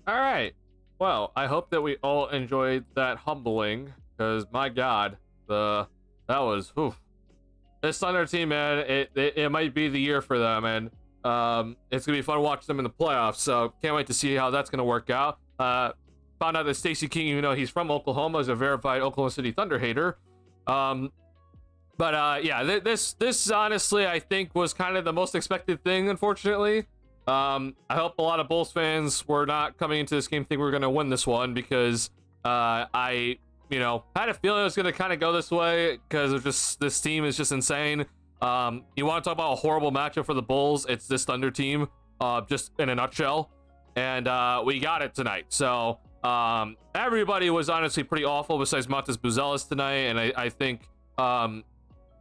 All right. Well, I hope that we all enjoyed that humbling, because my God, that was oof. This Thunder team, man. It might be the year for them, and it's gonna be fun watching them in the playoffs. So can't wait to see how that's gonna work out. Found out that Stacey King, even though he's from Oklahoma, is a verified Oklahoma City Thunder hater. Um, but yeah, this honestly I think was kind of the most expected thing, unfortunately. I hope a lot of Bulls fans were not coming into this game thinking we were going to win this one, because I had a feeling it was going to kind of go this way, because of just this team is just insane. You want to talk about a horrible matchup for the Bulls? It's this Thunder team, just in a nutshell, and we got it tonight. So everybody was honestly pretty awful besides Matas Buzelis tonight, and I think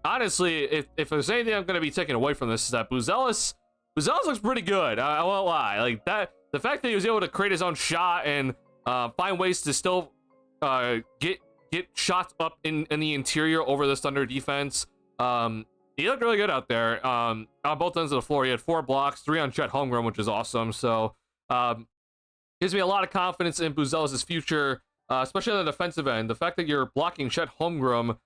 honestly, if there's anything I'm going to be taking away from this, is that Buzelis looks pretty good. I won't lie. Like that, the fact that he was able to create his own shot and find ways to still get shots up in the interior over this Thunder defense. He looked really good out there. On both ends of the floor, he had 4 blocks, 3 on Chet Holmgren, which is awesome. So gives me a lot of confidence in Buzelis' future, especially on the defensive end. The fact that you're blocking Chet Holmgren,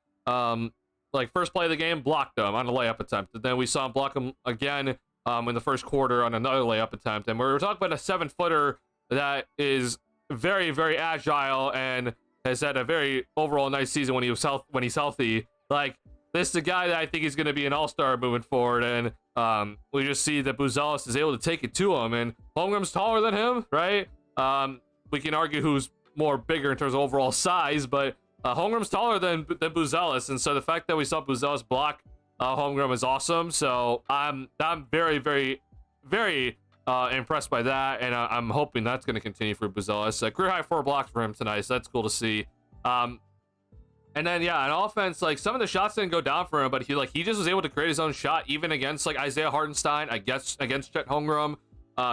like first play of the game, blocked him on a layup attempt. And then we saw him block him again in the first quarter on another layup attempt. And we're talking about a 7-footer that is very, very agile and has had a very overall nice season when he's healthy. Like, this is a guy that I think is going to be an all-star moving forward. And we just see that Buzelis is able to take it to him. And Holmgren's taller than him, right? We can argue who's more bigger in terms of overall size, but Holmgren's taller than Buzelis. And so the fact that we saw Buzelis block Holmgren is awesome. So I'm very, very, very impressed by that, and I'm hoping that's going to continue for Buzelis. Career high 4 blocks for him tonight, so that's cool to see. And then yeah, on offense, like some of the shots didn't go down for him, but he just was able to create his own shot, even against like Isaiah Hartenstein, I guess against Chet Holmgren.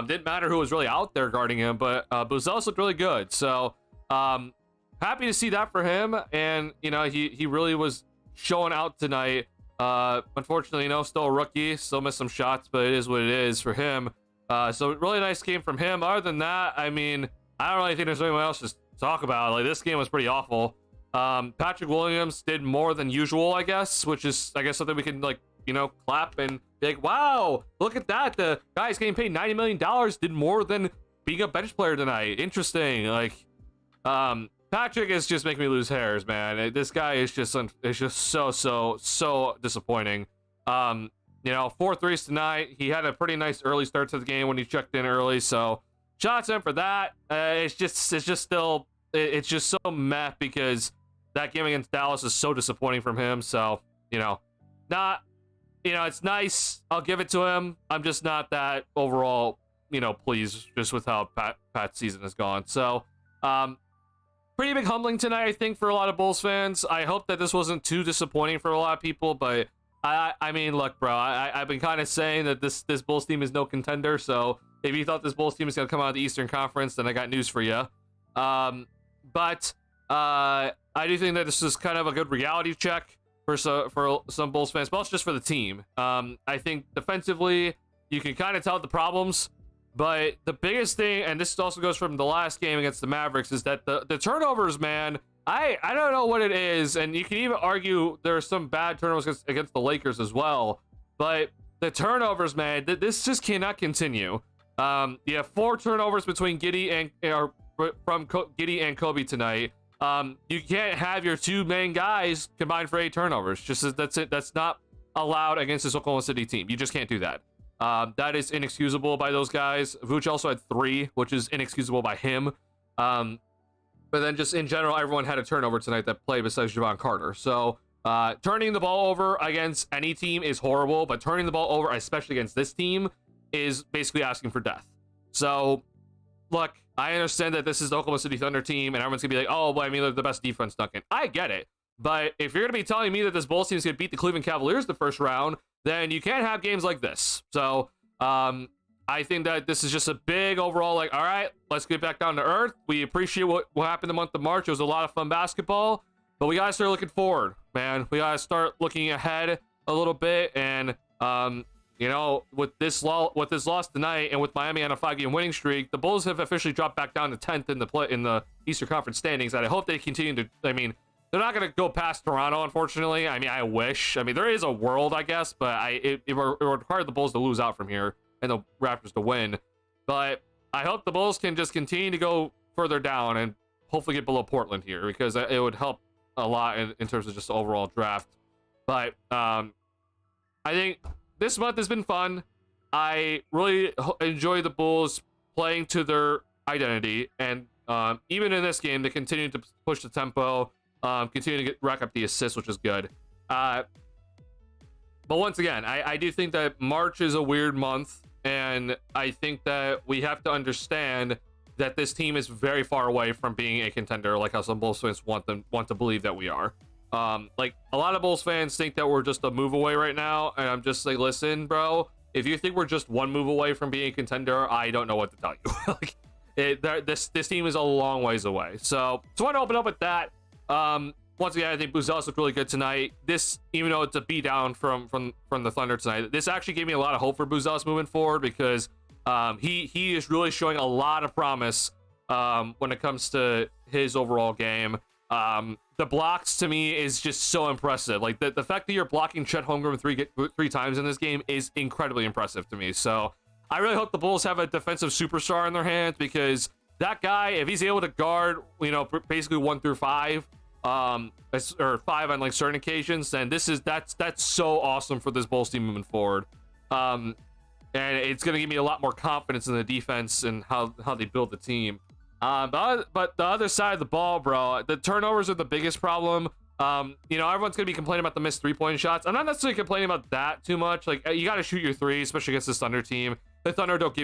Didn't matter who was really out there guarding him, but Buzelis looked really good. So happy to see that for him, and he really was showing out tonight. Unfortunately, still a rookie, still missed some shots, but it is what it is for him. So really nice game from him. Other than that, I mean, I don't really think there's anyone else to talk about. Like, this game was pretty awful. Patrick Williams did more than usual, I guess, which is, I guess, something we can, like, clap and be like, wow, look at that. The guy's getting paid $90 million did more than being a bench player tonight. Interesting. Like, Patrick is just making me lose hairs, man. This guy is just so disappointing. 4 threes tonight. He had a pretty nice early start to the game when he checked in early. So shots in for that. It's just so meh, because that game against Dallas is so disappointing from him. So it's nice. I'll give it to him. I'm just not that overall, pleased just with how Pat's season has gone. So pretty big humbling tonight, I think, for a lot of Bulls fans. I hope that this wasn't too disappointing for a lot of people, but I mean, look, bro, I've been kind of saying that this Bulls team is no contender. So if you thought this Bulls team is going to come out of the Eastern Conference, then I got news for you. But I do think that this is kind of a good reality check for some Bulls fans, but also just for the team. I think defensively, you can kind of tell the problems. But the biggest thing, and this also goes from the last game against the Mavericks, is that the turnovers, man, I don't know what it is. And you can even argue there are some bad turnovers against the Lakers as well. But the turnovers, man, this just cannot continue. You have 4 turnovers between Giddey and Giddey and Kobe tonight. You can't have your 2 main guys combined for 8 turnovers. That's it. That's not allowed against this Oklahoma City team. You just can't do that. That is inexcusable by those guys. Vooch also had 3, which is inexcusable by him. But then just in general, everyone had a turnover tonight that played besides Javon Carter. So turning the ball over against any team is horrible, but turning the ball over, especially against this team, is basically asking for death. So look, I understand that this is the Oklahoma City Thunder team, and everyone's gonna be like, oh, well, I mean, they're the best defense, Duncan. I get it. But if you're gonna be telling me that this Bulls team is gonna beat the Cleveland Cavaliers the first round, then you can't have games like this. So I think that this is just a big overall, like, all right, let's get back down to earth. We appreciate what happened the month of March. It was a lot of fun basketball, but we gotta start looking forward, man. We gotta start looking ahead a little bit, and you know, with this loss tonight and with Miami on a 5-game winning streak, the Bulls have officially dropped back down to 10th in the Eastern Conference standings. And I hope they continue to. I mean, they're not going to go past Toronto, unfortunately. I mean, I wish. I mean, there is a world, I guess, but it required the Bulls to lose out from here and the Raptors to win. But I hope the Bulls can just continue to go further down and hopefully get below Portland here, because it would help a lot in terms of just the overall draft. But I think this month has been fun. I really enjoy the Bulls playing to their identity, and even in this game, they continue to push the tempo, continue to rack up the assists, which is good. But once again, I do think that March is a weird month, and I think that we have to understand that this team is very far away from being a contender, like how some Bulls fans want to believe that we are. Like, a lot of Bulls fans think that we're just a move away right now, and I'm just like, listen, bro, if you think we're just one move away from being a contender, I don't know what to tell you. Like, this team is a long ways away. So I want to open up with that. Once again, I think Buzelis looked really good tonight. This, even though it's a beat down from the Thunder tonight, this actually gave me a lot of hope for Buzelis moving forward, because he is really showing a lot of promise when it comes to his overall game. The blocks, to me, is just so impressive. Like, the fact that you're blocking Chet Holmgren three times in this game is incredibly impressive to me. So I really hope the Bulls have a defensive superstar in their hands, because that guy, if he's able to guard, you know, basically 1 through 5, or 5 on like certain occasions, then that's so awesome for this Bulls team moving forward. And it's going to give me a lot more confidence in the defense and how they build the team. But the other side of the ball, bro, the turnovers are the biggest problem. You know, everyone's going to be complaining about the missed 3-point shots. I'm not necessarily complaining about that too much. Like, you got to shoot your threes, especially against this Thunder team. The Thunder don't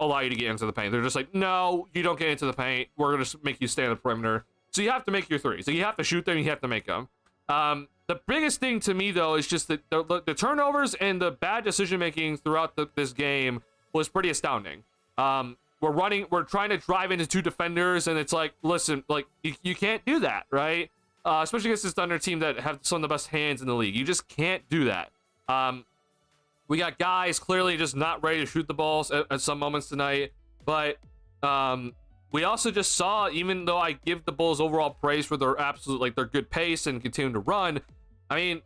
allow you to get into the paint. They're just like, no, you don't get into the paint. We're going to make you stay on the perimeter. So you have to make your threes. So you have to shoot them. You have to make them. The biggest thing to me, though, is just that the turnovers and the bad decision making throughout this game was pretty astounding. We're trying to drive into 2 defenders, and it's like, listen, like, you can't do that, right? Especially against this Thunder team that have some of the best hands in the league. You just can't do that. We got guys clearly just not ready to shoot the balls at some moments tonight, but we also just saw, even though I give the Bulls overall praise for their their good pace and continuing to run, I mean,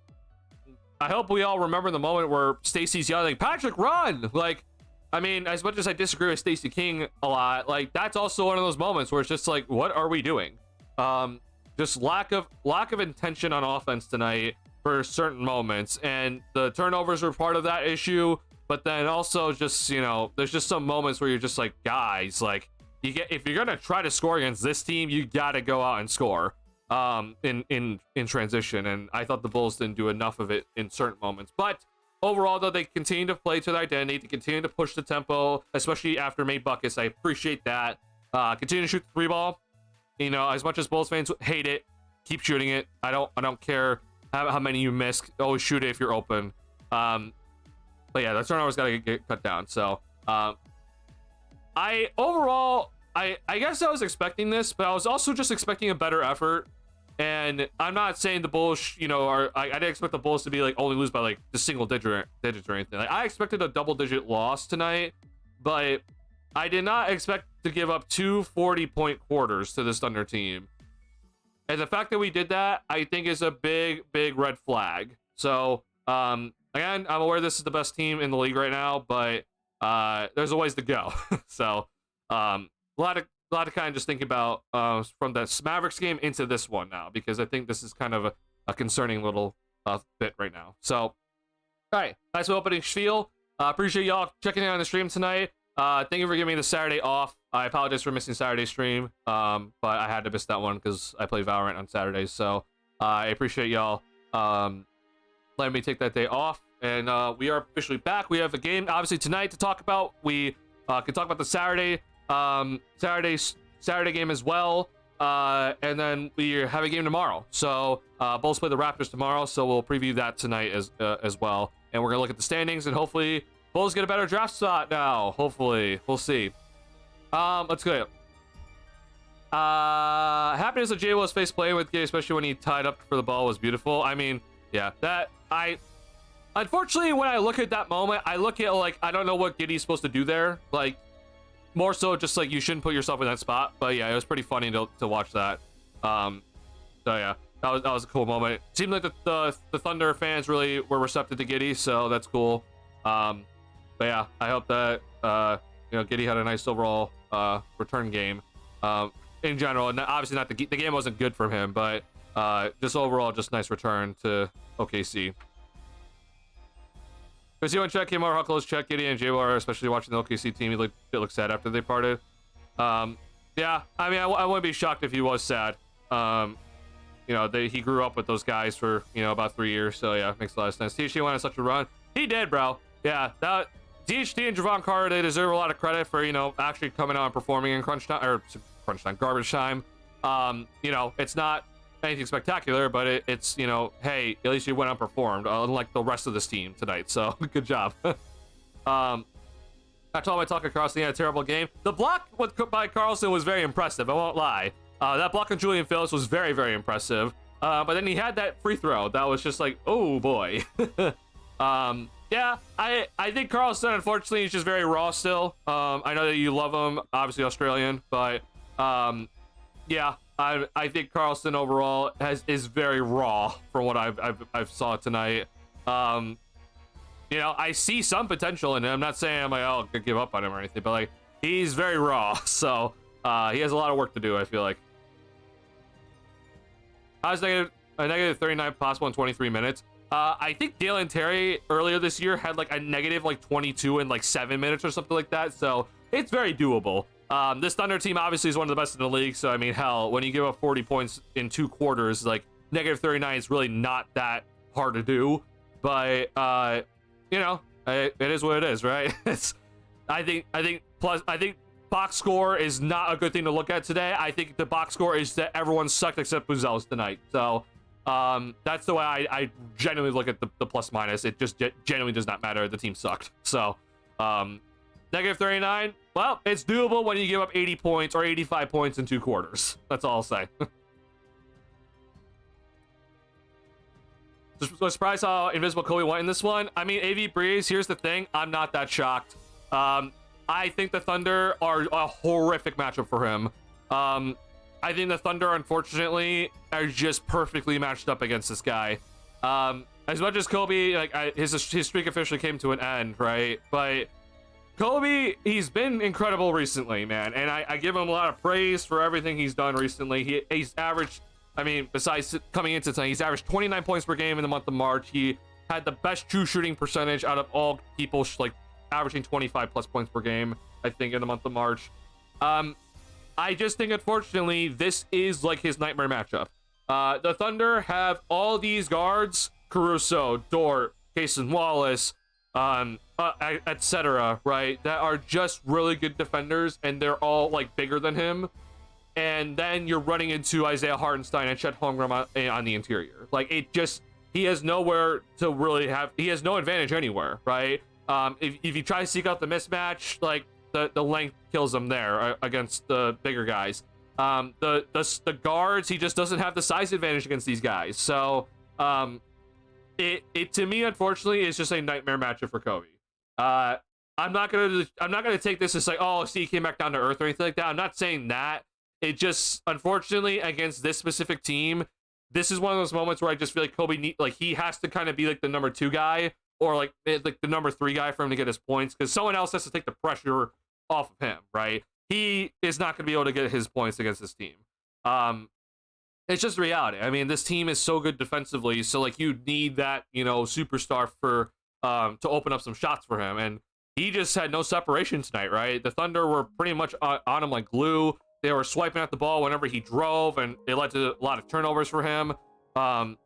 I hope we all remember the moment where Stacey's yelling, "Patrick, run!" Like, I mean, as much as I disagree with Stacey King a lot, like, that's also one of those moments where it's just like, what are we doing? Just lack of intention on offense tonight for certain moments, and the turnovers were part of that issue. But then also, just, you know, there's just some moments where you're just like, guys, like, if you're gonna try to score against this team, you gotta go out and score in transition. And I thought the Bulls didn't do enough of it in certain moments. But overall, though, they continue to play to their identity, to continue to push the tempo, especially after made buckets. I appreciate that. Continue to shoot the 3-ball. You know, as much as Bulls fans hate it, keep shooting it. I don't care how many you miss. Always shoot it if you're open. But yeah, the turnovers gotta get cut down. So I guess I was expecting this, but I was also just expecting a better effort. And I'm not saying the Bulls, you know, I didn't expect the Bulls to be like only lose by like the single digits or anything. Like, I expected a double-digit loss tonight, but I did not expect to give up 2 40-point quarters to this Thunder team. And the fact that we did that, I think, is a big red flag. So again, I'm aware this is the best team in the league right now, but there's a ways to go. So a lot to kind of just think about from the Mavericks game into this one now, because I think this is kind of a concerning little bit right now. So, all right, nice opening spiel. Appreciate y'all checking in on the stream tonight. Thank you for giving me the Saturday off. I apologize for missing Saturday's stream, but I had to miss that one because I play Valorant on Saturdays. So I appreciate y'all letting me take that day off. And we are officially back. We have a game, obviously, tonight to talk about. We can talk about the Saturday game as well. And then we have a game tomorrow. So Bulls play the Raptors tomorrow. So we'll preview that tonight as well. And we're gonna look at the standings, and hopefully Bulls get a better draft spot now. Hopefully, we'll see. Let's go. Happiness of Jay Will's face playing with Gay, especially when he tied up for the ball, was beautiful. I mean, yeah, that I unfortunately, when I look at that moment, I look at like, I don't know what Giddy's supposed to do there. Like, more so just like you shouldn't put yourself in that spot. But yeah, it was pretty funny to watch that. So yeah, that was a cool moment. Seemed like the Thunder fans really were receptive to Giddy, so that's cool. But yeah, I hope that you know, Giddy had a nice overall return game. In general, and obviously not the game wasn't good for him, but just overall, just nice return to OKC. Because you and Chet came over, how close Chet, Giddy, and J-Bar, especially watching the OKC team, it looked sad after they parted. Yeah, I mean, I wouldn't be shocked if he was sad. You know, he grew up with those guys for, you know, about 3 years, so yeah, makes a lot of sense. THT went on such a run. He did, bro. Yeah, that THT and Javon Carter, they deserve a lot of credit for, you know, actually coming out and performing in garbage time. You know, it's not anything spectacular, but it's, you know, hey, at least you went unperformed, unlike the rest of this team tonight, so good job. After all my talk across the terrible game, the block by Carlson was very impressive, I won't lie. That block on Julian Phillips was very, very impressive. But then he had that free throw that was just like, oh boy. Yeah, I think Carlson, unfortunately, is just very raw still. I know that you love him, obviously Australian, but yeah, I think Carlson overall is very raw from what I've saw tonight. You know, I see some potential in him. I'm not saying I'm like, oh, I'll give up on him or anything, but like, he's very raw, so he has a lot of work to do, I feel like. I was a negative 39 possible in 23 minutes. I think Dalen Terry earlier this year had like a negative like 22 in like 7 minutes or something like that, so it's very doable. This Thunder team obviously is one of the best in the league, so I mean, hell, when you give up 40 points in 2 quarters, like negative 39 is really not that hard to do. But you know, it is what it is, right? I think box score is not a good thing to look at today. I think the box score is that everyone sucked except Buzel's tonight. So that's the way I genuinely look at the plus minus. It just genuinely does not matter. The team sucked. So negative 39, well, it's doable when you give up 80 points or 85 points in 2 quarters. That's all I'll say. Just surprised how Invisible Kobe went in this one. I mean, AV Breeze, here's the thing. I'm not that shocked. I think the Thunder are a horrific matchup for him. I think the Thunder, unfortunately, are just perfectly matched up against this guy. As much as Kobe, like, his streak officially came to an end, right? But Kobe, he's been incredible recently, man. And I give him a lot of praise for everything he's done recently. He's averaged, I mean, besides coming into tonight, he's averaged 29 points per game in the month of March. He had the best true shooting percentage out of all people, like, averaging 25 plus points per game, I think, in the month of March. I just think, unfortunately, this is like his nightmare matchup. The Thunder have all these guards, Caruso, Dort, Cason Wallace, etc., right, that are just really good defenders, and they're all like bigger than him. And then you're running into Isaiah Hartenstein and Chet Holmgren on the interior. Like, it just, he has nowhere to really have, he has no advantage anywhere, right? If you try to seek out the mismatch, like, the length kills him there against the bigger guys. The guards, he just doesn't have the size advantage against these guys. So it to me, unfortunately, is just a nightmare matchup for Kobe. I'm not gonna take this as like, oh, see, he came back down to earth or anything like that. I'm not saying that. It just, unfortunately, against this specific team, this is one of those moments where I just feel like Kobe he has to kind of be like the number 2 guy, or like the number 3 guy for him to get his points, because someone else has to take the pressure off of him, right? He is not going to be able to get his points against this team. It's just reality. I mean, this team is so good defensively, so like you need that, you know, superstar for to open up some shots for him, and he just had no separation tonight, right? The Thunder were pretty much on him like glue. They were swiping at the ball whenever he drove, and it led to a lot of turnovers for him.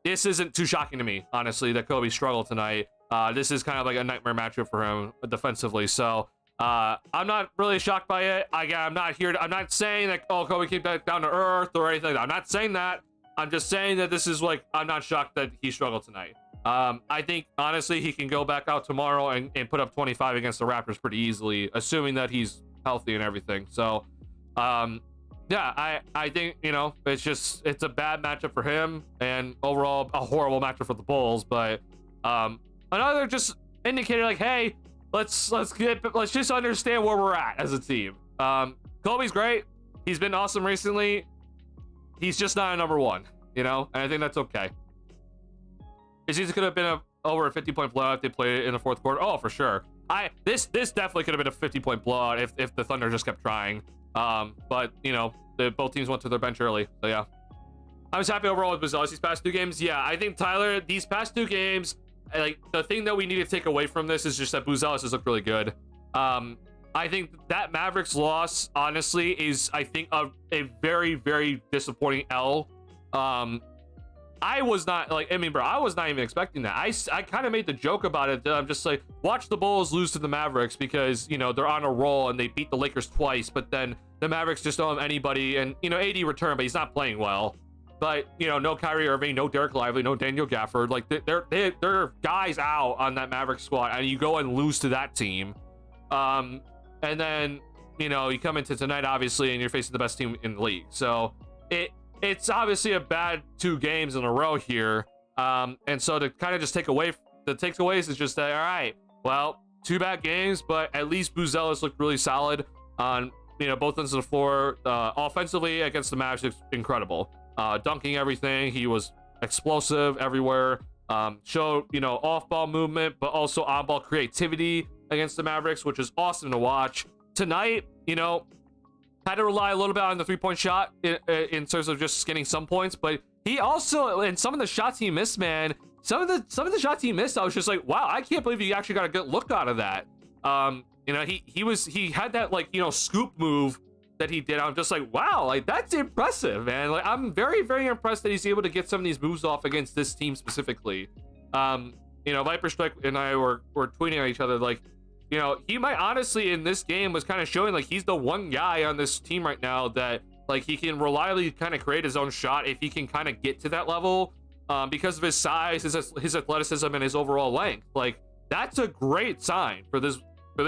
This isn't too shocking to me, honestly, that Kobe struggled tonight. This is kind of like a nightmare matchup for him defensively. So I'm not really shocked by it. Again, I'm not saying that, oh, Kobe came back down to earth or anything like that. I'm not saying that. I'm just saying that this is like, I'm not shocked that he struggled tonight. I think, honestly, he can go back out tomorrow and put up 25 against the Raptors pretty easily, assuming that he's healthy and everything. So, yeah, I think, you know, it's a bad matchup for him, and overall a horrible matchup for the Bulls. But another just indicator like, hey, let's just understand where we're at as a team. Kobe's great. He's been awesome recently. He's just not a number one, you know, and I think that's okay. His season could have been over a 50-point blowout if they played it in the fourth quarter. Oh, for sure. This definitely could have been a 50-point blowout if the Thunder just kept trying. But you know, both teams went to their bench early, so yeah. I was happy overall with Buzelis these past 2 games. Yeah, I think Tyler, these past 2 games, like the thing that we need to take away from this is just that Buzelis has looked really good. I think that Mavericks loss, honestly, is I think a very, very disappointing L. I was not like, I mean, bro, I was not even expecting that. I kind of made the joke about it. That I'm just like, watch the Bulls lose to the Mavericks because, you know, they're on a roll and they beat the Lakers twice, but then the Mavericks just don't have anybody. And, you know, AD returned, but he's not playing well. But, you know, no Kyrie Irving, no Derek Lively, no Daniel Gafford. Like, there are guys out on that Mavericks squad, and you go and lose to that team. And then, you know, you come into tonight, obviously, and you're facing the best team in the league. So it's obviously a bad 2 games in a row here. And so to kind of just take away the takeaways is just that, all right, well, 2 bad games, but at least Buzelis looked really solid on, you know, both ends of the floor. Offensively against the Mavs, it's incredible. Dunking everything. He was explosive everywhere. Showed, you know, off-ball movement, but also on-ball creativity against the Mavericks, which is awesome to watch. Tonight, you know, had to rely a little bit on the 3-point shot in terms of just getting some points, but he also, and some of the shots he missed, man, some of the shots he missed, I was just like, wow, I can't believe he actually got a good look out of that. You know, he had that, like, you know, scoop move that he did. I'm just like, wow, like that's impressive, man. Like, I'm very, very impressed that he's able to get some of these moves off against this team specifically. You know, Viper Strike and I were tweeting at each other, like, you know, he might honestly in this game was kind of showing like he's the one guy on this team right now that like he can reliably kind of create his own shot if he can kind of get to that level, because of his size, his athleticism, and his overall length. Like, that's a great sign for this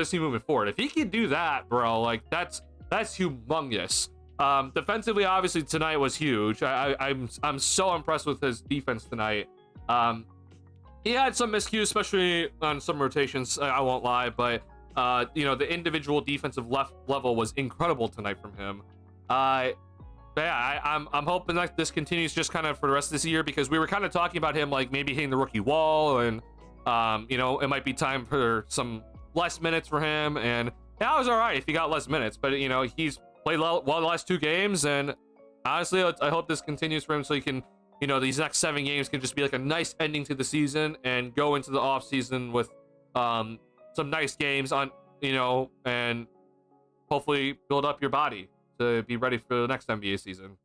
team moving forward. If he can do that, bro, like that's humongous. Defensively, obviously tonight was huge. I'm so impressed with his defense tonight. He had some miscues, especially on some rotations, I won't lie, but you know, the individual defensive level was incredible tonight from him. But yeah, I'm hoping that this continues just kind of for the rest of this year, because we were kind of talking about him like maybe hitting the rookie wall, and you know, it might be time for some less minutes for him. And that was all right if he got less minutes, but you know, he's played well the last 2 games, and honestly, I hope this continues for him so he can, you know, these next 7 games can just be like a nice ending to the season and go into the off season with some nice games on, you know, and hopefully build up your body to be ready for the next NBA season.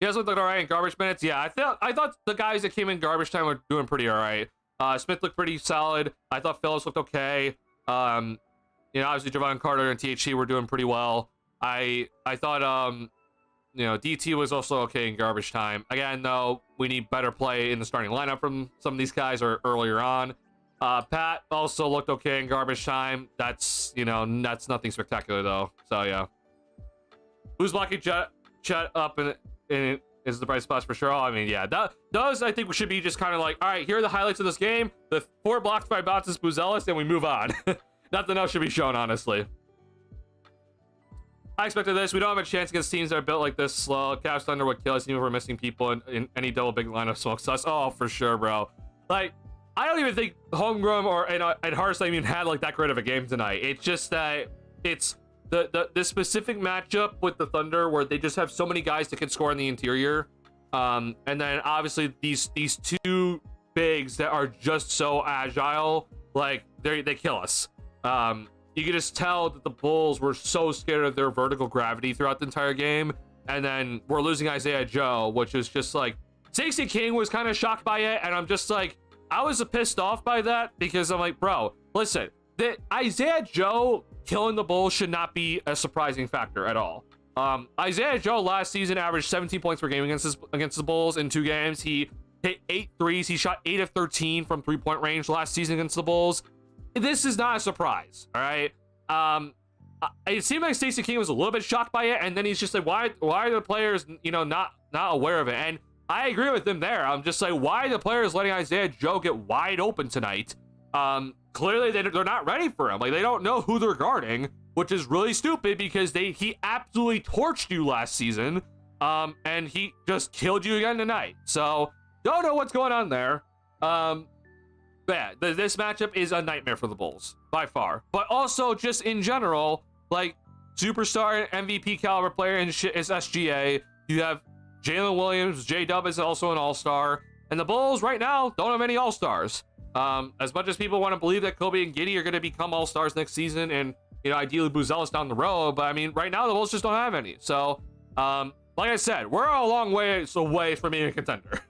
He has looked all right in garbage minutes. Yeah, I thought the guys that came in garbage time were doing pretty all right. Smith looked pretty solid. I thought Phillips looked okay. You know, obviously Javon Carter and THC were doing pretty well. I thought you know, DT was also okay in garbage time. Again, though, we need better play in the starting lineup from some of these guys or earlier on. Pat also looked okay in garbage time. That's, you know, that's nothing spectacular though. So yeah. Who's blocking Chet up in is the bright spots for sure. Oh, I mean, yeah, those I think should be just kind of like, all right, here are the highlights of this game. The 4 blocks by Bounces Buzelis, and we move on. Nothing else should be shown, honestly. I expected this. We don't have a chance against teams that are built like this slow. Cavs Thunder would kill us even if we're missing people in any double big lineup smokes us. Oh, for sure, bro. Like, I don't even think Homegrown or and Harsley even had like that great of a game tonight. It's just that it's the specific matchup with the Thunder where they just have so many guys that can score in the interior. And then obviously these 2 bigs that are just so agile, like they kill us. You can just tell that the Bulls were so scared of their vertical gravity throughout the entire game. And then we're losing Isaiah Joe, which is just like, Stacey King was kind of shocked by it. And I'm just like, I was pissed off by that because I'm like, bro, listen, that Isaiah Joe killing the Bulls should not be a surprising factor at all. Isaiah Joe last season averaged 17 points per game against the Bulls in 2 games. He hit 8 threes. He shot 8 of 13 from 3-point range last season against the Bulls. This is not a surprise, all right? It seemed like Stacey King was a little bit shocked by it, and then he's just like, why are the players, you know, not aware of it? And I agree with him there. I'm just like, why are the players letting Isaiah Joe get wide open tonight? Clearly they're not ready for him. Like, they don't know who they're guarding, which is really stupid because he absolutely torched you last season. And he just killed you again tonight. So don't know what's going on there. But yeah, this matchup is a nightmare for the Bulls by far. But also just in general, like superstar MVP caliber player is SGA. You have Jalen Williams, J-Dub is also an all-star. And the Bulls right now don't have any all-stars. As much as people want to believe that Kobe and Giddey are going to become all-stars next season and, you know, ideally Buzelis down the road. But I mean, right now the Bulls just don't have any. So, like I said, we're a long way away from being a contender.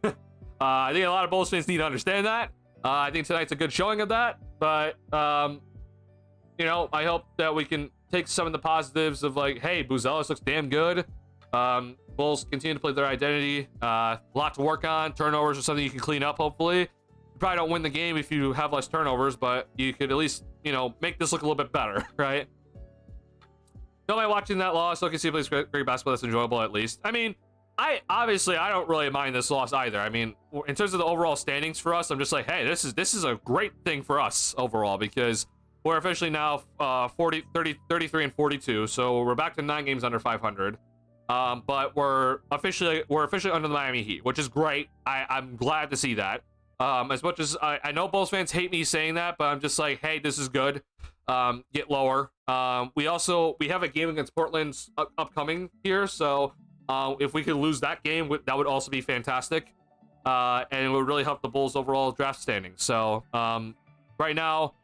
I think a lot of Bulls fans need to understand that. I think tonight's a good showing of that. But, you know, I hope that we can take some of the positives of like, hey, Buzelis looks damn good. Bulls continue to play their identity. A lot to work on. Turnovers are something you can clean up, hopefully. You probably don't win the game if you have less turnovers, but you could at least, you know, make this look a little bit better, right? Nobody watching that loss, so see plays great basketball that's enjoyable at least. I mean, I don't really mind this loss either. I mean, in terms of the overall standings for us, I'm just like, hey, this is a great thing for us overall because we're officially now 33 and 42, so we're back to 9 games under 500. But we're officially under the Miami Heat, which is great. I'm glad to see that. As much as I know Bulls fans hate me saying that, but I'm just like, hey, this is good. Get lower. We have a game against Portland upcoming here, so if we could lose that game, that would also be fantastic. And it would really help the Bulls' overall draft standing. So right now,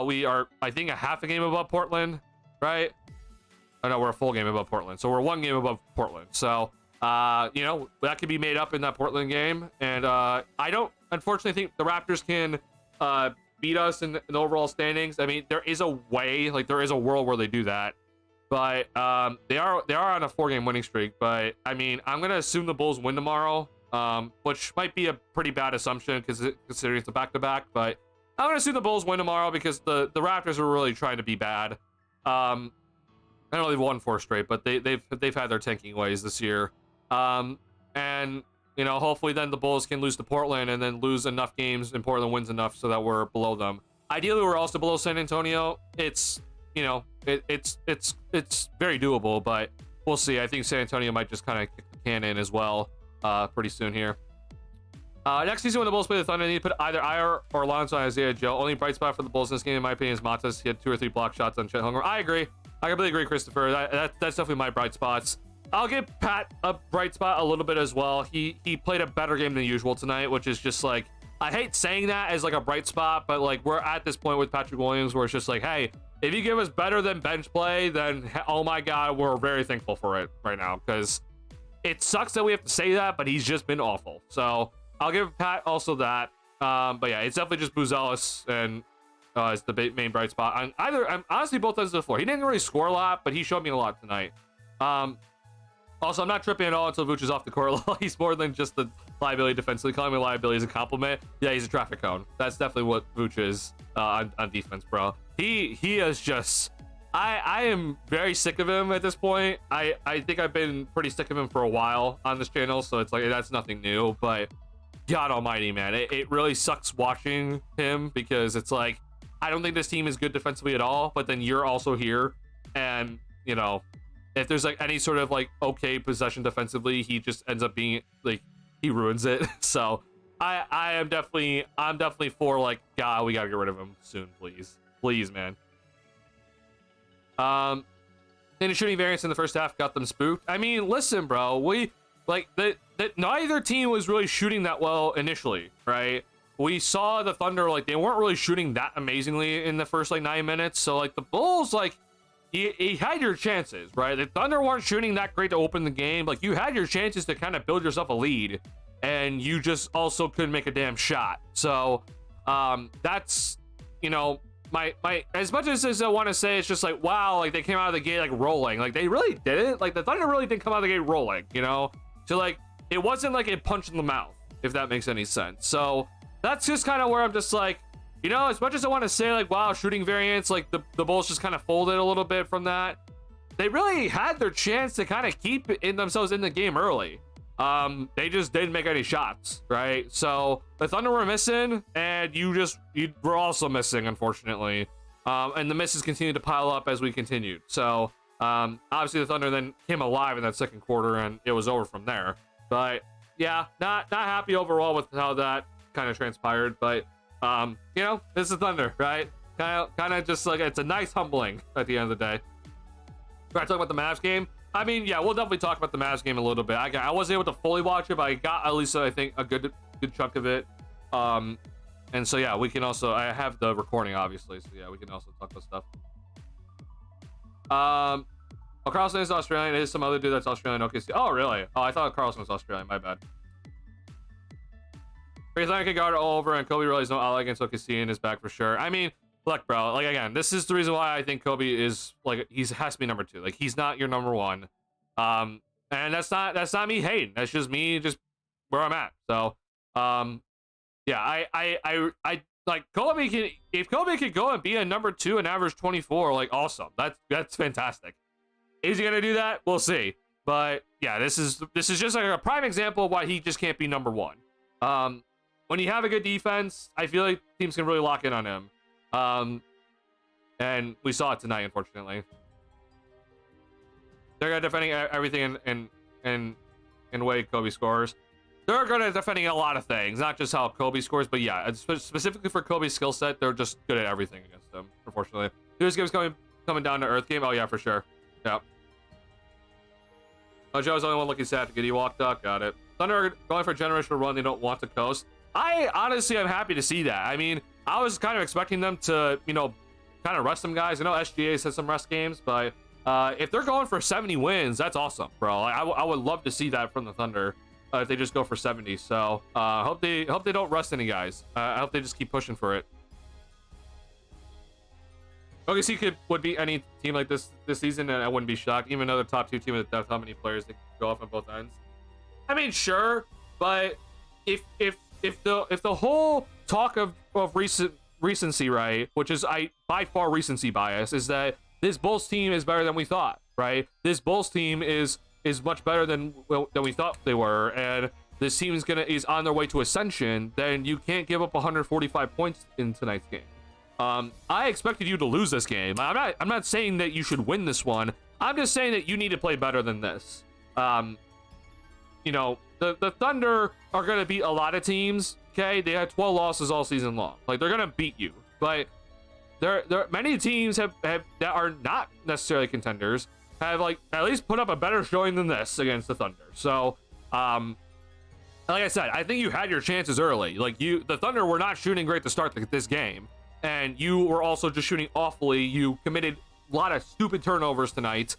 we are, I think, a half a game above Portland, right? Oh, no, we're a full game above Portland. So we're 1 game above Portland. So, you know, that could be made up in that Portland game. And I don't, unfortunately, think the Raptors can beat us in the overall standings. I mean, there is a way, like there is a world where they do that. But they are on a 4-game winning streak. But, I mean, I'm going to assume the Bulls win tomorrow, which might be a pretty bad assumption considering it's a back-to-back. But I'm going to assume the Bulls win tomorrow because the Raptors are really trying to be bad. I know they've won 4 straight, but they've had their tanking ways this year. And, you know, hopefully then the Bulls can lose to Portland and then lose enough games and Portland wins enough so that we're below them. Ideally, we're also below San Antonio. It's, you know, it's very doable, but we'll see. I think San Antonio might just kind of kick the can in as well pretty soon here. Next season when the Bulls play the Thunder, they need to put either Iyer or Alonso on Isaiah Joe. Only bright spot for the Bulls in this game, in my opinion, is Montes. He had 2 or 3 block shots on Chet Holmgren. I agree. I completely agree, Christopher. That's definitely my bright spots. I'll give Pat a bright spot a little bit as well. He played a better game than usual tonight, which is just like, I hate saying that as like a bright spot, but like we're at this point with Patrick Williams where it's just like, hey, if you give us better than bench play, then oh my God, we're very thankful for it right now because it sucks that we have to say that, but he's just been awful. So I'll give Pat also that. But yeah, it's definitely just Buzelis and is the main bright spot. I'm honestly both ends of the floor. He didn't really score a lot, but he showed me a lot tonight. Also, I'm not tripping at all until Vooch is off the court. He's more than just the liability defensively. Calling me a liability is a compliment. Yeah, he's a traffic cone. That's definitely what Vooch is on defense, bro. He is just... I am very sick of him at this point. I think I've been pretty sick of him for a while on this channel, so it's like that's nothing new. But God almighty, man, it really sucks watching him because it's like, I don't think this team is good defensively at all, but then you're also here. And, you know, if there's like any sort of like okay possession defensively, he just ends up being like, he ruins it. So I'm definitely for like, God, we gotta get rid of him soon, please, man. And the shooting variance in the first half got them spooked. I mean, listen, bro, we like that neither team was really shooting that well initially, right? We saw the Thunder, like, they weren't really shooting that amazingly in the first, like, 9 minutes. So, like, the Bulls, like, you had your chances, right? The Thunder weren't shooting that great to open the game. Like, you had your chances to kind of build yourself a lead. And you just also couldn't make a damn shot. So, that's, you know, my as much as I want to say, it's just like, wow, like, they came out of the gate, like, rolling. Like, they really didn't. Like, the Thunder really didn't come out of the gate rolling, you know? So, like, it wasn't like a punch in the mouth, if that makes any sense. So... that's just kind of where I'm just like, you know, as much as I want to say like, wow, shooting variance, like the Bulls just kind of folded a little bit from that. They really had their chance to kind of keep themselves in the game early. they just didn't make any shots, right? So the Thunder were missing, and you were also missing, unfortunately. And the misses continued to pile up as we continued. So obviously the Thunder then came alive in that second quarter, and it was over from there. But yeah, not happy overall with how that kind of transpired. But you know, this is Thunder, right? Kind of just like, it's a nice humbling at the end of the day. We're talking about the Mavs game. I mean, yeah, we'll definitely talk about the Mavs game a little bit. I wasn't able to fully watch it, but I got at least, I think, a good chunk of it. And so yeah, we can also, I have the recording obviously, so yeah, we can also talk about stuff. Carlson is Australian. It is some other dude that's Australian. Okay, oh really? Oh, I thought Carlson was Australian. My bad. Freeland can guard all over, and Kobe really is no ally against OKC and is back for sure. I mean, look, bro. Like again, this is the reason why I think Kobe is like, has to be number 2. Like he's not your number 1. And that's not me hating. That's just me, just where I'm at. So, yeah, I like Kobe can, if Kobe could go and be a number 2 and average 24, like awesome. That's fantastic. Is he gonna do that? We'll see. But yeah, this is just like a prime example of why he just can't be number 1. When you have a good defense, I feel like teams can really lock in on him. And we saw it tonight, unfortunately. They're gonna defending everything in way Kobe scores. They're gonna defending a lot of things, not just how Kobe scores, but yeah, specifically for Kobe's skill set, they're just good at everything against them. Unfortunately, this game's coming down to earth game. Oh yeah, for sure. Yeah. Oh, Joe's the only one looking sad to get he walked up. Got it. Thunder are going for a generational run. They don't want to coast. I honestly am happy to see that. I mean, I was kind of expecting them to, you know, kind of rest some guys. I know SGA has some rest games, but if they're going for 70 wins, that's awesome, bro. I would love to see that from the Thunder if they just go for 70. So hope they don't rest any guys. I hope they just keep pushing for it. OKC would be any team like this season, and I wouldn't be shocked. Even though they're top 2 team with depth, how many players they can go off on both ends. I mean, sure, but if the whole talk of recency, right, which is by far recency bias, is that this Bulls team is better than we thought, right? This Bulls team is much better than we thought they were, and this team is on their way to ascension. Then you can't give up 145 points in tonight's game. I expected you to lose this game. I'm not saying that you should win this one. I'm just saying that you need to play better than this. You know, the Thunder are going to beat a lot of teams. Okay, they had 12 losses all season long. Like, they're going to beat you. But there many teams that are not necessarily contenders have, like, at least put up a better showing than this against the Thunder. So, like I said, I think you had your chances early. Like, the Thunder were not shooting great to start this game, and you were also just shooting awfully. You committed a lot of stupid turnovers tonight.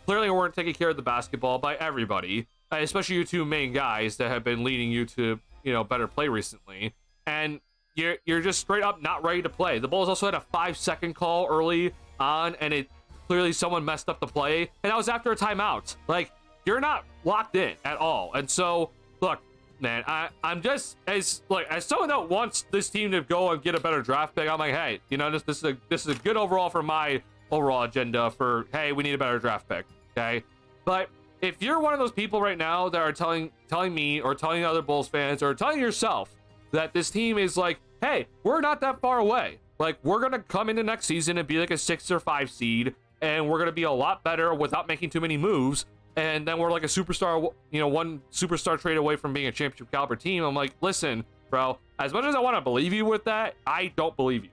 Clearly weren't taking care of the basketball by everybody, especially you 2 main guys that have been leading you to, you know, better play recently. And you're just straight up not ready to play. The Bulls also had a 5-second call early on, and it clearly someone messed up the play, and that was after a timeout. Like, you're not locked in at all. And so, look, man, I'm just as someone that wants this team to go and get a better draft pick. I'm like, hey, you know, this is a good overall for my overall agenda for, hey, we need a better draft pick. Okay, but if you're one of those people right now that are telling me or telling other Bulls fans or telling yourself that this team is like, hey, we're not that far away. Like, we're going to come into next season and be like a 6 or 5 seed, and we're going to be a lot better without making too many moves. And then we're like a superstar, you know, one superstar trade away from being a championship caliber team. I'm like, listen, bro, as much as I want to believe you with that, I don't believe you.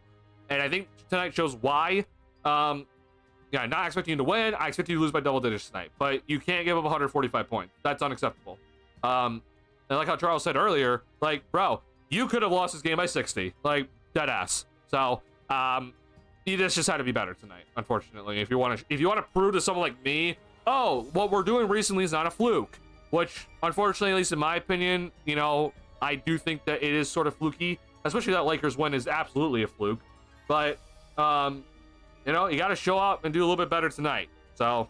And I think tonight shows why. Yeah, not expecting you to win. I expect you to lose by double digits tonight, but you can't give up 145 points. That's unacceptable. And like how Charles said earlier, like, bro, you could have lost this game by 60, like, dead ass. So, this just had to be better tonight, unfortunately. If you want to prove to someone like me, oh, what we're doing recently is not a fluke, which, unfortunately, at least in my opinion, you know, I do think that it is sort of fluky, especially that Lakers win is absolutely a fluke. But, you know, you got to show up and do a little bit better tonight. So,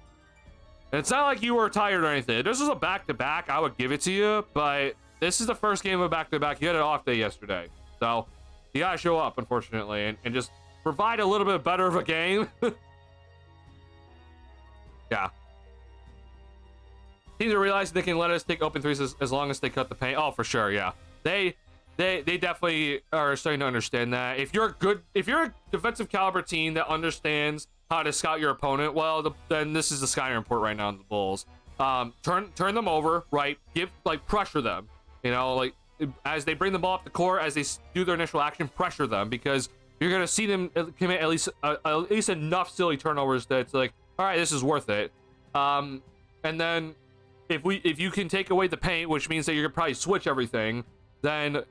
it's not like you were tired or anything. If this was a back-to-back, I would give it to you, but this is the first game of a back-to-back. You had an off day yesterday. So, you got to show up, unfortunately, and just provide a little bit better of a game. Yeah. teams are realizing they can let us take open threes as long as they cut the paint. Oh, for sure, yeah. They definitely are starting to understand that. If you're a defensive caliber team that understands how to scout your opponent well, then this is the scouting report right now in the Bulls. Turn them over, right? Pressure them. You know, like as they bring the ball up the court, as they do their initial action, pressure them, because you're gonna see them commit at least enough silly turnovers that it's like, all right, this is worth it. And then if you can take away the paint, which means that you're gonna probably switch everything, then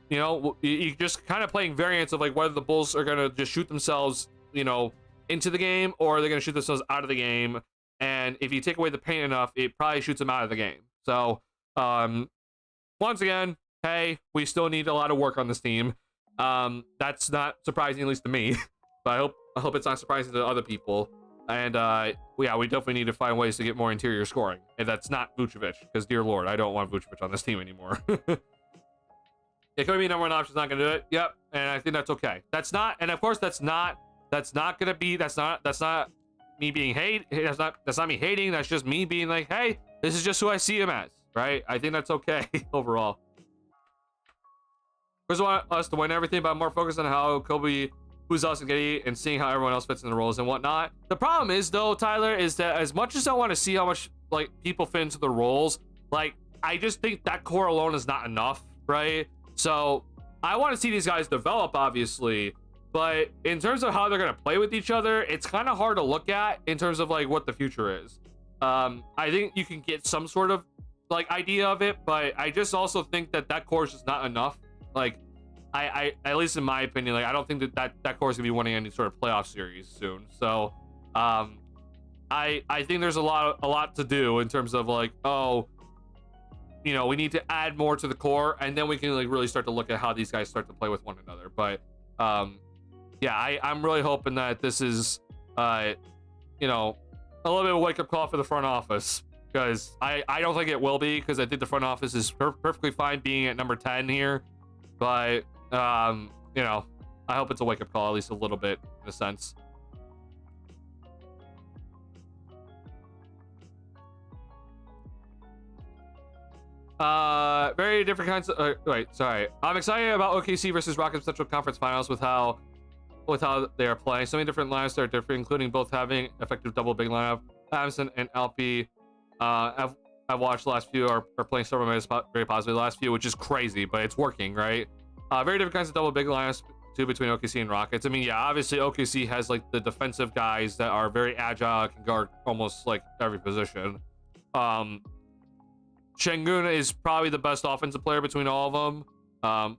you know you just kind of playing variants of like whether the Bulls are gonna just shoot themselves, you know, into the game, or they're gonna shoot themselves out of the game. And if you take away the paint enough, it probably shoots them out of the game. So once again, hey, we still need a lot of work on this team. That's not surprising, at least to me, but I hope it's not surprising to other people. And yeah, we definitely need to find ways to get more interior scoring, and that's not Vucevic, because dear lord, I don't want Vucevic on this team anymore. It could be number one option's not gonna do it. Yep, and I think that's okay. That's not me being that's not me hating. That's just me being like, hey, this is just who I see him as, right? I think that's okay overall. First, I want us to win everything, but I'm more focused on how Kobe, who's us, and Getty, and seeing how everyone else fits in the roles and whatnot. The problem is, though, Tyler, is that as much as I want to see how much like people fit into the roles, like I just think that core alone is not enough, right? So I want to see these guys develop, obviously, but in terms of how they're gonna play with each other, it's kind of hard to look at in terms of like what the future is. I think you can get some sort of like idea of it, but I just also think that core is just not enough. Like I at least in my opinion, like I don't think that core is gonna be winning any sort of playoff series soon. So I think there's a lot to do in terms of like, oh, you know, we need to add more to the core, and then we can like really start to look at how these guys start to play with one another. But yeah, I'm really hoping that this is you know, a little bit of a wake-up call for the front office, because I don't think it will be, because I think the front office is perfectly fine being at number 10 here, but you know, I hope it's a wake-up call, at least a little bit, in a sense. Very different kinds of wait, sorry. I'm excited about OKC versus Rockets Central Conference Finals with how they are playing. So many different lineups that are different, including both having effective double big lineup. Adamson and LP, I've watched the last few are playing several minutes very positively, the last few, which is crazy, but it's working, right? Very different kinds of double big lineups too between OKC and Rockets. I mean, yeah, obviously OKC has like the defensive guys that are very agile, can guard almost like every position. Şengün is probably the best offensive player between all of them.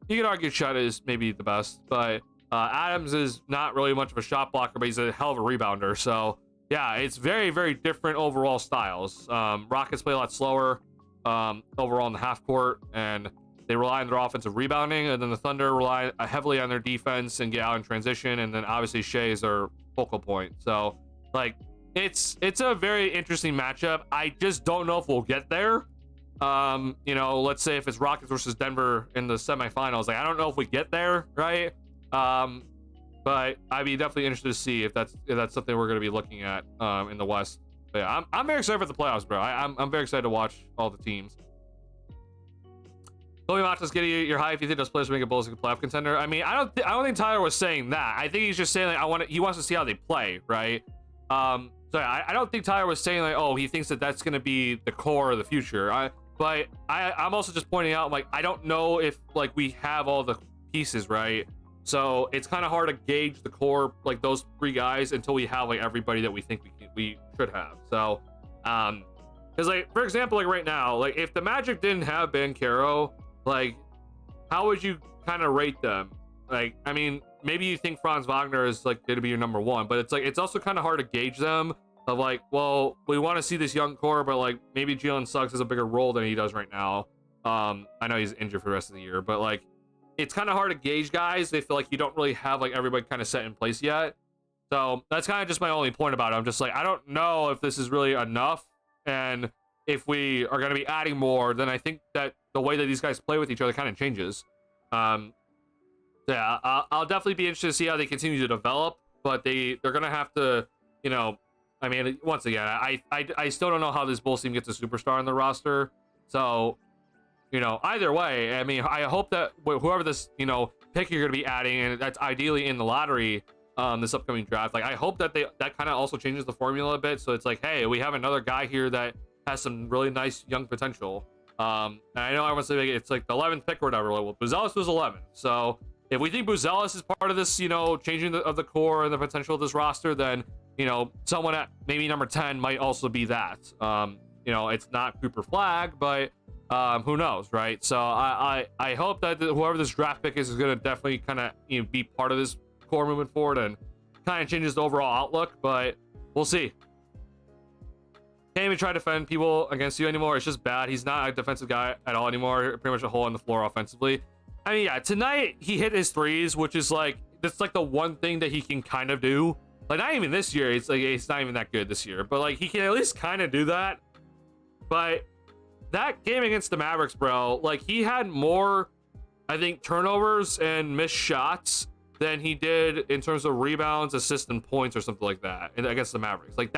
You could argue Chet is maybe the best, but Adams is not really much of a shot blocker, but he's a hell of a rebounder. So yeah, it's very, very different overall styles. Rockets play a lot slower overall in the half court, and they rely on their offensive rebounding, and then the Thunder rely heavily on their defense and get out in transition, and then obviously Shea is their focal point. So like it's a very interesting matchup. I just don't know if we'll get there. You know, let's say if it's Rockets versus Denver in the semifinals, like I don't know if we get there, right? But I'd be definitely interested to see if that's something we're going to be looking at in the West. But yeah, I'm very excited for the playoffs, bro. I'm very excited to watch all the teams. Kobe Matos, get your high if you think those players will make a Bulls a playoff contender. I mean, I don't think Tyler was saying that. I think he's just saying like he wants to see how they play, right? So yeah, I don't think Tyler was saying like, oh, he thinks that's going to be the core of the future. But I'm also just pointing out, like, I don't know if like we have all the pieces, right? So it's kind of hard to gauge the core, like those three guys, until we have like everybody that we think we should have. So because like, for example, like right now, like if the Magic didn't have Banchero, like how would you kind of rate them? Like, I mean, maybe you think Franz Wagner is like going to be your number one, but it's like it's also kind of hard to gauge them. Of like, well, we want to see this young core, but like maybe Jalen Suggs has a bigger role than he does right now. I know he's injured for the rest of the year, but like it's kind of hard to gauge guys. They feel like you don't really have like everybody kind of set in place yet. So that's kind of just my only point about it. I'm just like, I don't know if this is really enough, and if we are going to be adding more, then I think that the way that these guys play with each other kind of changes. Yeah, I'll definitely be interested to see how they continue to develop, but they're going to have to, you know, I mean, once again, I still don't know how this Bulls team gets a superstar on the roster. So, you know, either way, I mean, I hope that whoever this, you know, pick you're going to be adding, and that's ideally in the lottery, this upcoming draft, like, I hope that that kind of also changes the formula a bit. So it's like, hey, we have another guy here that has some really nice young potential. And I know everyone's saying it's like the 11th pick or whatever. Like, well, Buzelis was 11. So if we think Buzelis is part of this, you know, changing of the core and the potential of this roster, then, you know, someone at maybe number 10 might also be that. You know, it's not Cooper Flag, but who knows, right? So I hope that whoever this draft pick is going to definitely kind of, you know, be part of this core moving forward and kind of changes the overall outlook, but we'll see. Can't even try to defend people against you anymore. It's just bad. He's not a defensive guy at all anymore. Pretty much a hole on the floor offensively. I mean, yeah, tonight he hit his threes, which is like, that's like the one thing that he can kind of do. Like, not even this year. It's like, it's not even that good this year, but like, he can at least kind of do that. But that game against the Mavericks, bro, like, he had more, I think, turnovers and missed shots than he did in terms of rebounds, assists, and points or something like that against the Mavericks. Like,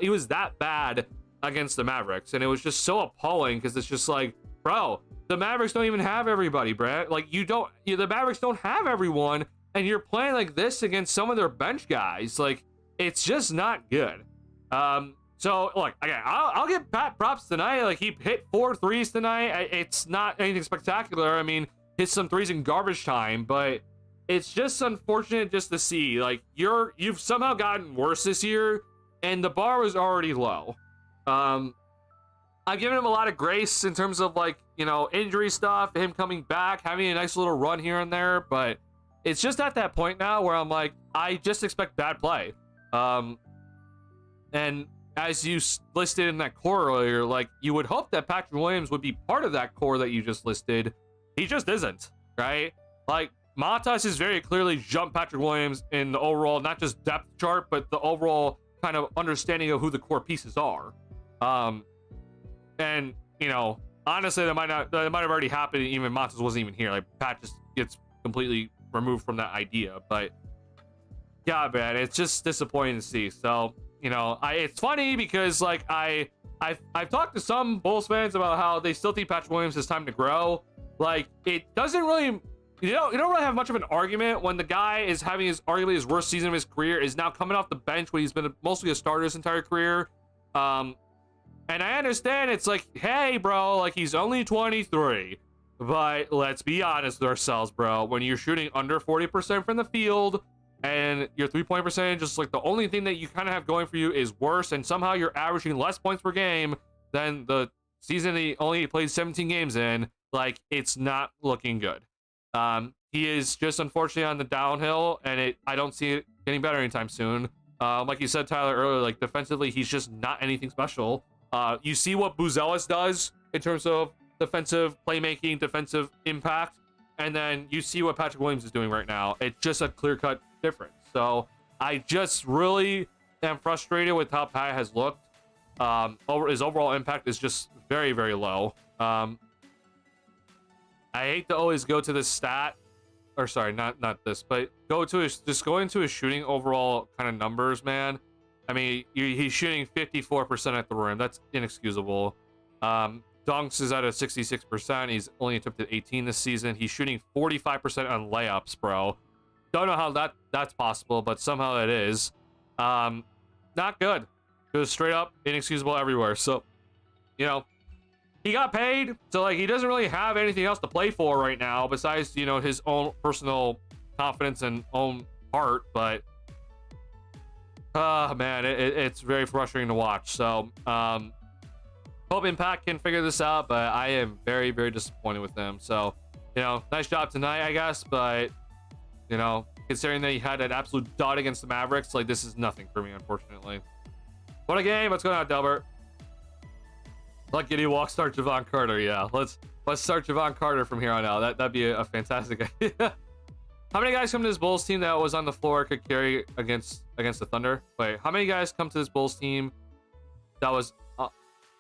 he was that bad against the Mavericks, and it was just so appalling because it's just like, bro, the Mavericks don't even have everybody, Brad. Like, the Mavericks don't have everyone, and you're playing like this against some of their bench guys. Like, it's just not good. So look, again, I'll give Pat props tonight. Like, he hit 4 threes tonight. It's not anything spectacular. I mean, hit some threes in garbage time, but it's just unfortunate just to see, like, you've somehow gotten worse this year, and the bar was already low. I've given him a lot of grace in terms of, like, you know, injury stuff, him coming back, having a nice little run here and there, but it's just at that point now where I'm like, I just expect bad play. And as you listed in that core earlier, like, you would hope that Patrick Williams would be part of that core that you just listed. He just isn't, right? Like, Matas is very clearly jumped Patrick Williams in the overall, not just depth chart, but the overall kind of understanding of who the core pieces are. And, you know, honestly, that might have already happened even Matas wasn't even here. Like, Pat just gets completely removed from that idea. But yeah, man, it's just disappointing to see. So, you know, it's funny because, like, I've talked to some Bulls fans about how they still think Patrick Williams has time to grow. Like, it doesn't really, you don't really have much of an argument when the guy is having arguably his worst season of his career, is now coming off the bench when he's been mostly a starter his entire career. And I understand it's like, hey, bro, like, he's only 23. But let's be honest with ourselves, bro. When you're shooting under 40% from the field and your 3-point percentage is like the only thing that you kind of have going for you is worse, and somehow you're averaging less points per game than the season he only played 17 games in, like, it's not looking good. He is just unfortunately on the downhill, and I don't see it getting better anytime soon. Like you said, Tyler, earlier, like, defensively, he's just not anything special. You see what Buzelis does in terms of defensive playmaking, defensive impact, and then you see what Patrick Williams is doing right now. It's just a clear-cut difference. So I just really am frustrated with how Pat has looked. His overall impact is just very, very low. I hate to always go to this stat, or sorry, not this, but go into his shooting overall kind of numbers, man. I mean, he's shooting 54% at the rim. That's inexcusable. Dunks is at a 66%. He's only attempted 18 this season. He's shooting 45% on layups, bro. Don't know how that's possible, but somehow it is. Not good. Just straight up inexcusable everywhere. So, you know, he got paid, so, like, he doesn't really have anything else to play for right now besides, you know, his own personal confidence and own heart. But man, it's very frustrating to watch. So hope Impact can figure this out, but I am very, very disappointed with them. So, you know, nice job tonight, I guess, but, you know, considering that he had an absolute dud against the Mavericks, like, this is nothing for me, unfortunately. What a game. What's going on, Delbert? Let Giddy Walk start Javon Carter. Yeah, let's start Javon Carter from here on out. That'd be a fantastic idea. How many guys come to this Bulls team that was on the floor could carry against the Thunder? Wait, how many guys come to this Bulls team that was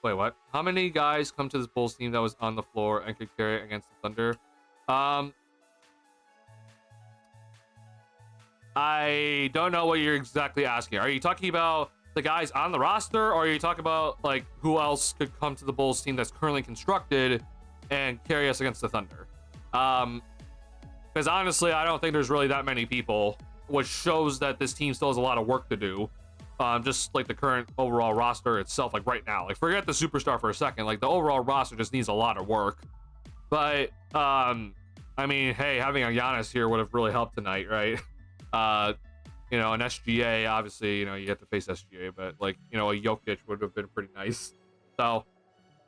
wait, what? How many guys come to this Bulls team that was on the floor and could carry against the Thunder? I don't know what you're exactly asking. Are you talking about the guys on the roster, or are you talking about like who else could come to the Bulls team that's currently constructed and carry us against the Thunder? Because honestly, I don't think there's really that many people, which shows that this team still has a lot of work to do. Just like the current overall roster itself, like right now, like forget the superstar for a second, like the overall roster just needs a lot of work. But I mean, hey, having a Giannis here would have really helped tonight, right? You know, an SGA, obviously, you know, you have to face SGA, but like, you know, a Jokic would have been pretty nice. So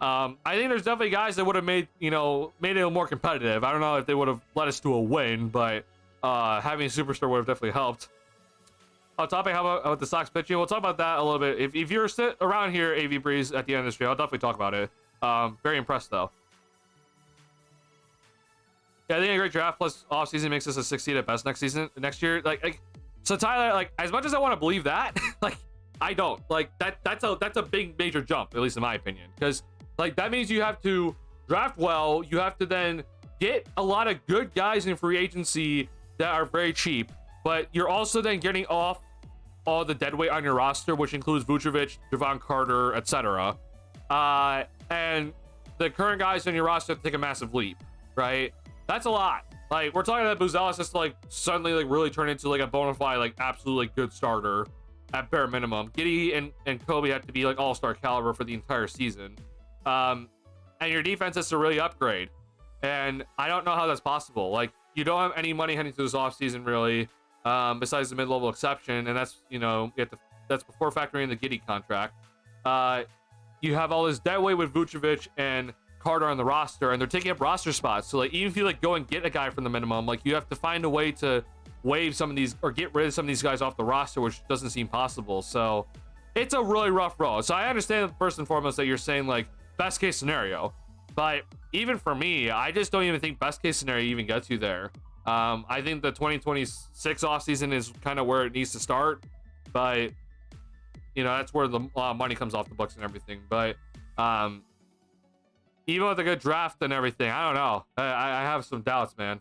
I think there's definitely guys that would have made, you know, made it more competitive. I don't know if they would have led us to a win, but having a superstar would have definitely helped. Topic, how about the Sox pitching? We'll talk about that a little bit. If you're sit around here, AV Breeze, at the end of the stream, I'll definitely talk about it. Very impressed, though. Yeah, I think a great draft plus offseason makes us a 6 seed at best next year. Like, so Tyler, like, as much as I want to believe that, like, I don't. Like, that's a big major jump, at least in my opinion, because like that means you have to draft well. You have to then get a lot of good guys in free agency that are very cheap, but you're also then getting off all the dead weight on your roster, which includes Vucevic, Javon Carter, etc. And the current guys on your roster have to take a massive leap, right? That's a lot. Like, we're talking about Buzelis has to like suddenly like really turn into like a bona fide like absolutely good starter at bare minimum. Giddey and Kobe have to be like all-star caliber for the entire season. And your defense has to really upgrade. And I don't know how that's possible. Like, you don't have any money heading to this offseason really, besides the mid-level exception, and that's, you know, that's before factoring in the Giddey contract. You have all this dead weight with Vucevic and Carter on the roster, and they're taking up roster spots. So like, even if you like go and get a guy from the minimum, like you have to find a way to waive some of these or get rid of some of these guys off the roster, which doesn't seem possible. So it's a really rough road. So I understand first and foremost that you're saying like best case scenario, but even for me, I just don't even think best case scenario even gets you there. I think the 2026 offseason is kind of where it needs to start, but you know, that's where the money comes off the books and everything. But even with a good draft and everything, I don't know. I have some doubts, man.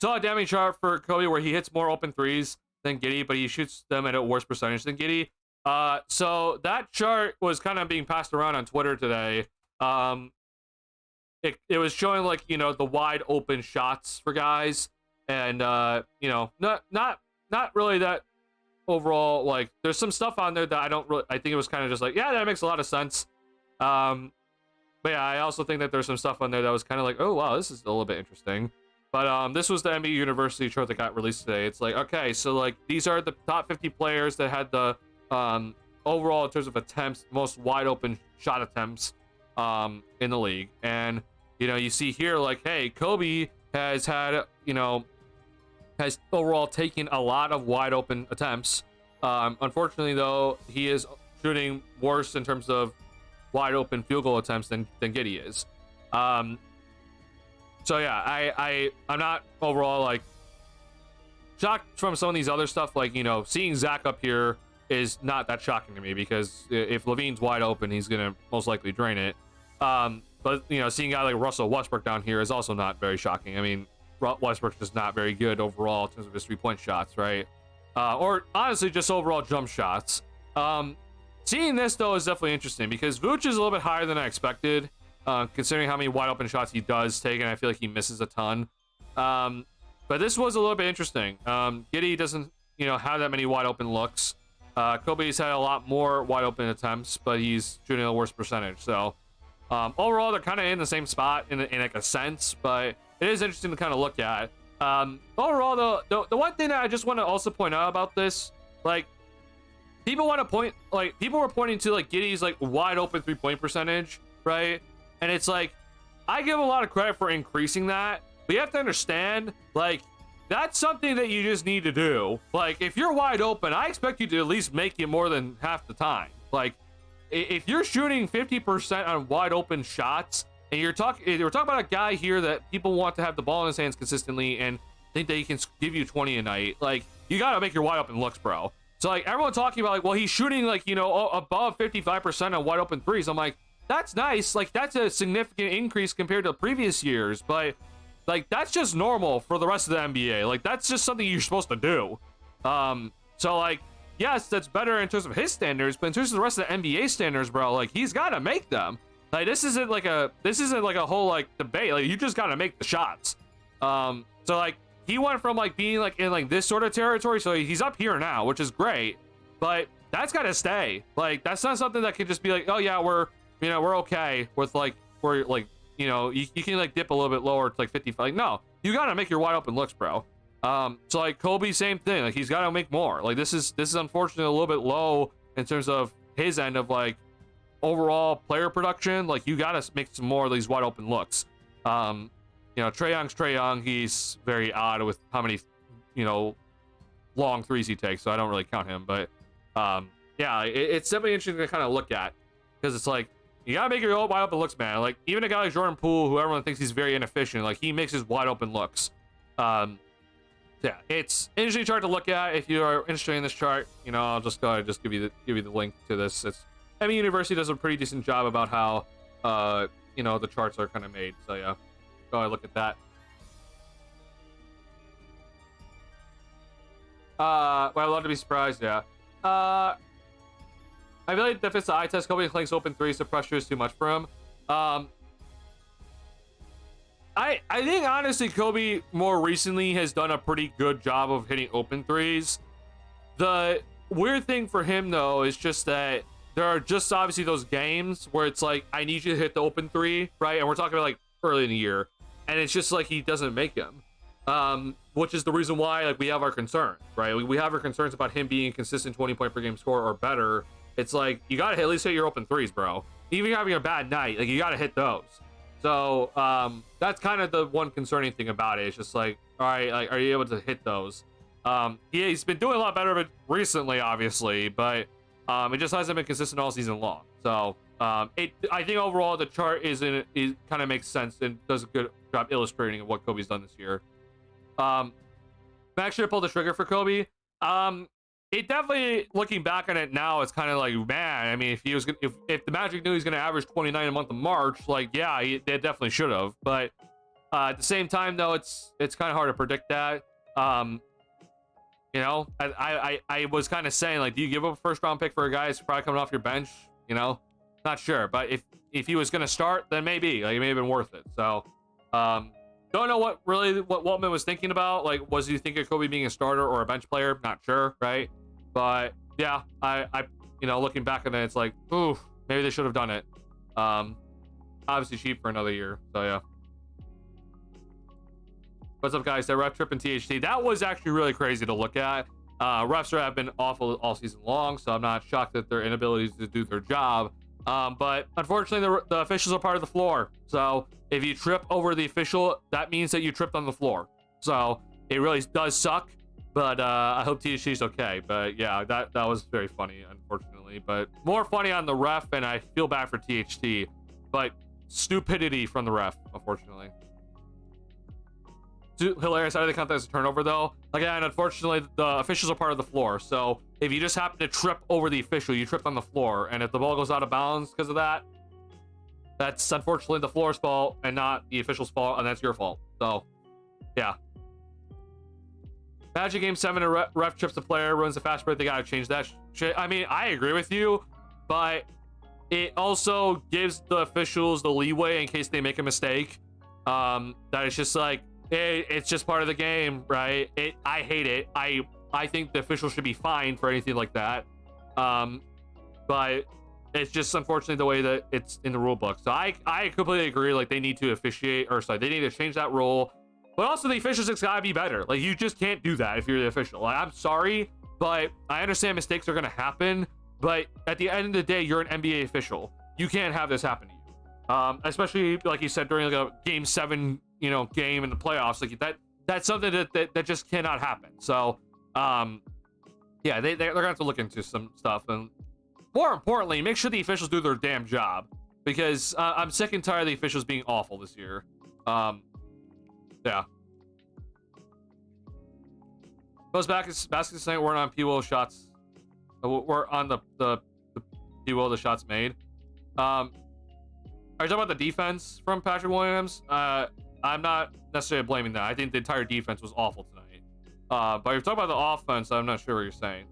Saw a damage chart for Kobe where he hits more open threes than Giddey, but he shoots them at a worse percentage than Giddey. So that chart was kind of being passed around on Twitter today. It was showing like, you know, the wide open shots for guys, and you know, not really that overall. Like, there's some stuff on there that I think it was kind of just like, yeah, that makes a lot of sense. But yeah, I also think that there's some stuff on there that was kind of like, oh wow, this is a little bit interesting. But this was the NBA University chart that got released today. It's like, okay, so like these are the top 50 players that had the overall in terms of attempts, most wide open shot attempts in the league. And you know, you see here like, hey, Kobe has had, you know, has overall taken a lot of wide open attempts. Unfortunately though, he is shooting worse in terms of wide open field goal attempts than Giddey is. So yeah, I'm not overall like shocked from some of these other stuff. Like, you know, seeing Zach up here is not that shocking to me, because if Levine's wide open, he's gonna most likely drain it. But you know, seeing a guy like Russell Westbrook down here is also not very shocking. I mean, Westbrook's just not very good overall in terms of his 3-point shots, right? Or honestly, just overall jump shots. Seeing this though is definitely interesting, because Vooch is a little bit higher than I expected, considering how many wide open shots he does take, and I feel like he misses a ton. But this was a little bit interesting. Giddey doesn't, you know, have that many wide open looks. Kobe's had a lot more wide open attempts, but he's shooting a worse percentage. So overall, they're kind of in the same spot in like a sense, but it is interesting to kind of look at. Overall, though, the one thing that I just want to also point out about this, like, people want to point, like, people were pointing to like Giddey's like wide open 3-point percentage, right? And it's like, I give a lot of credit for increasing that, but you have to understand, like, that's something that you just need to do. Like, if you're wide open, I expect you to at least make it more than half the time. Like, if you're shooting 50% on wide open shots, and we're talking about a guy here that people want to have the ball in his hands consistently and think that he can give you 20 a night, like, you got to make your wide open looks, bro. So like, everyone talking about like, well, he's shooting like, you know, above 55% on wide open threes. I'm like, that's nice. Like, that's a significant increase compared to previous years, but like, that's just normal for the rest of the NBA. Like, that's just something you're supposed to do. So like, yes, that's better in terms of his standards, but in terms of the rest of the NBA standards, bro, like he's got to make them. Like this isn't like a whole like debate. Like you just got to make the shots. So like he went from like being like in like this sort of territory, so he's up here now, which is great. But that's got to stay. Like that's not something that can just be like, oh yeah, we're okay with like we're like you can like dip a little bit lower to like 55. Like no, you got to make your wide open looks, bro. So like Kobe, same thing. Like he's got to make more. Like this is unfortunately a little bit low in terms of his end of like overall player production. Like you got to make some more of these wide open looks. Trae Young. He's very odd with how many long threes he takes, so I don't really count him. But yeah, it's definitely interesting to kind of look at, because it's like you gotta make your own wide open looks, man. Like even a guy like Jordan Poole, who everyone thinks he's very inefficient, like he makes his wide open looks. Yeah, it's interesting chart to look at. If you are interested in this chart, I'll just go ahead and just give you the link to this. It's MU University does a pretty decent job about how the charts are kind of made. So yeah, go ahead and look at that. Well, I'd love to be surprised. Yeah. I feel like if it's the eye test, Kobe clanks open threes, the pressure is too much for him. I think honestly Kobe more recently has done a pretty good job of hitting open threes. The weird thing for him though is just that there are just obviously those games where it's like I need you to hit the open three, right? And we're talking about like early in the year, and it's just like he doesn't make them. Which is the reason why like we have our concerns, right? We have our concerns about him being a consistent 20-point per game scorer or better. It's like you gotta at least hit your open threes, bro. Even having a bad night, like you gotta hit those. So that's kind of the one concerning thing about it. It's just like, all right, like are you able to hit those? He's been doing a lot better of it recently, obviously, but it just hasn't been consistent all season long. So I think overall the chart it kind of makes sense and does a good job illustrating what Kobe's done this year. Max should have pulled the trigger for Kobe. It definitely, looking back on it now, it's kind of like, man, I mean, if the Magic knew he's going to average 29 a month of March, like, yeah, they definitely should have. But at the same time, though, it's kind of hard to predict that. I was kind of saying, like, do you give up a first round pick for a guy who's probably coming off your bench? Not sure. But if he was going to start, then maybe, like, it may have been worth it. So, don't know what Waltman was thinking about. Like, was he thinking of Kobe being a starter or a bench player? Not sure, right? But yeah, I looking back at it, it's like, ooh, maybe they should have done it. Obviously cheap for another year. So yeah. What's up, guys? That ref trip in THT, that was actually really crazy to look at. Refs have been awful all season long, so I'm not shocked at their inability to do their job. But unfortunately, the officials are part of the floor. So if you trip over the official, that means that you tripped on the floor. So it really does suck. But I hope THT's okay. But yeah, that was very funny, unfortunately. But more funny on the ref, and I feel bad for THT. But stupidity from the ref, unfortunately. Hilarious. How do they count that as a turnover, though? Again, unfortunately, the officials are part of the floor. So if you just happen to trip over the official, you tripped on the floor. And if the ball goes out of bounds because of that, that's unfortunately the floor's fault and not the official's fault, and that's your fault. So, yeah. Magic Game 7, a ref trips the player, ruins the fast break. They gotta change that shit. I mean, I agree with you, but it also gives the officials the leeway in case they make a mistake. That it's just like, it's just part of the game, right? I hate it. I think the officials should be fined for anything like that. But it's just unfortunately the way that it's in the rule book. So I completely agree. Like they need to they need to change that rule. But also the officials, it's gotta be better. Like you just can't do that if you're the official. Like, I'm sorry, but I understand mistakes are gonna happen. But at the end of the day, you're an NBA official. You can't have this happen to you. Especially like you said during like a game 7, game in the playoffs. Like that's something that just cannot happen. So yeah, they're gonna have to look into some stuff, and more importantly, make sure the officials do their damn job, because I'm sick and tired of the officials being awful this year. Yeah. Those baskets tonight weren't on P-Will shots. We're on the P-Will, the shots made. Are you talking about the defense from Patrick Williams? I'm not necessarily blaming that. I think the entire defense was awful tonight. But you're talking about the offense, I'm not sure what you're saying.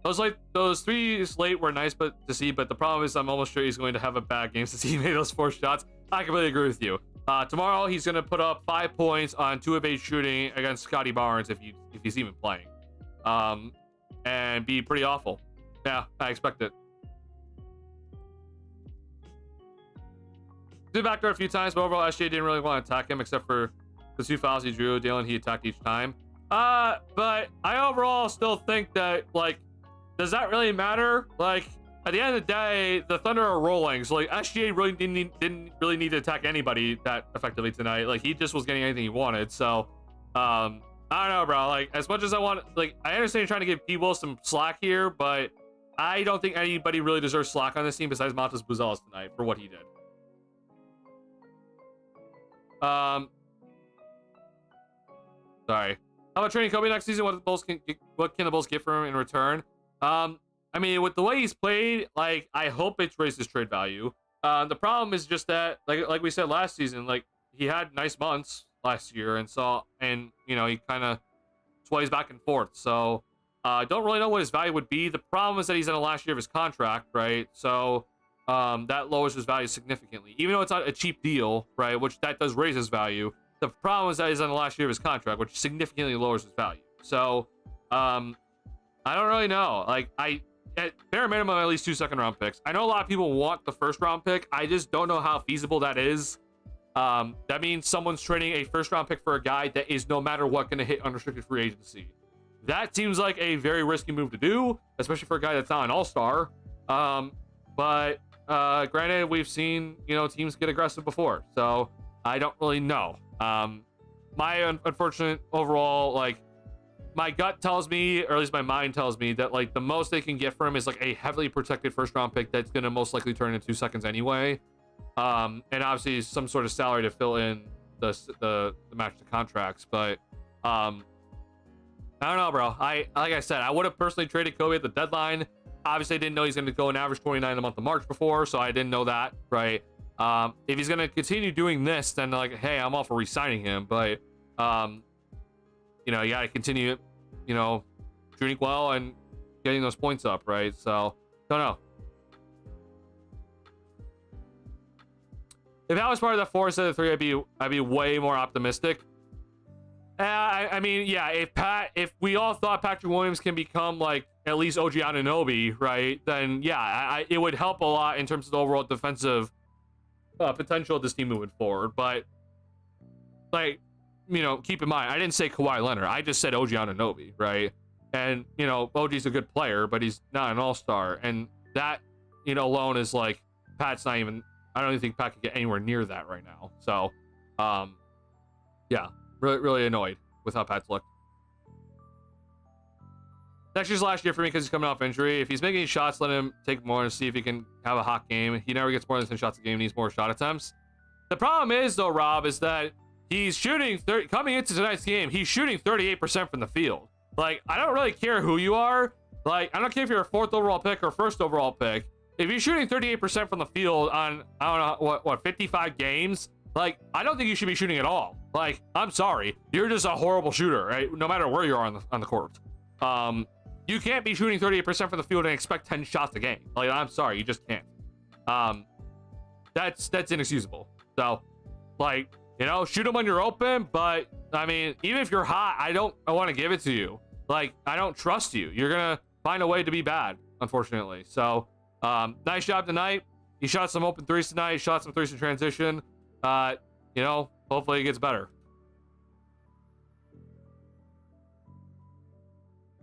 Those threes late were nice to see, but the problem is I'm almost sure he's going to have a bad game since he made those 4 shots. I completely agree with you. Tomorrow he's going to put up 5 points on 2 of 8 shooting against Scotty Barnes if he's even playing, and be pretty awful. Yeah, I expect it. Did back there a few times, but overall SJ didn't really want to attack him except for the 2 fouls he drew. Dylan, he attacked each time. But I overall still think that, like, does that really matter? Like, at the end of the day, the Thunder are rolling, so like SGA really didn't really need to attack anybody that effectively tonight. Like, he just was getting anything he wanted. So I don't know, bro. Like, as much as I want, like, I understand you're trying to give P-Will some slack here, but I don't think anybody really deserves slack on this team besides Montes Buzelis tonight for what he did. Sorry. How about trading Kobe next season? What can the Bulls get from him in return? I mean, with the way he's played, like, I hope it's raised his trade value. The problem is just that, like we said last season, like, he had nice months last year, and you know, he kind of sways back and forth. So I don't really know what his value would be. The problem is that he's in the last year of his contract, right? So that lowers his value significantly, even though it's not a cheap deal, right? Which that does raise his value. The problem is that he's in the last year of his contract, which significantly lowers his value. So I don't really know. Like, at bare minimum, at least 2 second-round picks. I know a lot of people want the first-round pick. I just don't know how feasible that is. That means someone's trading a first-round pick for a guy that is no matter what going to hit unrestricted free agency. That seems like a very risky move to do, especially for a guy that's not an all-star. But granted, we've seen, you know, teams get aggressive before, so I don't really know. My unfortunate overall, like, my gut tells me, or at least my mind tells me, that like the most they can get for him is like a heavily protected first round pick that's going to most likely turn in 2 seconds anyway, and obviously some sort of salary to fill in the match to contracts. But I don't know, bro. Like I said, I would have personally traded Kobe at the deadline. Obviously I didn't know he's going to go and average 29 in the month of March before, so I didn't know that, right? If he's going to continue doing this, then like, hey, I'm all for re-signing him. But you know, you got to continue, you know, shooting well and getting those points up, right? So, don't know. If I was part of that 4 instead of 3, I'd be way more optimistic. I mean, yeah, if we all thought Patrick Williams can become like at least OG Anunoby, right? Then yeah, it would help a lot in terms of the overall defensive potential of this team moving forward. But like, you know, keep in mind, I didn't say Kawhi Leonard. I just said OG Anunoby, right? And, you know, OG's a good player, but he's not an all-star. And that, you know, alone is like, Pat's not even, I don't even think Pat could get anywhere near that right now. So, yeah, really annoyed with how Pat's looked. Next year's last year for me because he's coming off injury. If he's making shots, let him take more and see if he can have a hot game. He never gets more than 10 shots a game. He needs more shot attempts. The problem is, though, Rob, is that he's shooting, coming into tonight's game, he's shooting 38% from the field. Like, I don't really care who you are. Like, I don't care if you're a 4th overall pick or 1st overall pick. If you're shooting 38% from the field on, I don't know, what, 55 games? Like, I don't think you should be shooting at all. Like, I'm sorry. You're just a horrible shooter, right? No matter where you are on the court. You can't be shooting 38% from the field and expect 10 shots a game. Like, I'm sorry. You just can't. That's inexcusable. So, like, you know, shoot them when you're open, but I mean, even if you're hot, I want to give it to you. Like, I don't trust you. You're gonna find a way to be bad, unfortunately. So, nice job tonight. He shot some open threes tonight. He shot some threes in transition. You know, hopefully it gets better.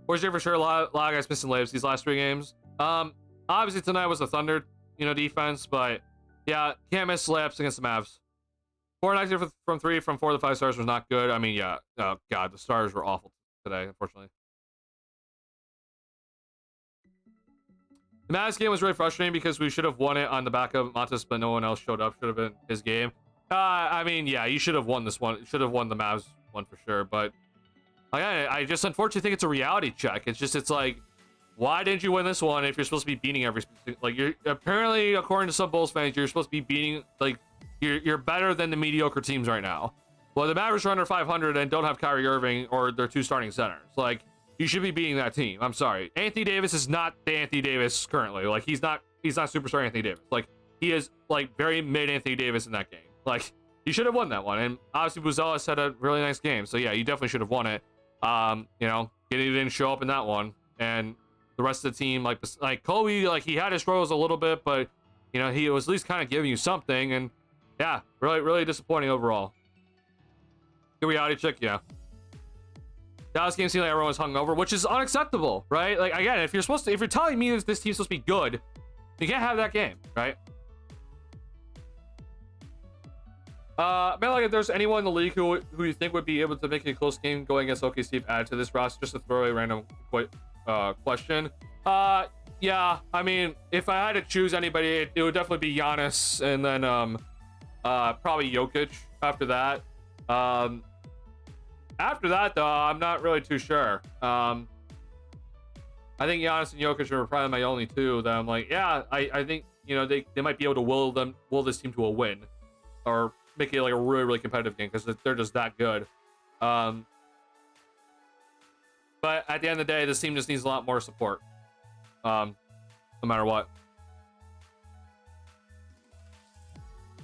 Where's your for sure? A lot of guys missing layups these last 3 games. Obviously tonight was the Thunder, you know, defense, but yeah, can't miss layups against the Mavs. 4 negative from 3 from 4 to 5 stars was not good. I mean, yeah. Oh God, the stars were awful today, unfortunately. The Mavs game was really frustrating because we should have won it on the back of Montes, but no one else showed up. Should have been his game. I mean, yeah, you should have won this one. Should have won the Mavs one for sure. But I just unfortunately think it's a reality check. It's like, why didn't you win this one if you're supposed to be beating every, like, you're apparently, according to some Bulls fans, you're supposed to be beating, like, you're better than the mediocre teams right now. Well, the Mavericks are under 500 and don't have Kyrie Irving or their 2 starting centers. Like, you should be beating that team. I'm sorry. Anthony Davis is not the Anthony Davis currently. Like, he's not superstar Anthony Davis. Like, he is like very mid Anthony Davis in that game. Like, you should have won that one. And obviously Buzelis had a really nice game. So yeah, you definitely should have won it. You know, Giddey didn't show up in that one. And the rest of the team, like Kobe, like he had his struggles a little bit, but you know, he was at least kind of giving you something. And yeah, really disappointing overall. Here we are, check, yeah. Dallas game seemed like everyone was hungover, which is unacceptable, right? Like again, if you're telling me this team's supposed to be good, you can't have that game, right? Man, like if there's anyone in the league who you think would be able to make a close game going against OKC add to this roster, just to throw a random question. Yeah, I mean, if I had to choose anybody, it would definitely be Giannis, and then probably Jokic after that. After that, though, I'm not really too sure. I think Giannis and Jokic are probably my only two that I'm like, yeah, I think, you know, they might be able to will this team to a win, or make it like a really competitive game, because they're just that good. But at the end of the day, this team just needs a lot more support, no matter what.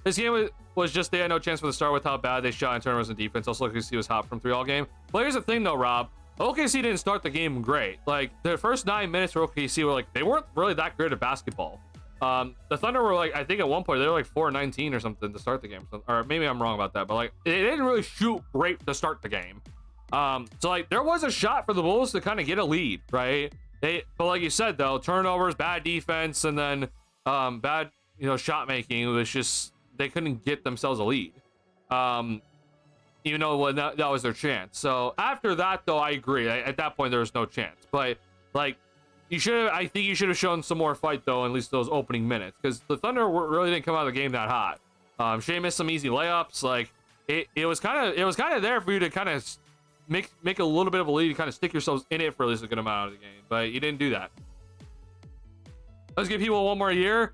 This game was just they had no chance from the start with how bad they shot in turnovers and defense. Also, OKC was hot from 3 all game. But here's the thing, though, Rob. OKC didn't start the game great. Like, the first 9 minutes for OKC were like, they weren't really that great at basketball. The Thunder were like, I think at one point they were like 4-19 or something to start the game, or maybe I'm wrong about that, but like they didn't really shoot great to start the game. So like there was a shot for the Bulls to kind of get a lead, right? But like you said though, turnovers, bad defense, and then bad, you know, shot making. It was just they couldn't get themselves a lead, even though when that was their chance. So after that though, I agree. At that point there was no chance, but like. I think you should have shown some more fight though, at least those opening minutes, because the Thunder really didn't come out of the game that hot. Shea missed some easy layups. Like it was kind of there for you to kind of make a little bit of a lead, kind of stick yourselves in it for at least a good amount of the game, but you didn't do that. Let's give people one more year.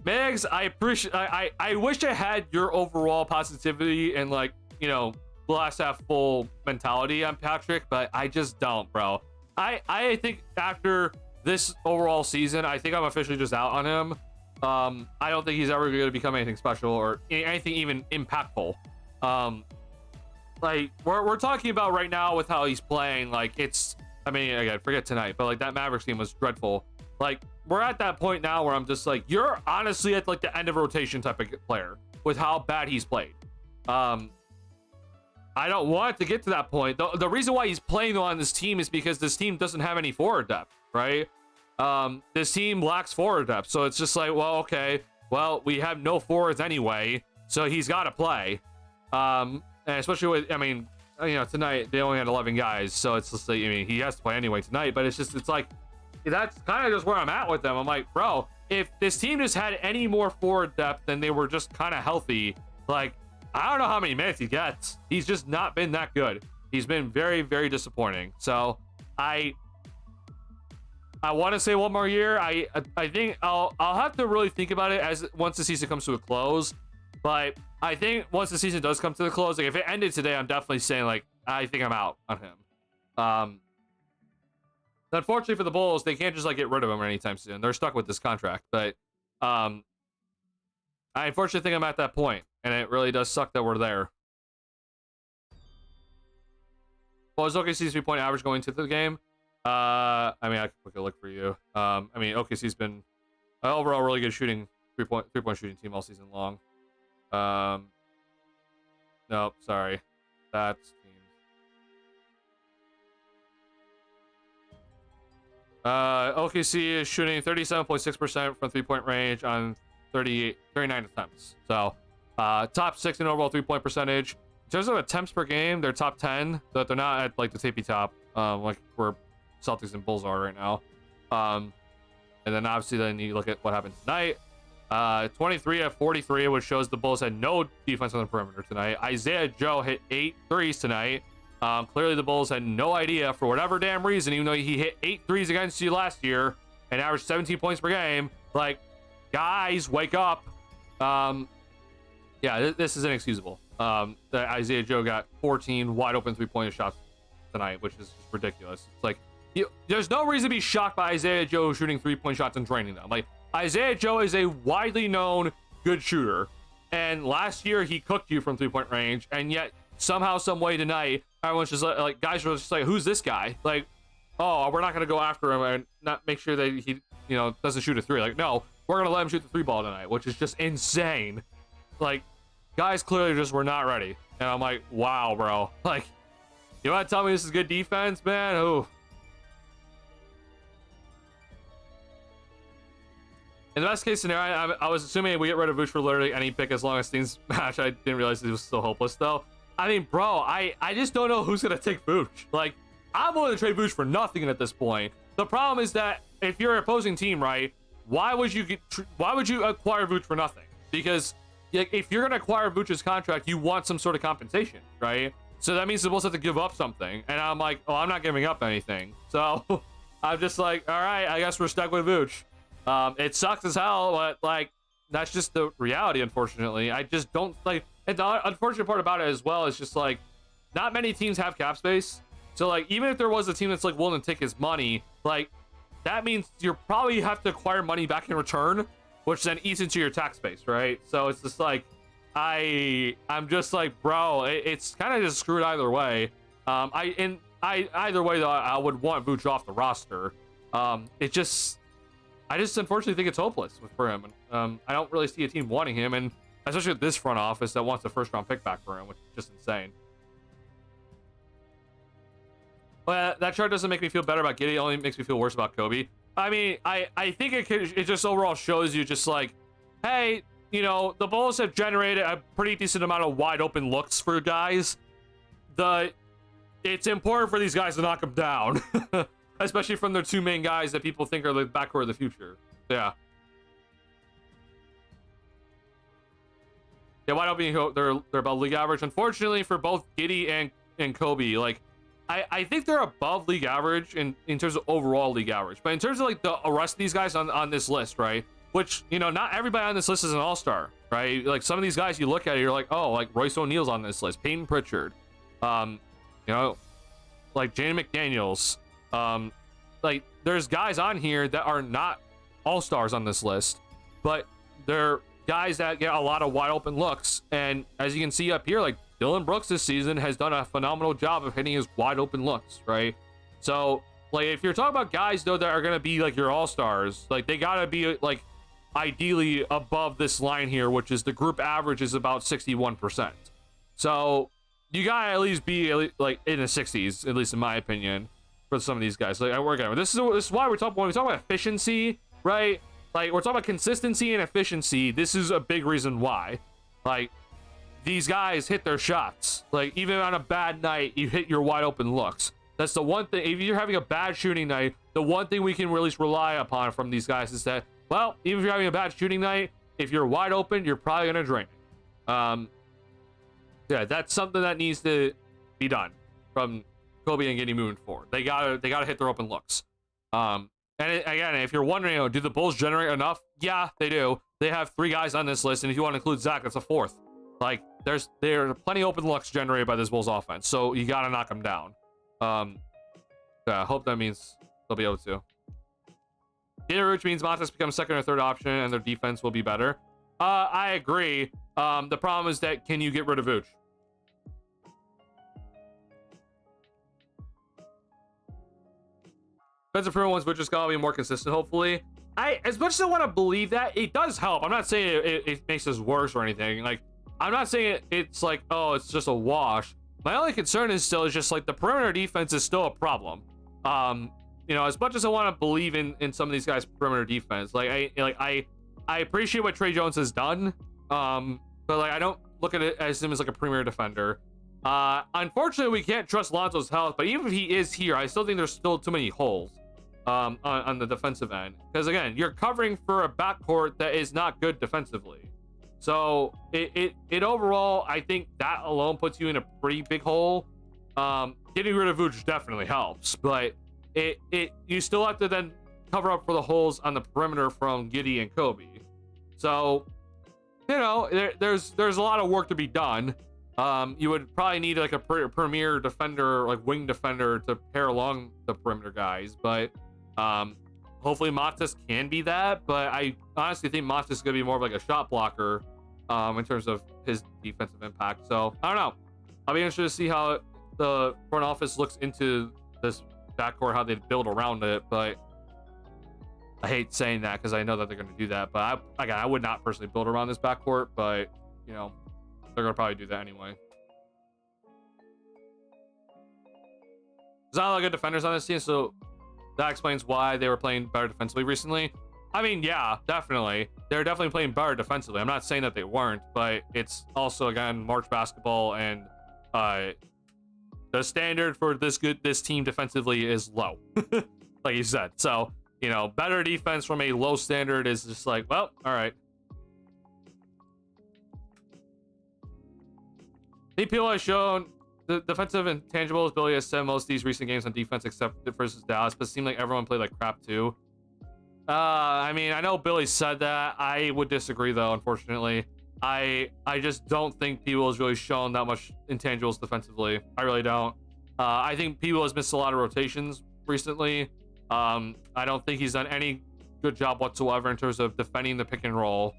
Megs, I appreciate. I wish I had your overall positivity and like, you know, glass half full mentality on Patrick, but I just don't, bro. I think after this overall season, I think I'm officially just out on him. I don't think he's ever going to become anything special or anything even impactful. Like we're talking about right now with how he's playing, like it's, I mean, again, forget tonight, but like that Mavericks team was dreadful. Like we're at that point now where I'm just like, you're honestly at like the end of rotation type of player with how bad he's played. I don't want it to get to that point. The reason why he's playing on this team is because this team doesn't have any forward depth, right? This team lacks forward depth, so it's just like, well, okay, well, we have no forwards anyway, so he's got to play. And especially with, I mean, you know, tonight they only had 11 guys, so it's just like, I mean, he has to play anyway tonight, but it's like, that's kind of just where I'm at with them. I'm like, bro, if this team just had any more forward depth and they were just kind of healthy, like, I don't know how many minutes he gets. He's just not been that good. He's been very disappointing. So I want to say one more year. I think I'll have to really think about it as once the season comes to a close. But I think once the season does come to the close, like if it ended today, I'm definitely saying like I think I'm out on him. Unfortunately for the Bulls, they can't just like get rid of him anytime soon. They're stuck with this contract. But I unfortunately think I'm at that point. And it really does suck that we're there. What was OKC's 3-point average going into the game? I mean, I can quickly look for you. I mean, OKC's been overall really good shooting, three-point shooting team all season long. No, sorry. That's teams. OKC is shooting 37.6% from 3-point range on 39 attempts. So, top 6 in overall 3-point percentage. In terms of attempts per game, they're top 10, but they're not at like the tippy top, like where Celtics and Bulls are right now. And then obviously then you look at what happened tonight. 23 of 43, which shows the Bulls had no defense on the perimeter tonight. Isaiah Joe hit 8 threes tonight. Clearly the Bulls had no idea for whatever damn reason, even though he hit 8 threes against you last year and averaged 17 points per game. Like, guys, wake up. Yeah, this is inexcusable. that Isaiah Joe got 14 wide open 3-point shots tonight, which is just ridiculous. It's like, there's no reason to be shocked by Isaiah Joe shooting 3-point shots and draining them. Like, Isaiah Joe is a widely known good shooter, and last year he cooked you from 3-point range, and yet somehow, some way tonight, everyone's just like guys were just like, who's this guy? Like, oh, we're not gonna go after him and not make sure that he, you know, doesn't shoot a 3. Like, no, we're gonna let him shoot the 3 ball tonight, which is just insane. Like, guys clearly just were not ready, and I'm like, wow, bro. Like, you want to tell me this is good defense, man? Ooh. In the best case scenario, I was assuming we get rid of Vooch for literally any pick as long as things match. I didn't realize he was still hopeless, though. I mean, bro, I just don't know who's going to take Vooch. Like, I'm willing to trade Vooch for nothing at this point. The problem is that if you're an opposing team, right, why would you acquire Vooch for nothing? Because if you're going to acquire Vooch's contract, you want some sort of compensation, right? So that means they're supposed to have to give up something. And I'm like, oh, I'm not giving up anything. So I'm just like, all right, I guess we're stuck with Vooch. It sucks as hell, but like, that's just the reality, unfortunately. I just don't like, and the unfortunate part about it as well is just like, not many teams have cap space. So like, even if there was a team that's like willing to take his money, like, that means you probably have to acquire money back in return, which then eats into your tax base, right? So it's just like, I'm just like, bro, it's kind of just screwed either way. Either way though, I would want Vooch off the roster. I just unfortunately think it's hopeless for him. I don't really see a team wanting him, and especially with this front office that wants a first-round pick back for him, which is just insane. But that chart doesn't make me feel better about Giddey. It only makes me feel worse about Kobe. I mean, I think it just overall shows you just like, hey, you know, the Bulls have generated a pretty decent amount of wide open looks for guys. It's important for these guys to knock them down. Especially from their 2 main guys that people think are the backcourt of the future. Yeah. Yeah, wide open, they're about league average. Unfortunately for both Giddey and Kobe, like, I think they're above league average in terms of overall league average. But in terms of like the rest of these guys on this list, right? Which, you know, not everybody on this list is an all-star, right? Like, some of these guys you look at it, you're like, oh, like Royce O'Neal's on this list, Peyton Pritchard, you know, like Jaden McDaniels. Like, there's guys on here that are not all-stars on this list, but they're guys that get a lot of wide open looks. And as you can see up here, like Dylan Brooks this season has done a phenomenal job of hitting his wide open looks, right? So like, if you're talking about guys though that are going to be like your all-stars, like they got to be like ideally above this line here, which is the group average is about 61%. So you got to at least be like in the 60s, at least in my opinion, for some of these guys. Like, this is why we're talking, when we talk about efficiency, right? Like, we're talking about consistency and efficiency. This is a big reason why. Like, these guys hit their shots. Like, even on a bad night, you hit your wide open looks. That's the one thing. If you're having a bad shooting night, the one thing we can really rely upon from these guys is that, well, even if you're having a bad shooting night, if you're wide open, you're probably gonna drain it. Yeah, that's something that needs to be done from Kobe and Giddey moving forward. They gotta hit their open looks. Again, if you're wondering, you know, do the Bulls generate enough? Yeah, they do. They have 3 guys on this list, and if you want to include Zach, that's a 4th. Like, there are plenty of open looks generated by this Bulls offense, so you gotta knock them down. Yeah, I hope that means they'll be able to. Gator Rooch means Montes becomes 2nd or 3rd option, and their defense will be better. I agree. The problem is that, can you get rid of Vooch? Defensive improvement once Vooch is gonna be more consistent, hopefully. As much as I want to believe that, it does help. I'm not saying it makes us worse or anything. Like, I'm not saying it's like, oh, it's just a wash. My only concern is just like the perimeter defense is still a problem. You know, as much as I want to believe in some of these guys' perimeter defense, like I appreciate what Trey Jones has done, but like I don't look at it as him as like a premier defender. Unfortunately, we can't trust Lonzo's health, but even if he is here, I still think there's still too many holes on the defensive end, because again, you're covering for a backcourt that is not good defensively. So it overall, I think that alone puts you in a pretty big hole. Getting rid of Vooch definitely helps, but you still have to then cover up for the holes on the perimeter from Giddey and Kobe. So, you know, there's a lot of work to be done. You would probably need like a premier defender, like wing defender, to pair along the perimeter guys. But hopefully Matas can be that. But I honestly think Matas is going to be more of like a shot blocker in terms of his defensive impact. So I don't know. I'll be interested to see how the front office looks into this backcourt, how they build around it. But I hate saying that because I know that they're going to do that. But I would not personally build around this backcourt. But you know, they're gonna probably do that anyway. There's not a lot of good defenders on this team, so that explains why they were playing better defensively recently. I mean, yeah, definitely. They're definitely playing better defensively. I'm not saying that they weren't, but it's also, again, March basketball, and the standard for this team defensively is low, like you said. So, you know, better defense from a low standard is just like, well, all right. DPO has shown the defensive intangibles. Billy has said most of these recent games on defense except versus Dallas, but it seemed like everyone played like crap too. I mean, I know Billy said that. I would disagree though, unfortunately. I just don't think P-Will has really shown that much intangibles defensively. I really don't. I think P-Will has missed a lot of rotations recently. I don't think he's done any good job whatsoever in terms of defending the pick and roll.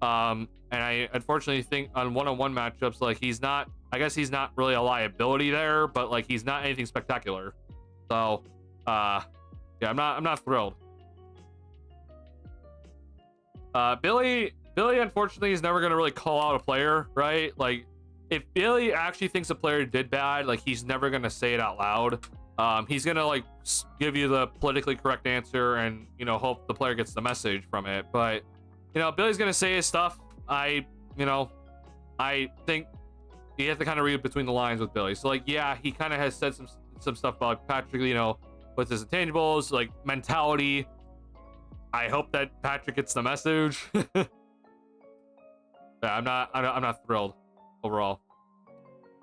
And I unfortunately think on one-on-one matchups, like I guess he's not really a liability there, but like he's not anything spectacular. So yeah, I'm not thrilled. Billy unfortunately is never gonna really call out a player, right? Like if Billy actually thinks a player did bad, like he's never gonna say it out loud. He's gonna like give you the politically correct answer and, you know, hope the player gets the message from it. But you know, Billy's gonna say his stuff. I think you have to kind of read between the lines with Billy. So like, yeah, he kind of has said some stuff about like, Patrick, you know, with his intangibles, like mentality. I hope that Patrick gets the message. Yeah, I'm not thrilled overall.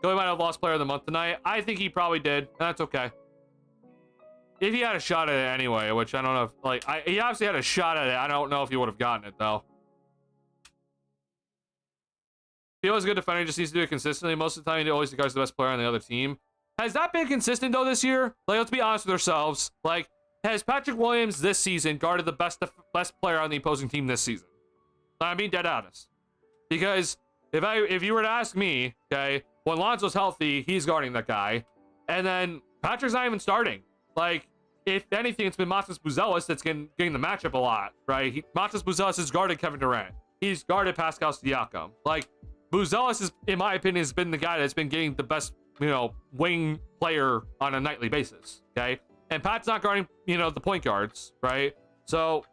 Billy might have lost player of the month tonight. I think he probably did, and that's okay. If he had a shot at it anyway, which I don't know if, like, he obviously had a shot at it. I don't know if he would have gotten it though. He was a good defender. He just needs to do it consistently. Most of the time, he always guards the best player on the other team. Has that been consistent though this year? Like, let's be honest with ourselves. Like, has Patrick Williams this season guarded the best player on the opposing team this season? I'm being dead honest. Because if you were to ask me, okay, when Lonzo's healthy, he's guarding that guy, and then Patrick's not even starting. Like, if anything, it's been Matas Buzelis that's getting the matchup a lot, right? Matas Buzelis has guarded Kevin Durant. He's guarded Pascal Siakam. Like, Buzelis is, in my opinion, has been the guy that's been getting the best, you know, wing player on a nightly basis, okay? And Pat's not guarding, you know, the point guards, right? So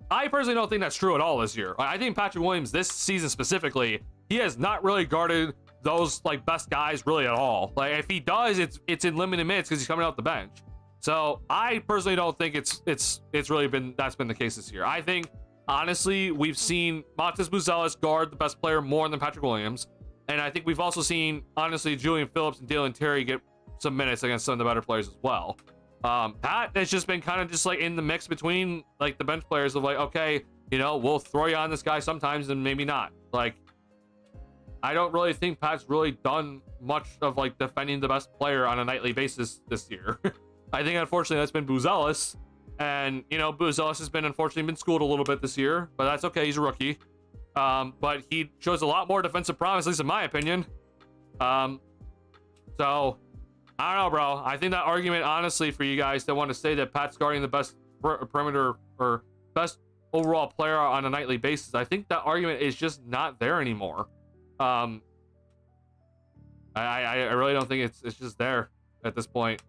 I personally don't think that's true at all this year. I think Patrick Williams this season specifically, he has not really guarded those like best guys really at all. Like if he does, it's in limited minutes because he's coming off the bench. So I personally don't think it's really been the case this year. I think honestly we've seen Matas Buzelis guard the best player more than Patrick Williams, and I think we've also seen honestly Julian Phillips and Dalen Terry get some minutes against some of the better players as well. Pat has just been kind of just like in the mix between like the bench players of like, okay, you know, we'll throw you on this guy sometimes and maybe not. Like, I don't really think Pat's really done much of like defending the best player on a nightly basis this year. I think unfortunately that's been Buzelis, and you know, Buzelis has been unfortunately been schooled a little bit this year, but that's okay. He's a rookie, but he shows a lot more defensive promise, at least in my opinion. So I don't know, bro. I think that argument, honestly, for you guys that want to say that Pat's guarding the best perimeter or best overall player on a nightly basis, I think that argument is just not there anymore. I really don't think it's just there at this point.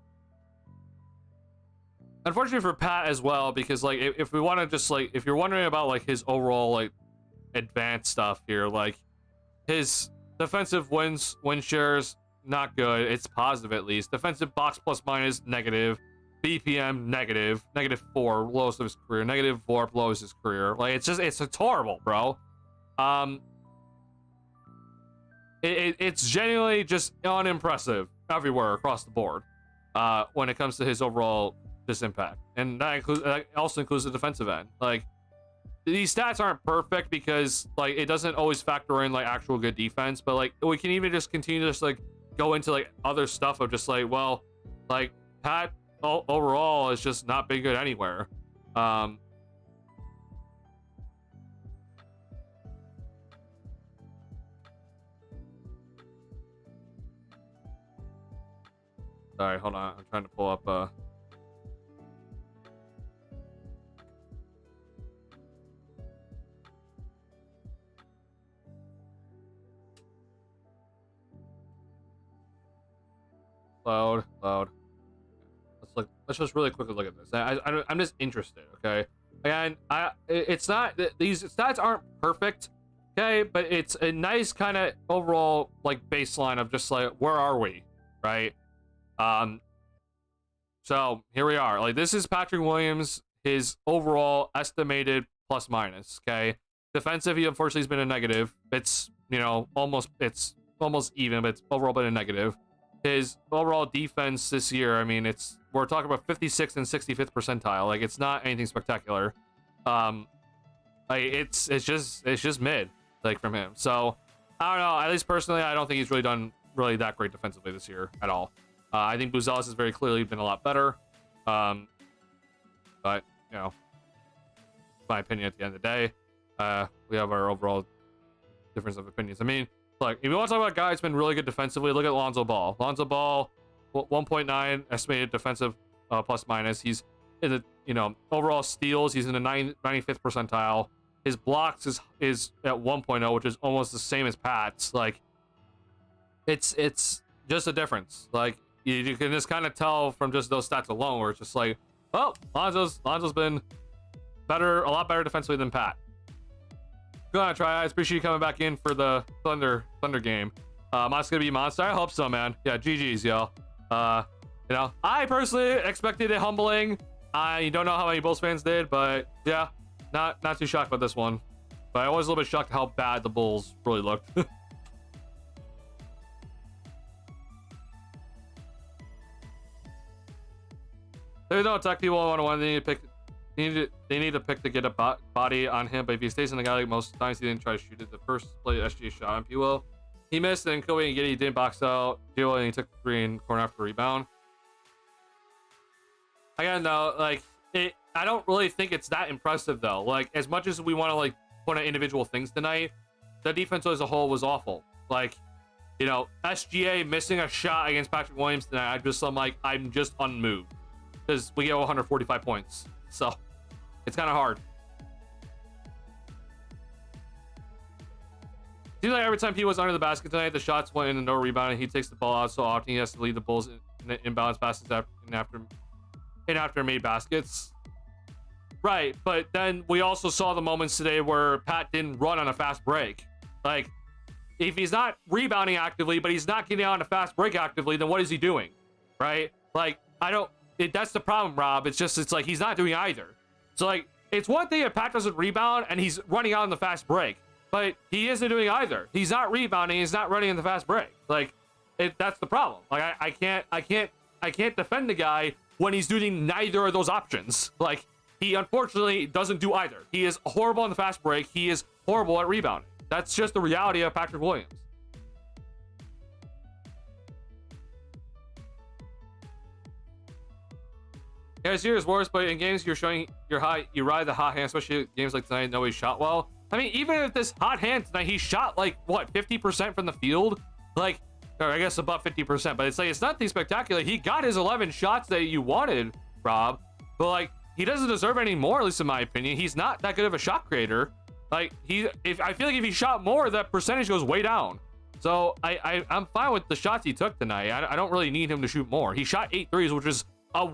Unfortunately for Pat as well, because like if we want to just like, if you're wondering about like his overall like advanced stuff here, like his defensive win shares, not good. It's positive at least. Defensive box plus minus negative. BPM negative. -4 lowest of his career. -4 lowest of his career. Like it's horrible, bro. It's genuinely just unimpressive everywhere across the board when it comes to his overall impact, and that also includes the defensive end. Like these stats aren't perfect because like it doesn't always factor in like actual good defense, but like we can even just continue to just like go into like other stuff of just like, well, like Pat overall has just not been good anywhere. Sorry, hold on. I'm trying to pull up load. Let's just really quickly look at this. I'm just interested, okay? And it's not these stats aren't perfect, okay, but it's a nice kind of overall like baseline of just like where are we, right? So here we are. Like this is Patrick Williams, his overall estimated plus minus, okay? Defensive, he unfortunately has been a negative. It's almost even, but it's overall been a negative. His overall defense this year, I mean, we're talking about 56th and 65th percentile. Like it's not anything spectacular. Like it's just mid, like from him. So I don't know. At least personally, I don't think he's really done that great defensively this year at all. I think Buzelis has very clearly been a lot better. But my opinion at the end of the day, we have our overall difference of opinions. I mean, look, if you want to talk about a guy that's been really good defensively, look at Lonzo Ball. Lonzo Ball, 1.9 estimated defensive plus minus. He's in the overall steals, he's in the 95th percentile. His blocks is at 1.0, which is almost the same as Pat's. Like it's just a difference. Like you can just kind of tell from just those stats alone, where it's just like, oh, Lonzo's been better, a lot better defensively than Pat. Go on, try. I appreciate you coming back in for the Thunder game. Monster's gonna be a monster. I hope so, man. Yeah, GG's, yo. I personally expected it humbling. I don't know how many Bulls fans did, but yeah, not too shocked about this one. But I was a little bit shocked how bad the Bulls really looked. There's no attack people 101. They need to pick to get a body on him, but if he stays in the guy like most times, he didn't try to shoot it. The first play SGA shot on Puel, he missed, and Kobe and Giddey didn't box out Puel, and he took the three in corner after rebound. Again, though, like I don't really think it's that impressive though. Like as much as we want to like point out individual things tonight, the defense as a whole was awful. Like SGA missing a shot against Patrick Williams tonight, I'm just unmoved because we get 145 points. So it's kind of hard. Seems like every time P was under the basket tonight, the shots went in and no rebound, and he takes the ball out so often he has to lead the Bulls in the inbounds passes after made baskets. Right, but then we also saw the moments today where Pat didn't run on a fast break. Like, if he's not rebounding actively, but he's not getting on a fast break actively, then what is he doing? Right? Like, that's the problem, Rob. It's like he's not doing either. So like it's one thing if Pat doesn't rebound and he's running out on the fast break, but he isn't doing either. He's not rebounding, he's not running in the fast break. Like that's the problem. Like I can't defend the guy when he's doing neither of those options. Like he unfortunately doesn't do either. He is horrible on the fast break, he is horrible at rebounding. That's just the reality of Patrick Williams. Yeah, it's years worse, but in games you're showing you ride the hot hand, especially games like tonight. Nobody shot well. I mean, even if this hot hand tonight, he shot like what 50% from the field, like, or I guess above 50%. But it's like it's nothing spectacular. He got his 11 shots that you wanted, Rob, but like he doesn't deserve any more, at least in my opinion. He's not that good of a shot creator. Like I feel like if he shot more, that percentage goes way down. So I'm fine with the shots he took tonight. I don't really need him to shoot more. He shot 8 threes, which is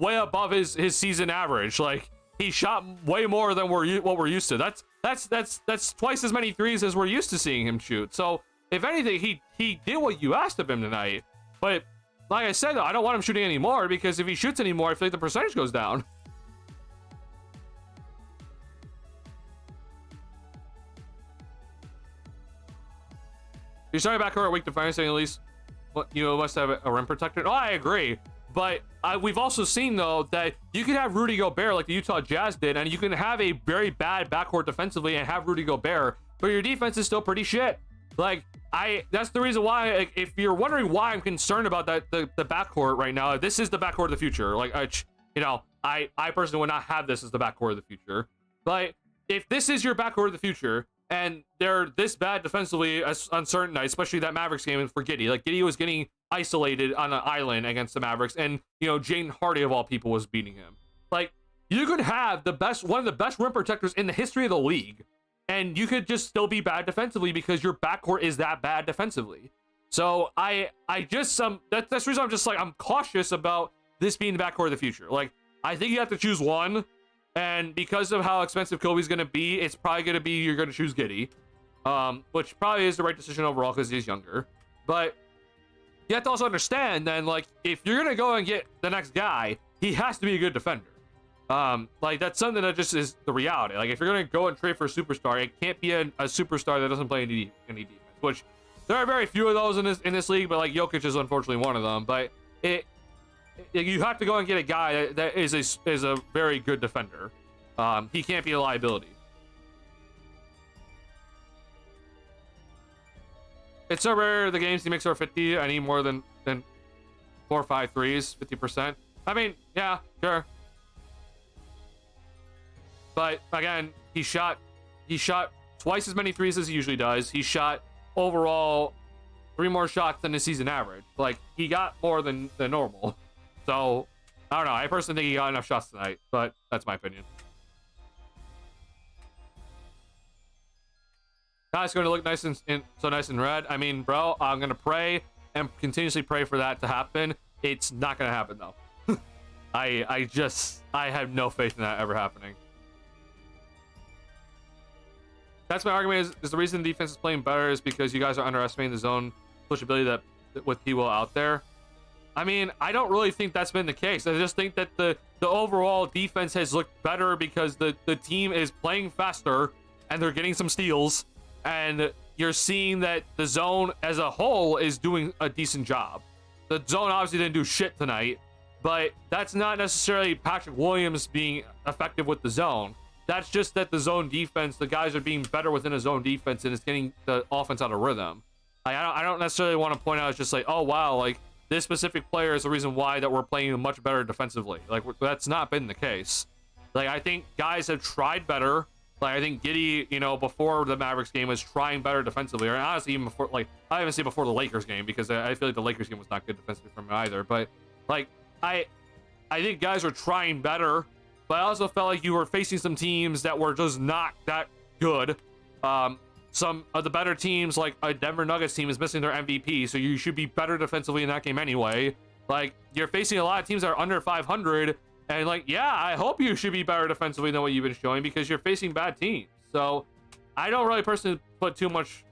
way above his season average. Like he shot way more than what we're used to. That's twice as many threes as we're used to seeing him shoot. So if anything, he did what you asked of him tonight. But like I said, I don't want him shooting anymore, because if he shoots anymore, I feel like the percentage goes down. You're starting back over at weak defense, saying at least you must have a rim protector. Oh, I agree. but we've also seen though that you can have Rudy Gobert like the Utah Jazz did, and you can have a very bad backcourt defensively and have Rudy Gobert, but your defense is still pretty shit. Like that's the reason why, like, if you're wondering why I'm concerned about that the backcourt right now, this is the backcourt of the future. Like I personally would not have this as the backcourt of the future. But if this is your backcourt of the future and they're this bad defensively on certain nights, especially that Mavericks game for Giddey, like Giddey was getting isolated on an island against the Mavericks, and Jaden Hardy of all people was beating him. Like, you could have one of the best rim protectors in the history of the league, and you could just still be bad defensively because your backcourt is that bad defensively. So I just that's the reason I'm just like, I'm cautious about this being the backcourt of the future. Like, I think you have to choose one, and because of how expensive Kobe's going to be, it's probably going to be you're going to choose Giddey, which probably is the right decision overall because he's younger. But you have to also understand then, like, if you're going to go and get the next guy, he has to be a good defender. Like, that's something that just is the reality. Like, if you're going to go and trade for a superstar, it can't be a superstar that doesn't play any defense, which there are very few of those in this league, but like Jokic is unfortunately one of them. But you have to go and get a guy that is a very good defender. He can't be a liability. It's so rare the games he makes over 50. I need more than 4 or 5 threes, 50%. I mean, yeah, sure. But again, he shot twice as many threes as he usually does. He shot overall 3 more shots than his season average. Like, he got more than normal. So I don't know. I personally think he got enough shots tonight, but that's my opinion. Guys, going to look nice so nice and red. I mean, bro, I'm gonna pray and continuously pray for that to happen. It's not gonna happen though. I have no faith in that ever happening. That's my argument. Is the reason the defense is playing better is because you guys are underestimating the zone pushability that with P-Will out there. I mean, I don't really think that's been the case. I just think that the overall defense has looked better because the team is playing faster and they're getting some steals, and you're seeing that the zone as a whole is doing a decent job. The zone obviously didn't do shit tonight, but that's not necessarily Patrick Williams being effective with the zone. That's just that the zone defense, the guys are being better within a zone defense, and it's getting the offense out of rhythm. Like, I don't necessarily want to point out it's just like, oh wow, like this specific player is the reason why that we're playing much better defensively. Like, that's not been the case. Like, I think guys have tried better. Like, I think Giddey, before the Mavericks game was trying better defensively, or honestly even before, like, I haven't seen before the Lakers game because I feel like the Lakers game was not good defensively from him either. But like, I think guys were trying better. But I also felt like you were facing some teams that were just not that good. Some of the better teams, like a Denver Nuggets team, is missing their MVP, so you should be better defensively in that game anyway. Like, you're facing a lot of teams that are under 500, and like, yeah, I hope you should be better defensively than what you've been showing because you're facing bad teams. So I don't really personally put too much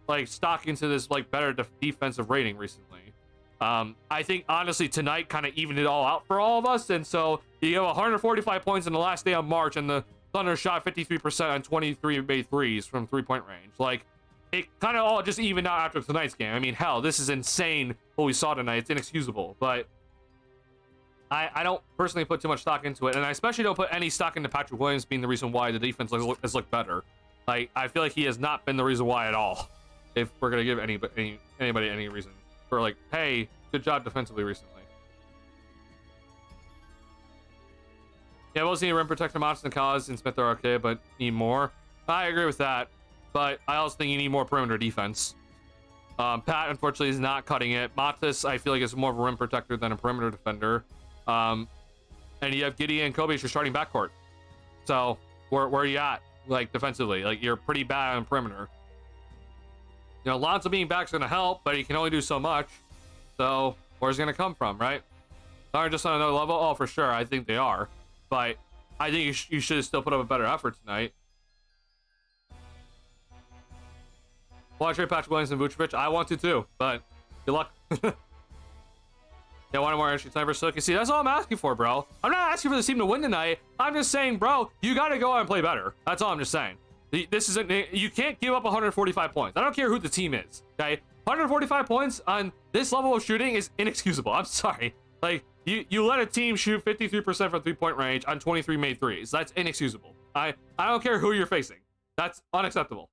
like stock into this like better defensive rating recently. I think honestly tonight kind of evened it all out for all of us, and so you have 145 points in the last day of March, and the Thunder shot 53% on 23 made threes from 3-point range. Like, it kind of all just evened out after tonight's game. I mean, hell, this is insane what we saw tonight. It's inexcusable, but I don't personally put too much stock into it, and I especially don't put any stock into Patrick Williams being the reason why the defense has looked better. Like, I feel like he has not been the reason why at all. If we're gonna give anybody any reason for like, hey, good job defensively recently. Yeah, we'll see rim protector Monson and Collins and Smith are okay, but need more. I agree with that, but I also think you need more perimeter defense. Pat, unfortunately, is not cutting it. Matas, I feel like, is more of a rim protector than a perimeter defender. And you have Giddey and Kobe as your starting backcourt. So where are you at, like, defensively? Like, you're pretty bad on perimeter. Lonzo being back is going to help, but he can only do so much. So where's it going to come from, right? Are just on another level? Oh, for sure. I think they are. But I think you should still put up a better effort tonight. Want to trade Patrick Williams and Vucevic? I want to too, but good luck. Yeah, one more energy sniper so you can see. That's all I'm asking for, bro. I'm not asking for the team to win tonight. I'm just saying, bro, you got to go out and play better. That's all I'm just saying. This isn't. You can't give up 145 points. I don't care who the team is. Okay, 145 points on this level of shooting is inexcusable. I'm sorry. Like, You let a team shoot 53% from 3-point range on 23 made threes. That's inexcusable. I don't care who you're facing. That's unacceptable.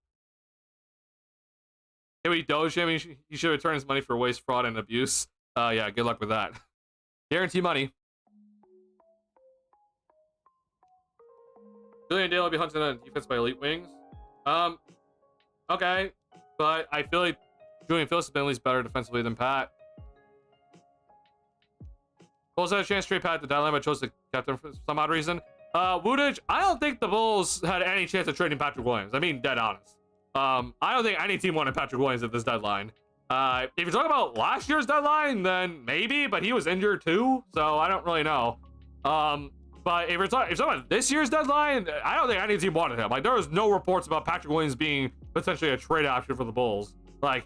Can we doge him? He should return his money for waste, fraud, and abuse. Yeah, good luck with that. Guarantee money. Julian Dale will be hunted on defense by elite wings. Okay, but I feel like Julian Phillips has been at least better defensively than Pat. Bulls had a chance to trade Pat at the deadline, but chose to kept him for some odd reason. Woodage, I don't think the Bulls had any chance of trading Patrick Williams. I mean, dead honest. I don't think any team wanted Patrick Williams at this deadline. If you're talking about last year's deadline, then maybe, but he was injured too, so I don't really know. But if you're talking about this year's deadline, I don't think any team wanted him. Like, there was no reports about Patrick Williams being potentially a trade option for the Bulls. Like,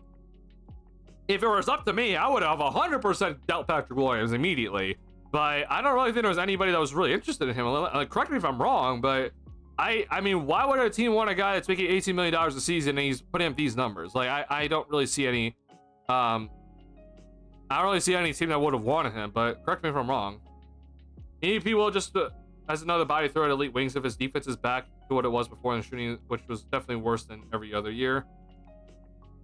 if it was up to me, I would have 100% dealt Patrick Williams immediately. But I don't really think there was anybody that was really interested in him. Like, correct me if I'm wrong, but I mean, why would a team want a guy that's making $18 million a season and he's putting up these numbers? Like, I don't really see any, I don't really see any team that would have wanted him, but correct me if I'm wrong. EDP will just, as another body throw at elite wings if his defense is back to what it was before in the shooting, which was definitely worse than every other year.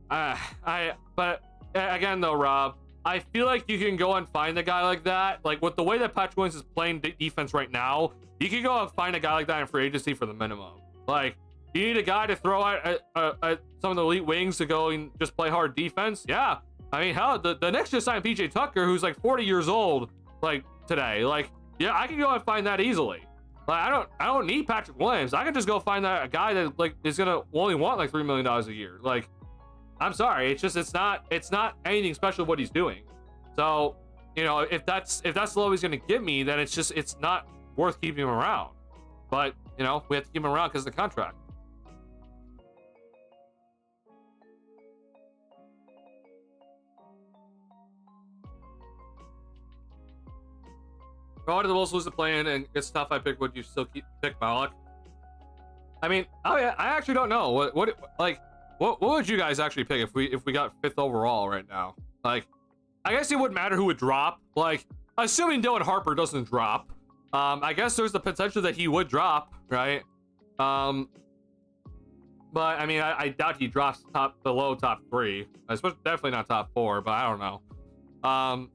But again though, Rob, I feel like you can go and find a guy like that. Like, with the way that Patrick Williams is playing defense right now, you can go and find a guy like that in free agency for the minimum. Like, you need a guy to throw at some of the elite wings to go and just play hard defense. Yeah, I mean, hell, the Knicks just signed PJ Tucker, who's like 40 years old, like, today. Like, yeah, I can go and find that easily. Like, I don't need Patrick Williams. I can just go find that a guy that like is gonna only want like $3 million a year. Like, I'm sorry, it's not anything special what he's doing. So, you know, if that's the level he's gonna give me, then it's not worth keeping him around. But, you know, we have to keep him around because of the contract. Why did the Bulls lose the play-in and it's tough? I pick, would you still pick Malik? I mean, I actually don't know. What would you guys actually pick if we got 5th overall right now? Like, I guess it wouldn't matter who would drop. Like, assuming Dylan Harper doesn't drop, I guess there's the potential that he would drop, right? But I mean, I doubt he drops below top 3. Definitely not top 4, but I don't know.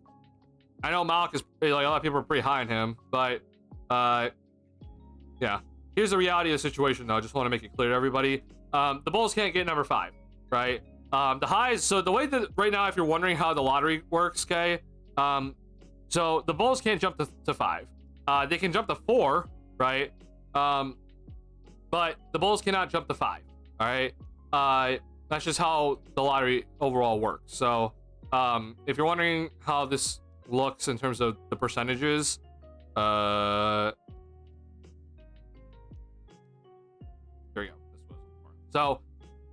I know Malik is like, a lot of people are pretty high on him, but yeah. Here's the reality of the situation, though. I just want to make it clear to everybody. The Bulls can't get number 5, right? The highs. So the way that right now, if you're wondering how the lottery works, okay? So the Bulls can't jump to 5. They can jump to 4, right? But the Bulls cannot jump to 5. All right. That's just how the lottery overall works. So if you're wondering how this looks in terms of the percentages, here we go. So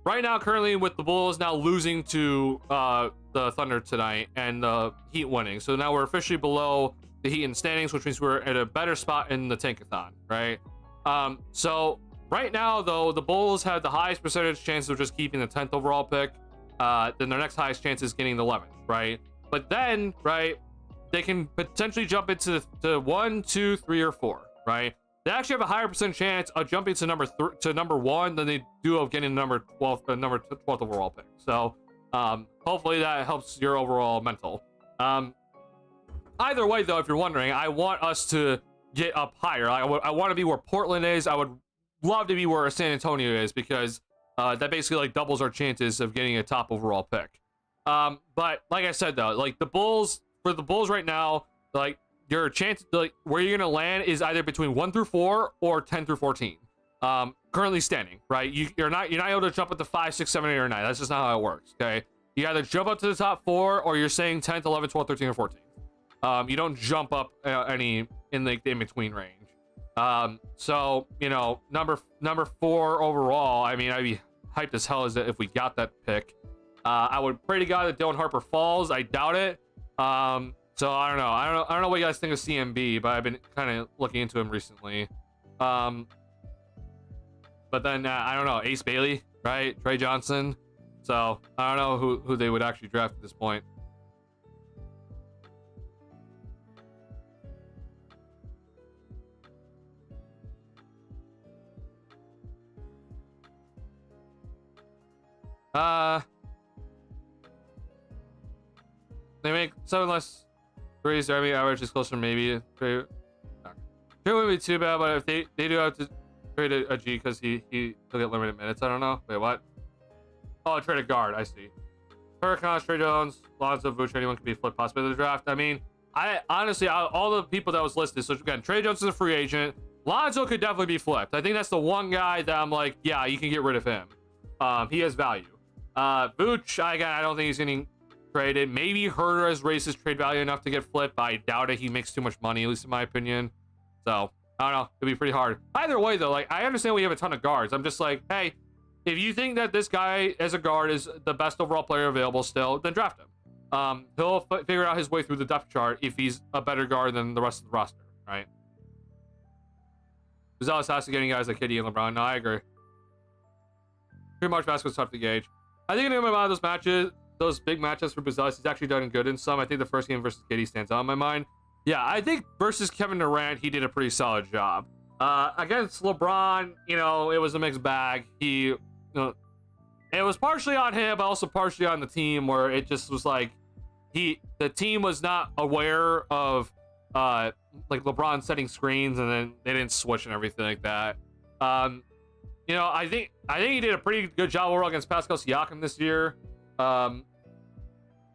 right now, currently with the Bulls now losing to the Thunder tonight and the Heat winning, so now we're officially below the Heat in standings, which means we're at a better spot in the tankathon, right? So right now, though, the Bulls have the highest percentage chance of just keeping the 10th overall pick. Then their next highest chance is getting the 11th, right? But then, right, they can potentially jump into the 1, 2, 3, or 4, right? They actually have a higher percent chance of jumping to number 1 than they do of getting number 12th overall pick. So hopefully that helps your overall mental. Either way, though, if you're wondering, I want us to get up higher. I want to be where Portland is. I would love to be where San Antonio is, because that basically like doubles our chances of getting a top overall pick. But like I said, though, like for the Bulls right now, like your chance, like where you're gonna land is either between 1 through 4 or 10 through 14. Currently standing, right? You're not able to jump up to 5, 6, 7, 8, or 9. That's just not how it works. Okay, you either jump up to the top 4 or you're saying 10th, 11th, 12th, 13, or 14th. You don't jump up any in the in-between range. So, you know, number 4 overall, I mean, I'd be hyped as hell if we got that pick. I would pray to God that Dylan Harper falls. I doubt it. So I don't know what you guys think of CMB, but I've been kind of looking into him recently. But then I don't know, Ace Bailey, right? Trey Johnson. So I don't know who they would actually draft at this point. They make 7 less threes. Their average is closer, maybe. Trade wouldn't be too bad, but if they do have to trade a G because he'll get limited minutes. I don't know. Wait, what? Oh, trade a guard. I see. Hurricanes, Trey Jones, Lonzo, Vooch, anyone could be flipped possibly in the draft. I mean, I honestly, all the people that was listed. So again, Trey Jones is a free agent. Lonzo could definitely be flipped. I think that's the one guy that I'm like, yeah, you can get rid of him. He has value. Vooch, again, I don't think he's getting traded. Maybe Herder has raised his trade value enough to get flipped, but I doubt it. He makes too much money, at least in my opinion. So I don't know. It'd be pretty hard. Either way, though, like I understand we have a ton of guards. I'm just like, hey, if you think that this guy as a guard is the best overall player available still, then draft him. He'll figure out his way through the depth chart if he's a better guard than the rest of the roster, right? Gonzalez has to getting guys like KD and LeBron. No, I agree. Pretty much basketball's tough to gauge. I think in a lot of those matches, those big matchups for Gonzalez, he's actually done good in some. I think the first game versus KD stands out in my mind. Yeah, I think versus Kevin Durant, he did a pretty solid job. Against LeBron, you know, it was a mixed bag. It was partially on him, but also partially on the team, where it just was like the team was not aware of like LeBron setting screens, and then they didn't switch and everything like that. You know, I think he did a pretty good job overall against Pascal Siakam this year.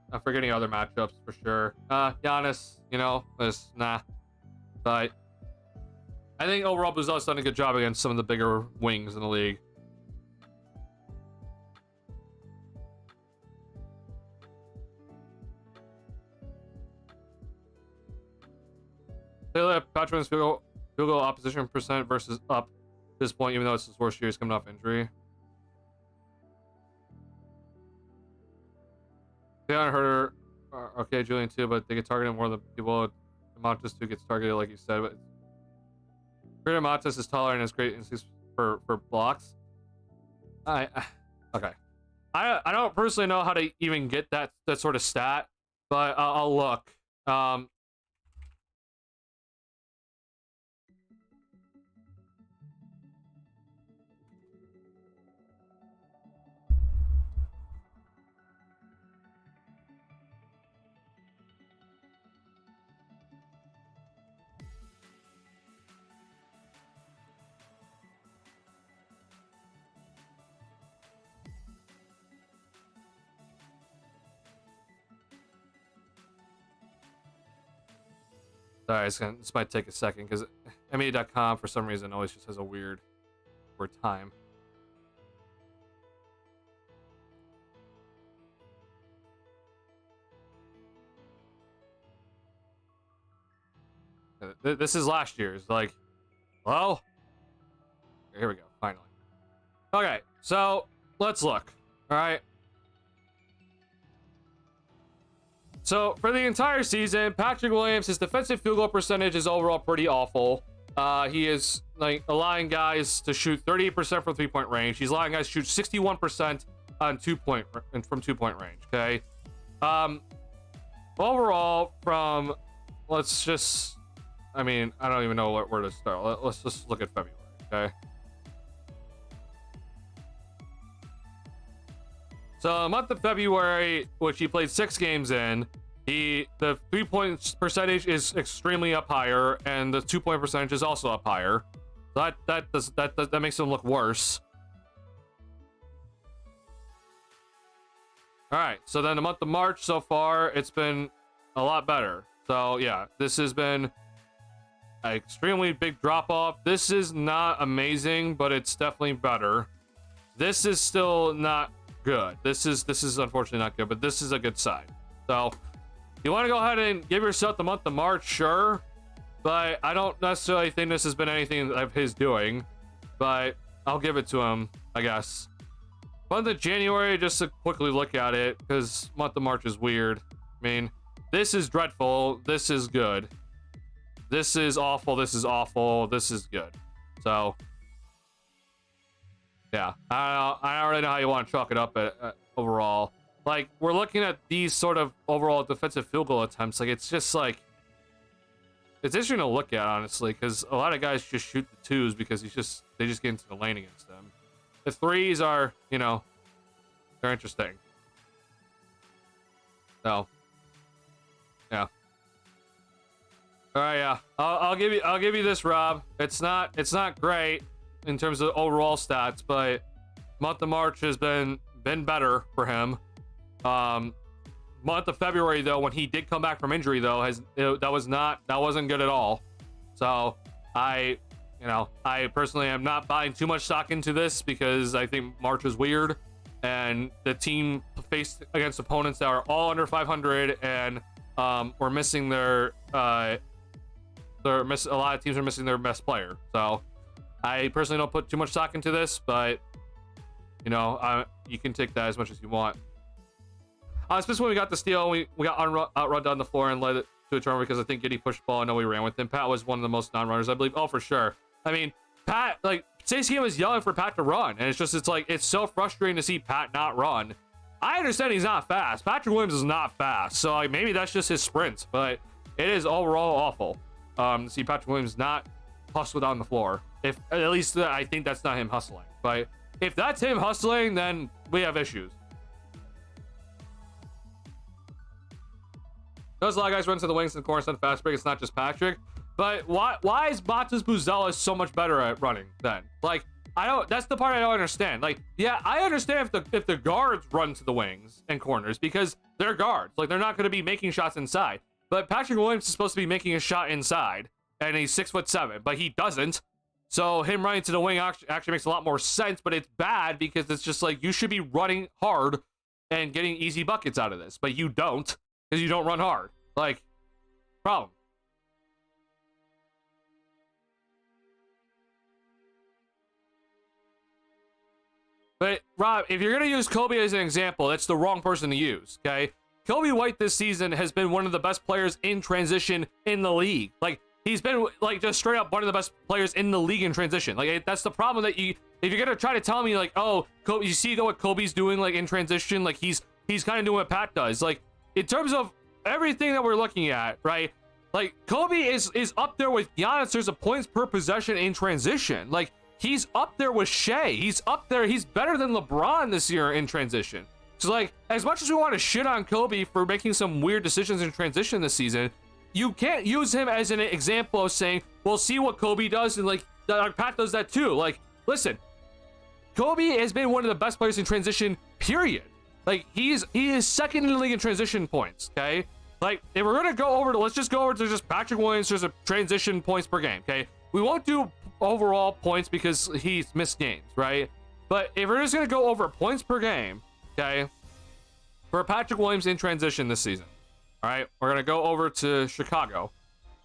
I'm forgetting other matchups for sure. Giannis, you know, was nah. But I think overall Buzel's done a good job against some of the bigger wings in the league. Taylor Patrick's field goal opposition percent versus up at this point, even though it's his worst year, he's coming off injury. Taylor Herder, okay, Julian too, but they get targeted more than people. Montes too gets targeted, like you said. But Greater Montes is taller and has great instincts for blocks. Okay. I don't personally know how to even get that sort of stat, but I'll look. Sorry, this might take a second because NBA.com for some reason always just has a weird time. This is last year's. Like, well, here we go. Finally. Okay, so let's look. All right. So for the entire season, Patrick Williams, his defensive field goal percentage is overall pretty awful. He is like allowing guys to shoot 38% from 3-point range. He's allowing guys to shoot 61% on from 2-point range. Okay. Overall, from let's just, I mean, I don't even know where to start. Let's just look at February. Okay. So the month of February, which he played 6 games in, the 3-point percentage is extremely up higher, and the 2-point percentage is also up higher. That makes him look worse. All right, so then the month of March so far, it's been a lot better. So yeah, this has been an extremely big drop off. This is not amazing, but it's definitely better. This is still not good. This is unfortunately not good, but this is a good sign. So you want to go ahead and give yourself the month of March, sure, but I don't necessarily think this has been anything of his doing, but I'll give it to him, I guess. Month of January, just to quickly look at it, because month of March is weird. I mean, this is dreadful. This is good. This is awful. This is awful. This is good. So yeah, I don't really know how you want to chalk it up overall. Like, we're looking at these sort of overall defensive field goal attempts. Like, it's just like, it's interesting to look at, honestly, because a lot of guys just shoot the 2s because they just get into the lane against them. The 3s are, you know, They're interesting. So, yeah. All right, yeah. I'll give you this, Rob. It's not great in terms of overall stats, but month of March has been better for him. Month of February though, when he did come back from injury though, that wasn't good at all. So I personally am not buying too much stock into this because I think March is weird, and the team faced against opponents that are all under 500 and we're missing a lot of teams are missing their best player. So I personally don't put too much stock into this, but you can take that as much as you want. Especially when we got the steal, we got outrun down the floor and led it to a turnover because I think Giddy pushed the ball. I know we ran with him. Pat was one of the most non-runners, I believe. Oh, for sure. I mean, Pat, like, Stacey was yelling for Pat to run, and it's so frustrating to see Pat not run. I understand he's not fast. Patrick Williams is not fast, so like maybe that's just his sprints, but it is overall awful to see Patrick Williams not hustle down the floor. If at least I think that's not him hustling, but if that's him hustling, then we have issues. There's a lot of guys run to the wings and corners on fast break. It's not just Patrick. But why is Matas Buzelis so much better at running then? Like, that's the part I don't understand. Like, yeah, I understand if the guards run to the wings and corners because they're guards. Like, they're not going to be making shots inside. But Patrick Williams is supposed to be making a shot inside, and he's 6'7", but he doesn't. So him running to the wing actually makes a lot more sense, but it's bad because it's just like you should be running hard and getting easy buckets out of this, but you don't. Because you don't run hard. Like, problem. But, Rob, if you're going to use Kobe as an example, that's the wrong person to use, okay? Kobe White this season has been one of the best players in transition in the league. Like, he's been, like, just straight up one of the best players in the league in transition. Like, that's the problem that if you're going to try to tell me, like, oh, Kobe, you see what Kobe's doing, like, in transition? Like, he's kind of doing what Pat does. Like, in terms of everything that we're looking at, right? Like, Kobe is up there with Giannis in terms of points per possession in transition. Like, he's up there with Shea. He's up there. He's better than LeBron this year in transition. So, like, as much as we want to shit on Kobe for making some weird decisions in transition this season, you can't use him as an example of saying, well, see what Kobe does, and, like, Pat does that too. Like, listen, Kobe has been one of the best players in transition, period. Like, he is second in the league in transition points, okay? Like, if we're going to go over to, let's just go over to just Patrick Williams, there's a transition points per game, okay? We won't do overall points because he's missed games, right? But if we're just going to go over points per game, okay, for Patrick Williams in transition this season, all right, we're going to go over to Chicago.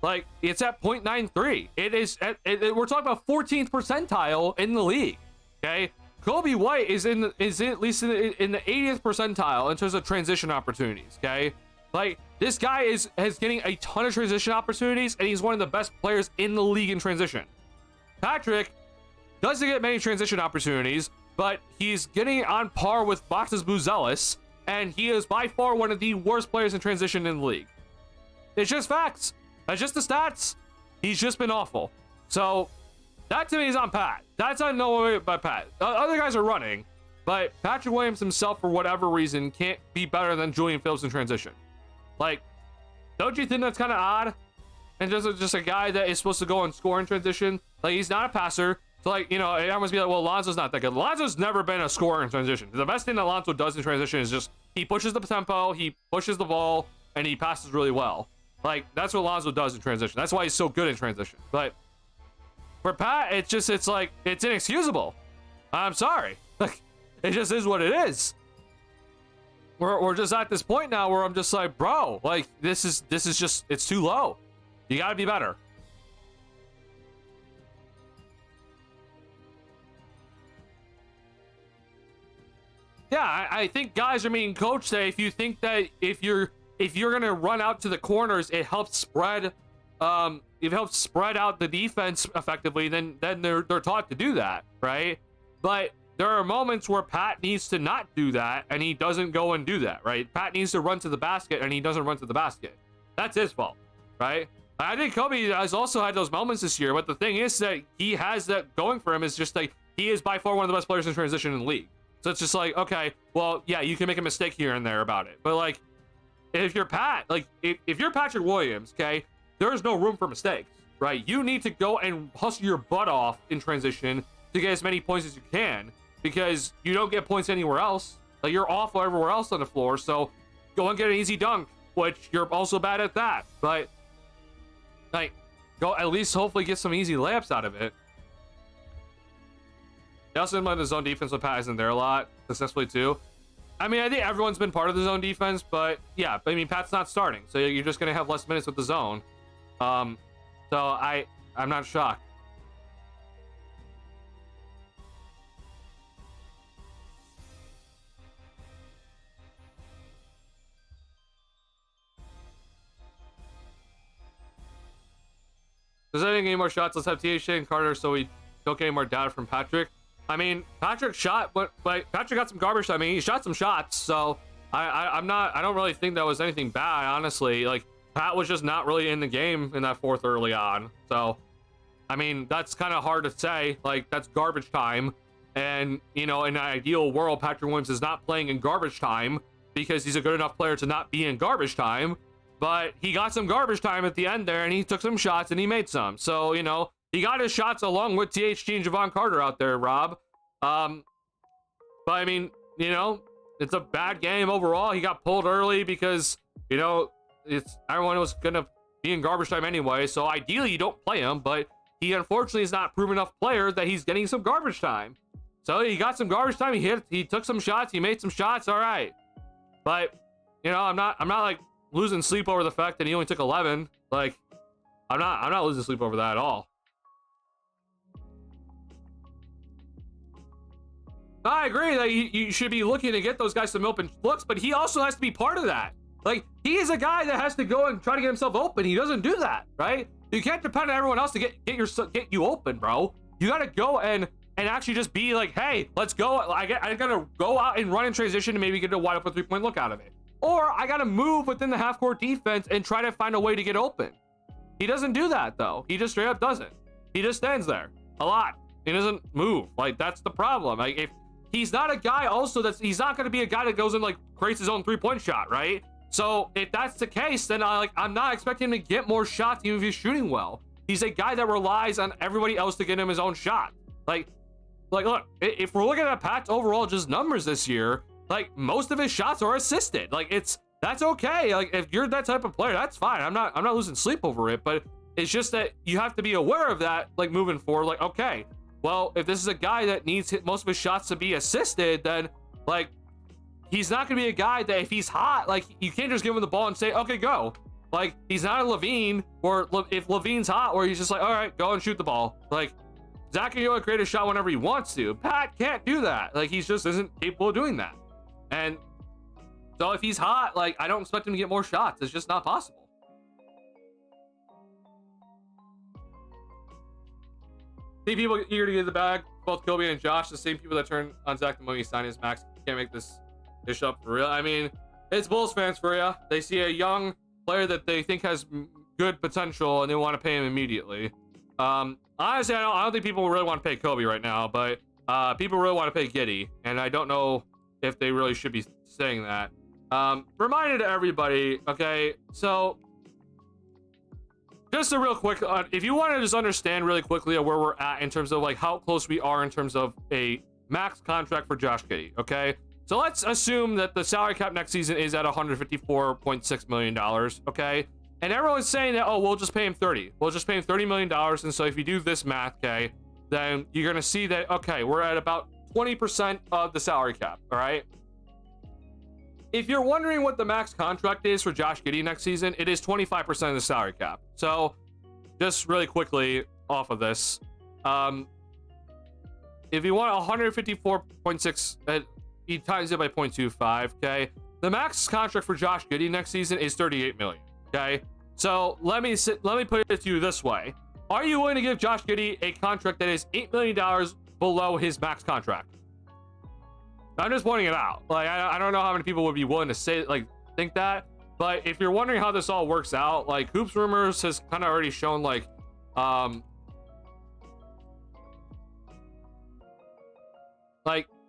Like, it's at 0.93. It is, we're talking about 14th percentile in the league, okay? Kobe White is at least in the 80th percentile in terms of transition opportunities, okay? Like, this guy is getting a ton of transition opportunities, and he's one of the best players in the league in transition. Patrick doesn't get many transition opportunities, but he's getting on par with Matas Buzelis, and he is by far one of the worst players in transition in the league. It's just facts. That's just the stats. He's just been awful. So that to me is on Pat. That's on no way by Pat. Other guys are running, but Patrick Williams himself, for whatever reason, can't be better than Julian Phillips in transition. Like, don't you think that's kind of odd? And just a guy that is supposed to go and score in transition. Like, he's not a passer. So, like, it almost be like, well, Alonzo's not that good. Alonzo's never been a scorer in transition. The best thing that Alonzo does in transition is just he pushes the tempo, he pushes the ball, and he passes really well. Like, that's what Alonzo does in transition. That's why he's so good in transition. But for Pat, it's like, it's inexcusable. I'm sorry. Like, it just is what it is. We're just at this point now where I'm just like, bro, like, this is just, it's too low. You gotta be better. Yeah, I think guys are being coached that if you think that if you're gonna run out to the corners, it helps spread out the defense effectively, then they're taught to do that, right? But there are moments where Pat needs to not do that, and he doesn't go and do that, right? Pat needs to run to the basket, and he doesn't run to the basket. That's his fault, right? I think Kobe has also had those moments this year, but the thing is that he has that going for him is just like, he is by far one of the best players in transition in the league. So it's just like, okay, well, yeah, you can make a mistake here and there about it. But like, if you're if you're Patrick Williams, okay, there's no room for mistakes, right? You need to go and hustle your butt off in transition to get as many points as you can, because you don't get points anywhere else. Like, you're awful everywhere else on the floor. So go and get an easy dunk, which you're also bad at that. But like, go at least hopefully get some easy layups out of it. They also implemented the zone defense when Pat isn't there a lot successfully too. I mean, I think everyone's been part of the zone defense, but yeah, I mean, Pat's not starting, so you're just gonna have less minutes with the zone. So I'm not shocked. Does anything get any more shots? Let's have THJ and Carter so we don't get any more data from Patrick. I mean, Patrick shot, but like Patrick got some garbage. I mean, he shot some shots, so I don't really think that was anything bad, honestly. Like, Pat was just not really in the game in that fourth early on. So, I mean, that's kind of hard to say. Like, that's garbage time. And, you know, in an ideal world, Patrick Williams is not playing in garbage time because he's a good enough player to not be in garbage time. But he got some garbage time at the end there, and he took some shots, and he made some. So, you know, he got his shots along with THG and Javon Carter out there, Rob. But, I mean, you know, it's a bad game overall. He got pulled early because, you know, everyone was going to be in garbage time anyway. So, ideally, you don't play him. But he, unfortunately, is not a proven enough player that he's getting some garbage time. So, he got some garbage time. He took some shots. He made some shots. All right. But, you know, I'm not like losing sleep over the fact that he only took 11. Like, I'm not losing sleep over that at all. I agree that you should be looking to get those guys some open looks, but he also has to be part of that. Like, he is a guy that has to go and try to get himself open. He doesn't do that, right? You can't depend on everyone else to get you open, bro. You gotta go and actually just be like, hey, let's go. I gotta go out and run in transition and maybe get a wide open 3-point look out of it. Or I gotta move within the half-court defense and try to find a way to get open. He doesn't do that, though. He just straight up doesn't. He just stands there a lot. He doesn't move. Like, that's the problem. Like, if he's not a guy also he's not going to be a guy that goes and like creates his own 3-point shot, right? So if that's the case, then I'm not expecting him to get more shots even if he's shooting well. He's a guy that relies on everybody else to get him his own shot. Like look, if we're looking at Pat's overall just numbers this year, like, most of his shots are assisted. Like, that's okay. Like, if you're that type of player, that's fine. I'm not losing sleep over it, but it's just that you have to be aware of that, like, moving forward. Like, okay, well, if this is a guy that needs most of his shots to be assisted, then, like, he's not going to be a guy that if he's hot, like, you can't just give him the ball and say, okay, go. Like, he's not a Levine, or if Levine's hot, where he's just like, all right, go and shoot the ball. Like, Zach can go and create a shot whenever he wants to. Pat can't do that. Like, he just isn't capable of doing that. And so if he's hot, like, I don't expect him to get more shots. It's just not possible. See people eager to get the bag. Both Kobe and Josh, the same people that turned on Zach the moment he signed his max. Can't make this dish up for real. I mean, it's Bulls fans for you. They see a young player that they think has good potential and they want to pay him immediately. Honestly, I don't think people really want to pay Kobe right now, but people really want to pay Giddey, and I don't know if they really should be saying that. Reminder to everybody, okay, so just a real quick, if you want to just understand really quickly where we're at in terms of like how close we are in terms of a max contract for Josh Giddey, okay? So let's assume that the salary cap next season is at $154.6 million, okay? And everyone's saying that, oh, we'll just pay him 30. We'll just pay him $30 million. And so if you do this math, okay, then you're going to see that, okay, we're at about 20% of the salary cap, all right? If you're wondering what the max contract is for Josh Giddey next season, it is 25% of the salary cap. So just really quickly off of this, if you want 154.6, he times it by 0.25, okay? The max contract for Josh Giddey next season is $38 million, okay? So let me put it to you this way. Are you willing to give Josh Giddey a contract that is $8 million below his max contract? I'm just pointing it out. Like, I don't know how many people would be willing to say, like, think that. But if you're wondering how this all works out, like, Hoops Rumors has kind of already shown, like,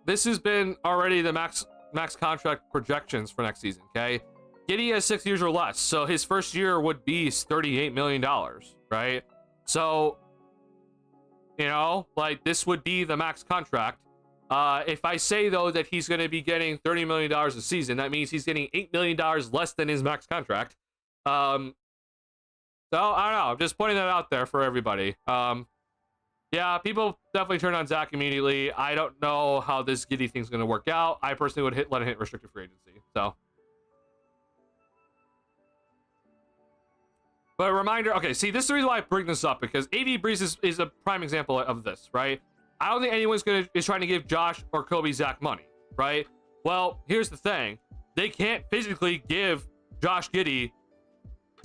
this has been already the max contract projections for next season. Okay, Giddey has 6 years or less, so his first year would be $38 million, right? So, you know, like, this would be the max contract. If I say, though, that he's going to be getting $30 million a season, that means he's getting $8 million less than his max contract. So, I don't know. I'm just pointing that out there for everybody. Yeah, people definitely turn on Zach immediately. I don't know how this Giddey thing's going to work out. I personally would let him hit restricted free agency. So, but a reminder, okay, see, this is the reason why I bring this up, because AD Breeze is a prime example of this, right? I don't think anyone's is trying to give Josh or Kobe Zach money, right? Well, here's the thing. They can't physically give Josh Giddey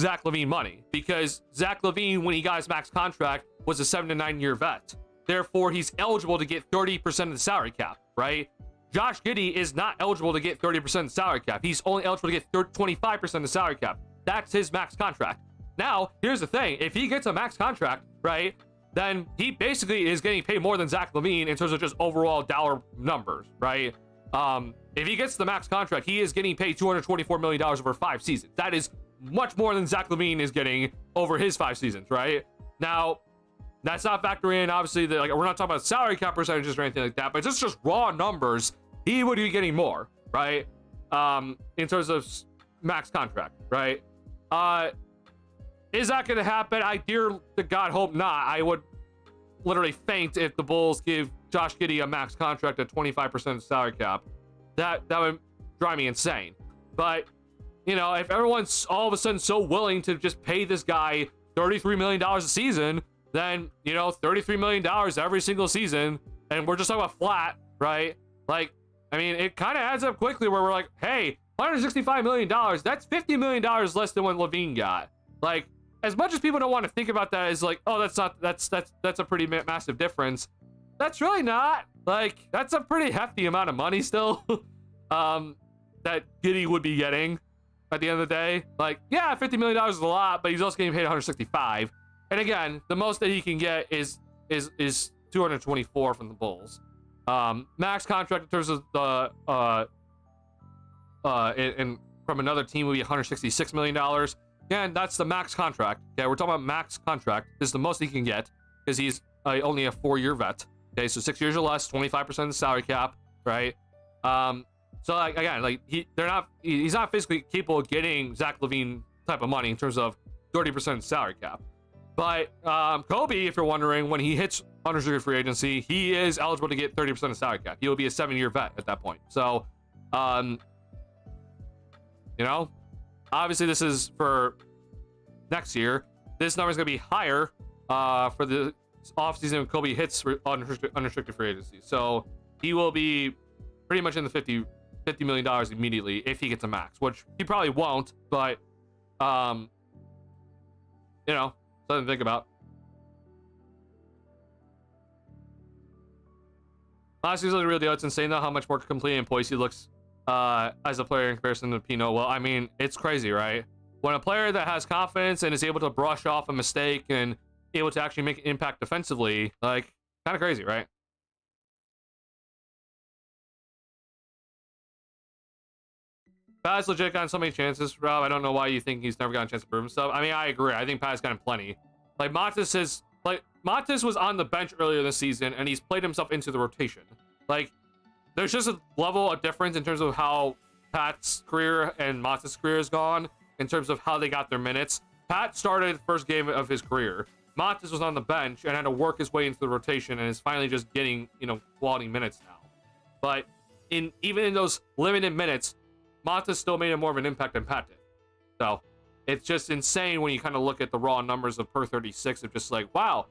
Zach LaVine money, because Zach LaVine, when he got his max contract, was a 7 to 9 year vet. Therefore, he's eligible to get 30% of the salary cap, right? Josh Giddey is not eligible to get 30% of the salary cap. He's only eligible to get 25% of the salary cap. That's his max contract. Now, here's the thing. If he gets a max contract, right, then he basically is getting paid more than Zach LaVine in terms of just overall dollar numbers, right? If he gets the max contract, he is getting paid $224 million over 5 seasons. That is much more than Zach LaVine is getting over his 5 seasons, right? Now, that's not factoring in, obviously, like, we're not talking about salary cap percentages or anything like that, but just raw numbers, he would be getting more, right? In terms of max contract, right? Is that going to happen? I dear to God hope not. I would literally faint if the Bulls give Josh Giddey a max contract at 25% of the salary cap. That would drive me insane. But, you know, if everyone's all of a sudden so willing to just pay this guy $33 million a season, then, you know, $33 million every single season, and we're just talking about flat, right? Like, I mean, it kind of adds up quickly where we're like, hey, $165 million, that's $50 million less than what LaVine got. Like, as much as people don't want to think about that as like, oh, that's a pretty massive difference. That's really not. Like, that's a pretty hefty amount of money still that Giddey would be getting at the end of the day. Like, yeah, $50 million is a lot, but he's also getting paid $165. And again, the most that he can get is $224 from the Bulls. Max contract in terms of the and from another team would be $166 million. Again, that's the max contract. Okay, we're talking about max contract. This is the most he can get because he's only a 4-year vet. Okay, so 6 years or less, 25% of the salary cap, right? So like again, like he's not physically capable of getting Zach LaVine type of money in terms of 30% salary cap. But Kobe, if you're wondering, when he hits unrestricted free agency, he is eligible to get 30% of salary cap. He will be a 7-year vet at that point. So, you know, obviously this is for next year. This number is going to be higher for the offseason when Kobe hits unrestricted free agency. So he will be pretty much in the $50 million immediately if he gets a max, which he probably won't, but, you know, something to think about. Last season's a real deal. It's insane though how much more complete and poised he looks as a player in comparison to Pino. Well, I mean, it's crazy, right? When a player that has confidence and is able to brush off a mistake and able to actually make an impact defensively, like, kind of crazy, right? Pat's legit gotten so many chances, Rob. I don't know why you think he's never gotten a chance to prove himself. I mean, I agree. I think Pat's gotten plenty. Like, Matas was on the bench earlier this season, and he's played himself into the rotation. Like, there's just a level of difference in terms of how Pat's career and Matas' career has gone, in terms of how they got their minutes. Pat started the first game of his career. Matas was on the bench and had to work his way into the rotation, and is finally just getting, you know, quality minutes now. But even in those limited minutes, Matas still made more of an impact than Pat did. So it's just insane when you kind of look at the raw numbers of per 36 of just like, wow,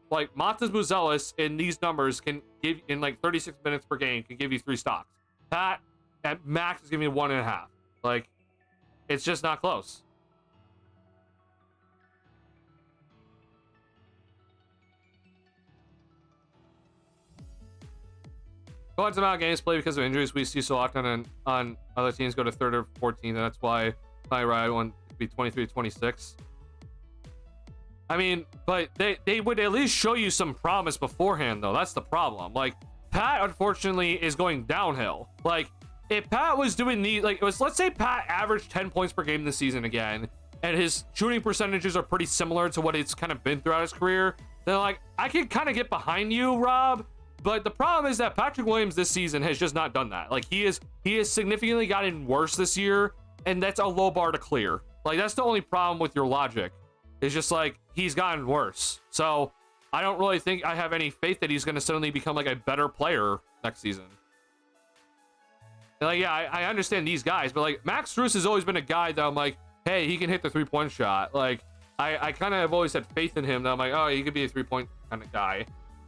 like Matas Buzelis in these numbers can give, in like 36 minutes per game, can give you 3 stocks. Pat at max is giving you 1.5. Like, it's just not close. Go on to amount of games played because of injuries we see so often on other teams go to 3rd or 14th, and that's why my ride one could be 23-26. I mean, but they would at least show you some promise beforehand, though. That's the problem. Like, Pat, unfortunately, is going downhill. Like, if Pat was doing the, like, it was, let's say Pat averaged 10 points per game this season again, and his shooting percentages are pretty similar to what it's kind of been throughout his career, then, like, I can kind of get behind you, Rob. But the problem is that Patrick Williams this season has just not done that. Like, he has significantly gotten worse this year, and that's a low bar to clear. Like, that's the only problem with your logic. It's just, like, he's gotten worse. So, I don't really think I have any faith that he's going to suddenly become, like, a better player next season. And, like, yeah, I understand these guys, but, like, Max Strus has always been a guy that I'm like, hey, he can hit the three-point shot. Like, I kind of have always had faith in him that I'm like, oh, he could be a three-point kind of guy.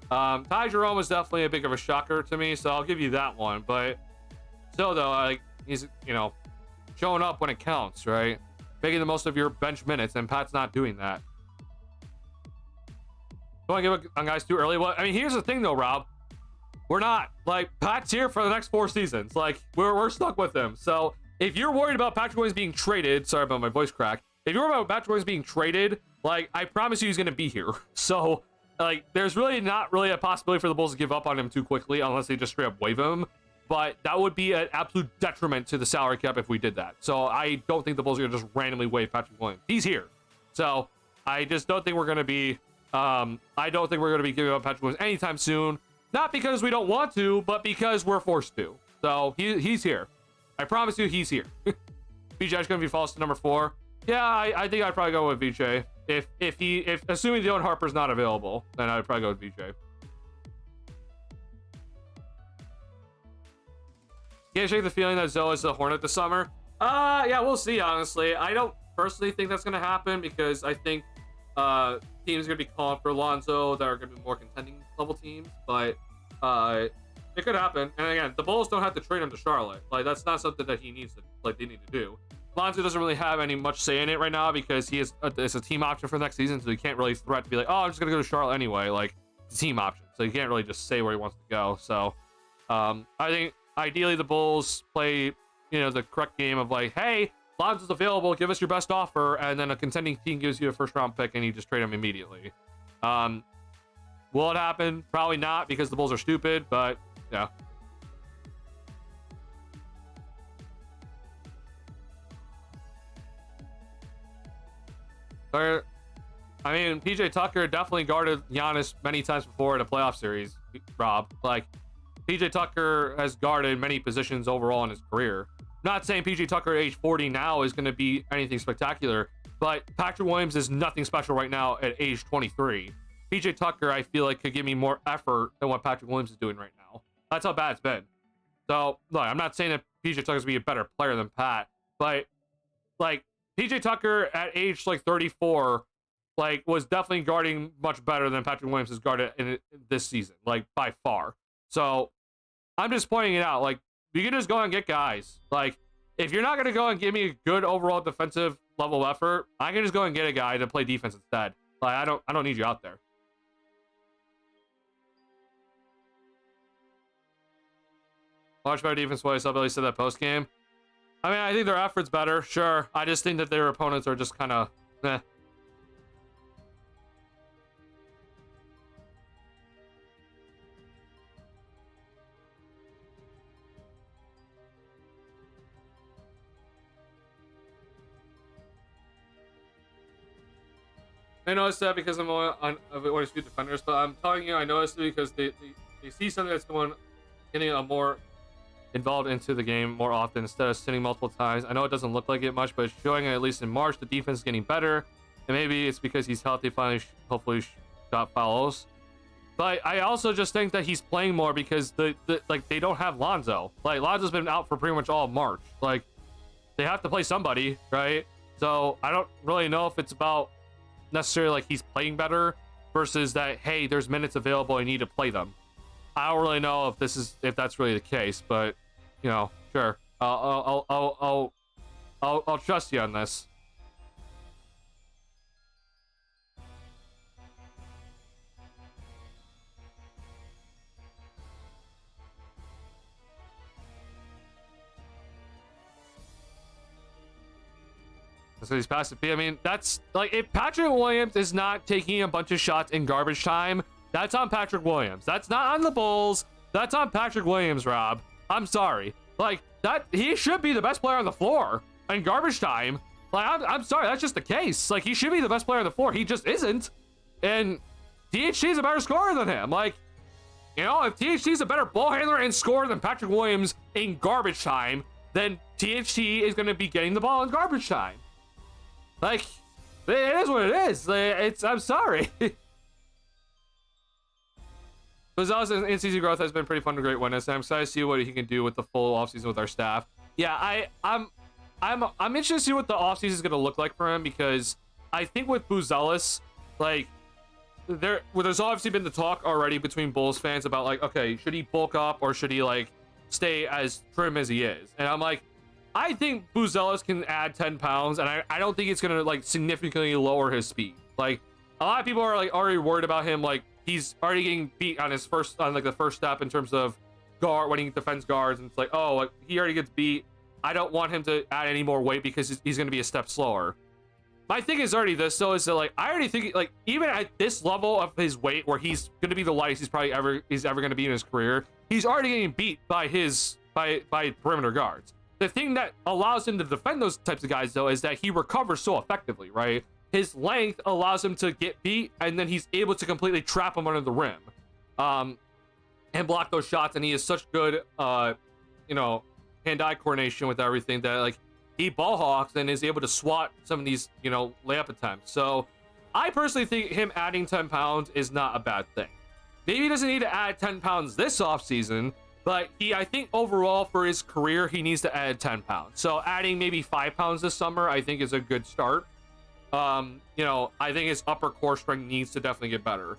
Ty Jerome was definitely a big of a shocker to me, so I'll give you that one. But still, though, like, he's, you know, showing up when it counts, right? Making the most of your bench minutes, and Pat's not doing that. Don't want to give up on guys too early. Well, I mean, here's the thing, though, Rob. We're not, like, Pat's here for the next 4 seasons. Like, we're stuck with him. So if you're worried about Patrick Williams being traded, sorry about my voice crack. If you're worried about Patrick Williams being traded, like, I promise you he's going to be here. So, like, there's really not really a possibility for the Bulls to give up on him too quickly unless they just straight up waive him. But that would be an absolute detriment to the salary cap if we did that. So I don't think the Bulls are going to just randomly waive Patrick Williams. He's here. So I just don't think we're going to be, I don't think we're going to be giving up Patrick Williams anytime soon. Not because we don't want to, but because we're forced to. So he's here. I promise you he's here. VJ's going to be false to number 4. Yeah, I think I'd probably go with VJ. If assuming Dylan Harper's not available, then I'd probably go with VJ. Can't shake the feeling that Zoe is the Hornet this summer. Yeah, we'll see, honestly. I don't personally think that's going to happen because I think teams are going to be calling for Lonzo that are going to be more contending level teams, but it could happen. And again, the Bulls don't have to trade him to Charlotte. Like, that's not something that he needs to, like, they need to do. Lonzo doesn't really have any much say in it right now because he is it's a team option for next season, so he can't really threat to be like, oh, I'm just gonna go to Charlotte anyway. Like, it's a team option, so he can't really just say where he wants to go. So I think ideally the Bulls play, you know, the correct game of like, hey, Lonzo's available, give us your best offer, and then a contending team gives you a first-round pick and you just trade him immediately. Will it happen? Probably not, because the Bulls are stupid, but yeah. I mean, PJ Tucker definitely guarded Giannis many times before in a playoff series, Rob. Like, PJ Tucker has guarded many positions overall in his career. I'm not saying PJ Tucker at age 40 now is going to be anything spectacular, but Patrick Williams is nothing special right now at age 23. PJ Tucker, I feel like, could give me more effort than what Patrick Williams is doing right now. That's how bad it's been. So, look, I'm not saying that PJ Tucker's going to be a better player than Pat, but, like, PJ Tucker at age, like, 34, like, was definitely guarding much better than Patrick Williams has guarded in this season, like, by far. So, I'm just pointing it out. Like, you can just go and get guys. Like, if you're not going to go and give me a good overall defensive level effort, I can just go and get a guy to play defense instead. Like, I don't need you out there. Much better defense wise. I really said that post game. I mean, I think their effort's better, sure. I just think that their opponents are just kind of eh. I noticed that because I'm on one of few defenders, but I'm telling you, I noticed it because they see something that's getting a more involved into the game more often instead of sitting multiple times. I know it doesn't look like it much, but it's showing at least in March the defense is getting better, and maybe it's because he's healthy, finally hopefully shot follows. But I also just think that he's playing more because like they don't have Lonzo. Like, Lonzo's been out for pretty much all of March. Like, they have to play somebody, right? So I don't really know if it's about necessarily like he's playing better versus that, hey, there's minutes available, I need to play them. I don't really know if that's really the case, but you know, sure. I'll trust you on this. So he's past it. I mean, that's like, if Patrick Williams is not taking a bunch of shots in garbage time, that's on Patrick Williams. That's not on the Bulls. That's on Patrick Williams, Rob. I'm sorry. Like, that, he should be the best player on the floor in garbage time. Like, I'm sorry, that's just the case. Like, he should be the best player on the floor. He just isn't. And THT is a better scorer than him. Like, you know, if THT is a better ball handler and scorer than Patrick Williams in garbage time, then THT is going to be getting the ball in garbage time. Like, it is what it is. I'm sorry. Gonzalez in-season growth has been pretty fun to great witness, and I'm excited to see what he can do with the full offseason with our staff. Yeah, I'm interested to see what the offseason is going to look like for him, because I think with Buzelis, like, there's obviously been the talk already between Bulls fans about, like, okay, should he bulk up or should he, like, stay as trim as he is? And I'm like, I think Buzelis can add 10 pounds, and I don't think it's going to, like, significantly lower his speed. Like, a lot of people are, like, already worried about him, like, he's already getting beat on the first step in terms of guard, when he defends guards, and it's like, oh, like, he already gets beat. I don't want him to add any more weight because he's going to be a step slower. My thing is already this, though, is that, like, I already think, like, even at this level of his weight, where he's going to be the lightest he's ever going to be in his career, he's already getting beat by by perimeter guards. The thing that allows him to defend those types of guys, though, is that he recovers so effectively, right? His length allows him to get beat, and then he's able to completely trap him under the rim, and block those shots. And he has such good, you know, hand-eye coordination with everything that, like, he ball hawks and is able to swat some of these, you know, layup attempts. So I personally think him adding 10 pounds is not a bad thing. Maybe he doesn't need to add 10 pounds this offseason, but I think overall for his career, he needs to add 10 pounds. So adding maybe 5 pounds this summer, I think, is a good start. You know, I think his upper core strength needs to definitely get better.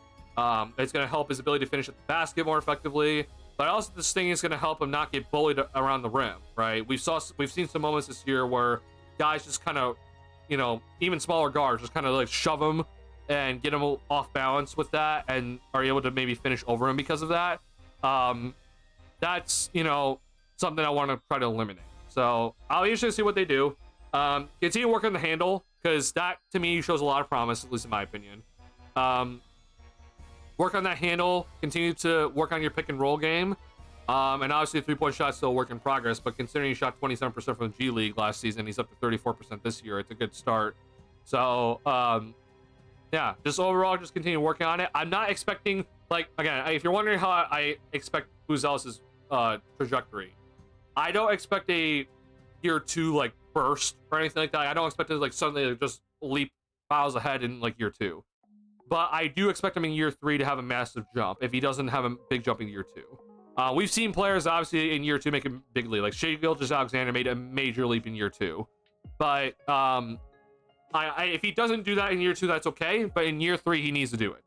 It's going to help his ability to finish at the basket more effectively, but also this thing is going to help him not get bullied around the rim, right? We've seen some moments this year where guys just kind of, you know, even smaller guards just kind of like shove him and get him off balance with that, and are able to maybe finish over him because of that. That's, you know, something I want to try to eliminate. So I'll be interested to see what they do. Continue to work on the handle, because that to me shows a lot of promise, at least in my opinion. Work on that handle, continue to work on your pick and roll game, and obviously the 3-point shot's still a work in progress, but considering he shot 27% from the G League last season, he's up to 34% this year. It's a good start. So yeah, just overall, just continue working on it. I'm not expecting, like, again, if you're wondering how I expect Buzelis' trajectory, I don't expect a year 2 like burst or anything like that. I don't expect it to, like, suddenly just leap miles ahead in, like, year 2. But I do expect him in year 3 to have a massive jump if he doesn't have a big jump in year 2. We've seen players obviously in year 2 make a big leap. Like Shai Gilgeous-Alexander made a major leap in year 2. But if he doesn't do that in year 2, that's okay. But in year 3, he needs to do it.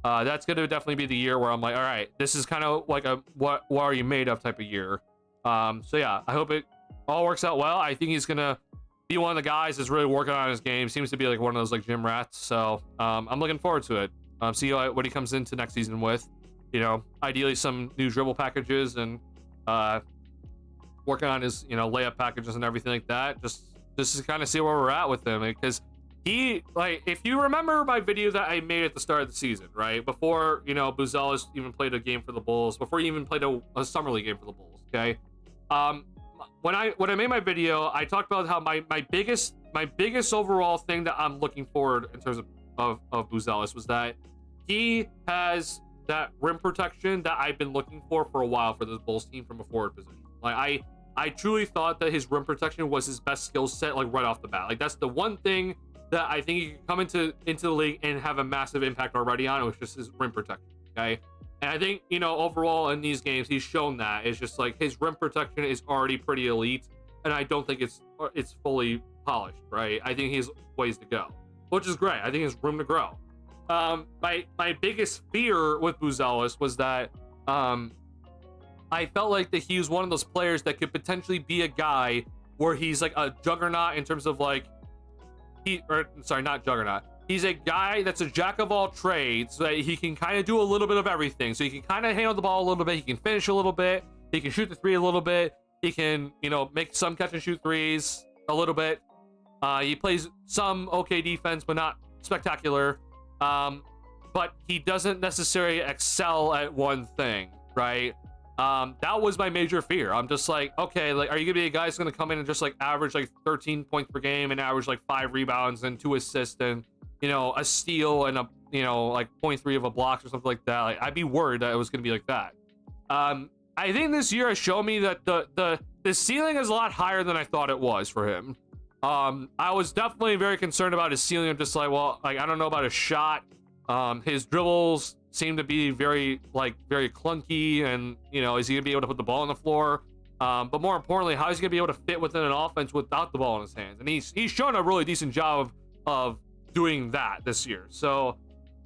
That's going to definitely be the year where I'm like, all right, this is kind of like a what are you made of type of year. So yeah, I hope it all works out well. I think he's going to be one of the guys that's really working on his game. Seems to be like one of those like gym rats. So I'm looking forward to it. See what he comes into next season with. You know, ideally some new dribble packages and working on his, you know, layup packages and everything like that. Just to kind of see where we're at with him, because he, like, if you remember my video that I made at the start of the season, right before, you know, Buzelis even played a game for the Bulls, before he even played a summer league game for the Bulls. Okay, when I made my video, I talked about how my biggest overall thing that I'm looking forward in terms of Buzelis was that he has that rim protection that I've been looking for a while for the Bulls team from a forward position. Like I truly thought that his rim protection was his best skill set, like right off the bat. Like that's the one thing that I think he could come into the league and have a massive impact already on. It was just his rim protection. Okay. And I think, you know, overall in these games, he's shown that. It's just like his rim protection is already pretty elite, and I don't think it's fully polished, right? I think he has ways to go, which is great. I think there's room to grow. My biggest fear with Buzelis was that I felt like that he was one of those players that could potentially be a guy where he's like a juggernaut in terms of like not juggernaut. He's a guy that's a jack of all trades, so that he can kind of do a little bit of everything. So he can kind of handle the ball a little bit. He can finish a little bit. He can shoot the three a little bit. He can, you know, make some catch and shoot threes a little bit. He plays some okay defense, but not spectacular. But he doesn't necessarily excel at one thing, right? That was my major fear. I'm just like, okay, like, are you gonna be a guy who's gonna come in and just like average like 13 points per game and average like 5 rebounds and 2 assists and, you know, a steal and a, you know, like 0.3 of a block or something like that? Like, I'd be worried that it was gonna be like that. I think this year has shown me that the ceiling is a lot higher than I thought it was for him. I was definitely very concerned about his ceiling. I'm just like, well, like, I don't know about his shot. His dribbles seem to be very clunky, and, you know, is he gonna be able to put the ball on the floor? But more importantly, how is he gonna be able to fit within an offense without the ball in his hands? And he's shown a really decent job of doing that this year. So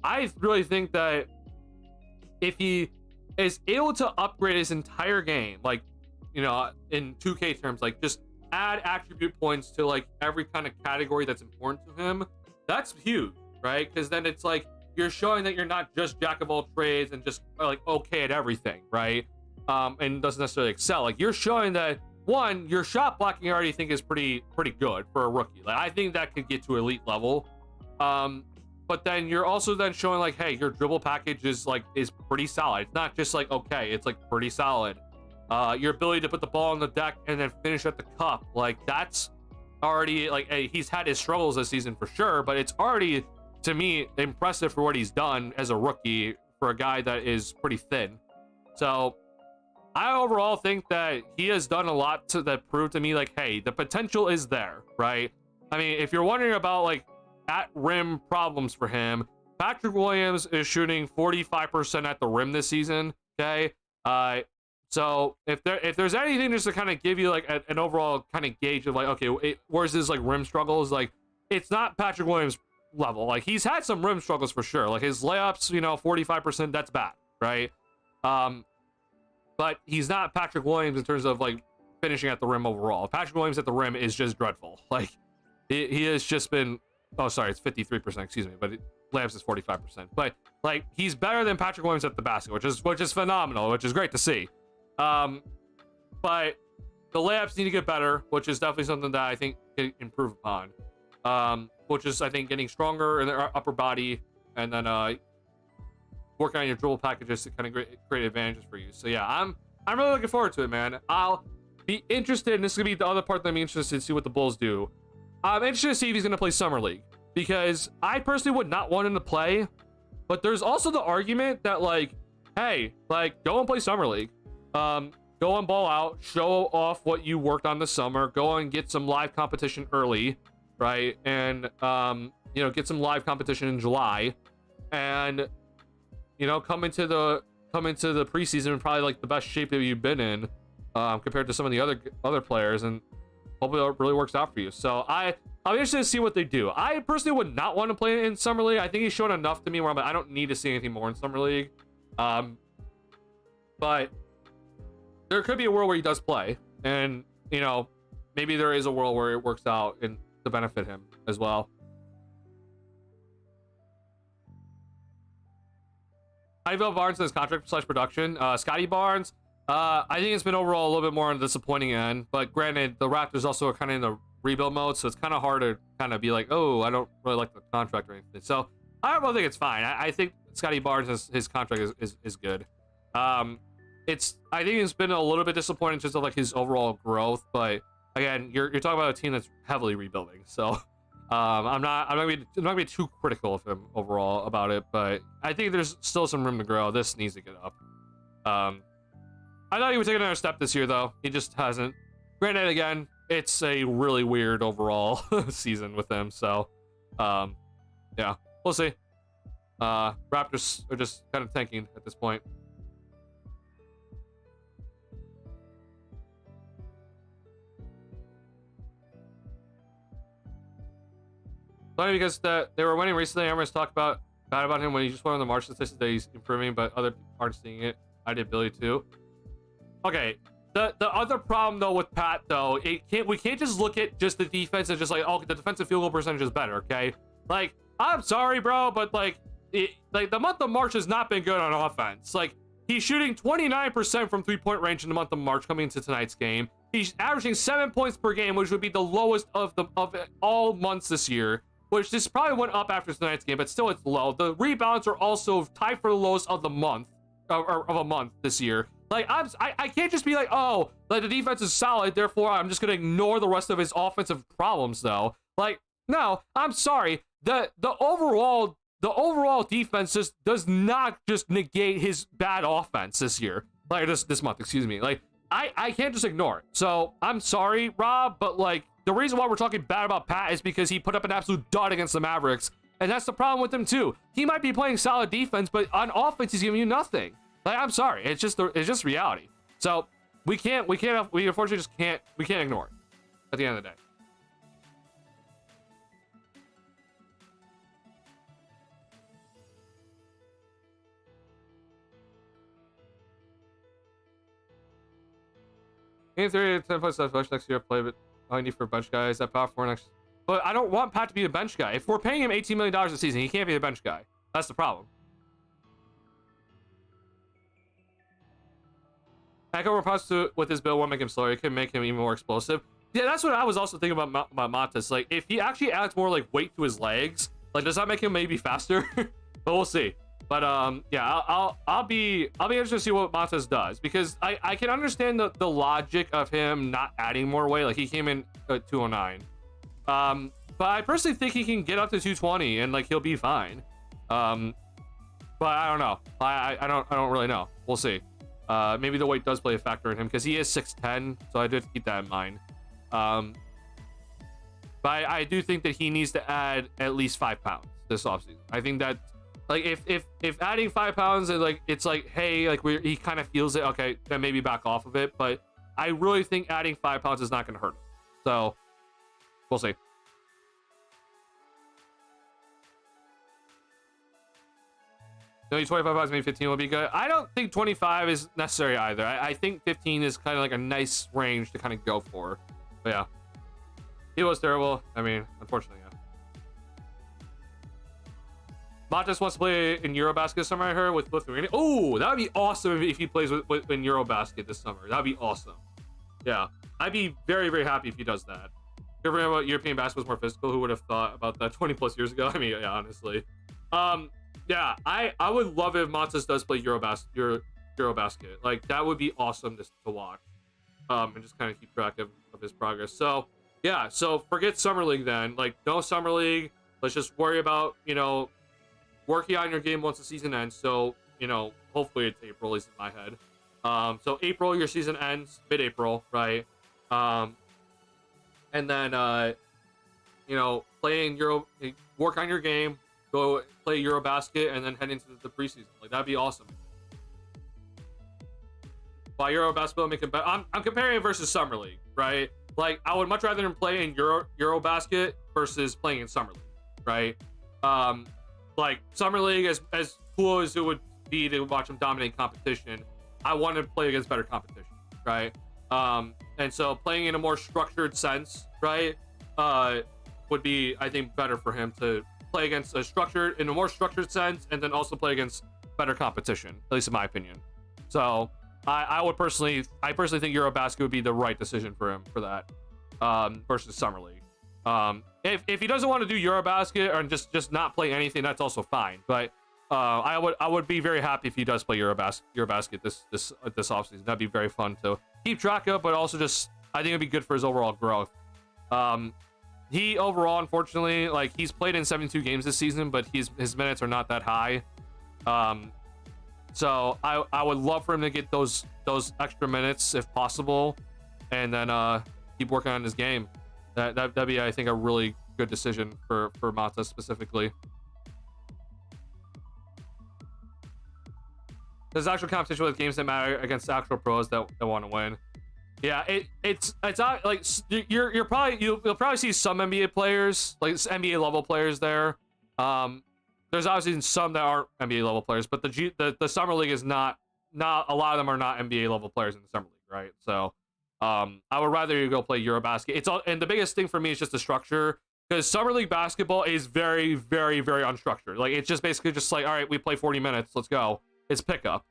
I really think that if he is able to upgrade his entire game, like, you know, in 2K terms, like, just add attribute points to like every kind of category that's important to him, that's huge, right? Because then it's like you're showing that you're not just jack of all trades and just like okay at everything, right? And doesn't necessarily excel. Like, you're showing that, one, your shot blocking I already think is pretty good for a rookie. Like, I think that could get to elite level. But then you're also then showing like, hey, your dribble package is pretty solid. It's not just like okay, it's like pretty solid. Your ability to put the ball on the deck and then finish at the cup, like, that's already like, he's had his struggles this season for sure, but it's already, to me, impressive for what he's done as a rookie for a guy that is pretty thin. So I overall think that he has done a lot that prove to me like, hey, the potential is there, right? I mean, if you're wondering about like at rim problems for him, Patrick Williams is shooting 45% at the rim this season. Okay. So if there's anything just to kind of give you like an overall kind of gauge of like, okay, where's his like rim struggles? Like, it's not Patrick Williams level. Like, he's had some rim struggles for sure. Like, his layups, you know, 45%, that's bad, right? But he's not Patrick Williams in terms of like finishing at the rim overall. Patrick Williams at the rim is just dreadful. Like, he has just been, oh, sorry, it's 53%, excuse me, but layups is 45%. But like, he's better than Patrick Williams at the basket, which is phenomenal, which is great to see. But the layups need to get better, which is definitely something that I think can improve upon. Which is, I think, getting stronger in the upper body, and then working on your dribble packages to kind of create advantages for you. So yeah, I'm really looking forward to it, man. I'll be interested, and this is gonna be the other part that I'm interested to see what the Bulls do. I'm interested to see if he's gonna play Summer League, because I personally would not want him to play, but there's also the argument that like, hey, like, go and play Summer League. Go and ball out, show off what you worked on this summer, go and get some live competition early, right? And you know, get some live competition in July, and, you know, come into the preseason in probably like the best shape that you've been in, compared to some of the other players, and hopefully it really works out for you. So I'm interested to see what they do. I personally would not want to play in Summer League. I think he's shown enough to me where I'm like, I don't need to see anything more in Summer League. But there could be a world where he does play, and, you know, maybe there is a world where it works out and to benefit him as well. How do you feel Barnes' his contract / production? Scotty Barnes, I think it's been overall a little bit more on the disappointing end, but granted, the Raptors also are kind of in the rebuild mode, so it's kind of hard to kind of be like, oh, I don't really like the contract or anything. So I don't really think it's fine. I think Scotty Barnes, his contract is good. I think it's been a little bit disappointing in terms of like his overall growth, but again, you're talking about a team that's heavily rebuilding, so I'm not gonna be too critical of him overall about it, but I think there's still some room to grow. This needs to get up. I thought he would take another step this year, though. He just hasn't. Granted, again, it's a really weird overall season with him, so yeah, we'll see. Raptors are just kind of tanking at this point. Funny because they were winning recently. Everyone's talked bad about him when he just went on the March statistics that he's improving, but other people aren't seeing it. I did Billy too. Okay, the other problem though with Pat though, we can't just look at just the defense and just like, oh, the defensive field goal percentage is better. Okay, like, I'm sorry, bro, but like the month of March has not been good on offense. Like, he's shooting 29% from 3-point range in the month of March coming into tonight's game. He's averaging 7 points per game, which would be the lowest of all months this year. Which this probably went up after tonight's game, but still it's low. The rebounds are also tied for the lowest of the month, of a month this year. Like, I can't just be like, oh, like the defense is solid, therefore I'm just gonna ignore the rest of his offensive problems, though. Like, no, I'm sorry. The overall defense just does not just negate his bad offense this year. Like this month, excuse me. Like, I can't just ignore it. So I'm sorry, Rob, but like the reason why we're talking bad about Pat is because he put up an absolute dud against the Mavericks, and that's the problem with him too. He might be playing solid defense, but on offense he's giving you nothing. Like, I'm sorry, it's just reality. So we unfortunately just can't ignore it at the end of the day. Game 3 10 plus bench next year. Play, but all I need for bench guys that power 4 next. But I don't want Pat to be the bench guy. If we're paying him $18 million a season, he can't be the bench guy. That's the problem. Echo reports to with his build won't make him slower. It can make him even more explosive. Yeah, that's what I was also thinking about Matas. Like, if he actually adds more like weight to his legs, like, does that make him maybe faster? But we'll see. But yeah, I'll be interested to see what Matas does, because I can understand the logic of him not adding more weight. Like, he came in at 209. But I personally think he can get up to 220 and like he'll be fine. But I don't know. I don't really know. We'll see. Maybe the weight does play a factor in him because he is 6'10", so I do have to keep that in mind. But I do think that he needs to add at least 5 pounds this offseason. I think that, like, if adding 5 pounds and like it's like, hey, like he kind of feels it, okay, then maybe back off of it. But I really think adding 5 pounds is not going to hurt him. So we'll see. No, 25 pounds, maybe 15 will be good. I don't think 25 is necessary either. I think 15 is kind of like a nice range to kind of go for. But yeah, he was terrible. I mean, unfortunately, yeah. Matas wants to play in Eurobasket this summer, I heard, with Lithuania. Oh, that would be awesome if he plays in Eurobasket this summer. That would be awesome. Yeah, I'd be very, very happy if he does that. If you ever remember European basketball was more physical, who would have thought about that 20 plus years ago? I mean, yeah, honestly. Yeah, I would love it if Matas does play Eurobasket. Like, that would be awesome to watch. And just kind of keep track of his progress. So, yeah, so forget Summer League then. Like, no Summer League. Let's just worry about, you know, working on your game once the season ends. So, you know, hopefully it's April, at least in my head. So April, your season ends, mid-April, right? And then, you know, work on your game, go play Eurobasket, and then head into the preseason. Like, that'd be awesome. By Eurobasket, make it better. I'm comparing it versus Summer League, right? Like, I would much rather than play in Eurobasket versus playing in Summer League, right? Like, Summer League, as cool as it would be to watch them dominate competition, I want to play against better competition, right? And so playing in a more structured sense, right, would be, I think, better for him to play against in a more structured sense, and then also play against better competition, at least in my opinion. So I personally think Eurobasket would be the right decision for him for that, versus Summer League. If he doesn't want to do Eurobasket or just not play anything, that's also fine. But I would be very happy if he does play Eurobasket this offseason. That'd be very fun to keep track of, but also just, I think it'd be good for his overall growth. He overall, unfortunately, like, he's played in 72 games this season, but his minutes are not that high. So I would love for him to get those extra minutes if possible, and then keep working on his game. That'd be, I think, a really good decision for Mata specifically. There's actual competition with games that matter against actual pros that want to win. Yeah, it's not like you'll probably see some NBA players, like NBA level players there. There's obviously some that aren't NBA level players, but the Summer League is not a lot of them are not NBA level players in the Summer League, right? So I would rather you go play Eurobasket. And the biggest thing for me is just the structure, because Summer League basketball is very, very, very unstructured. Like, it's just basically just like, all right, we play 40 minutes, let's go. It's pickup.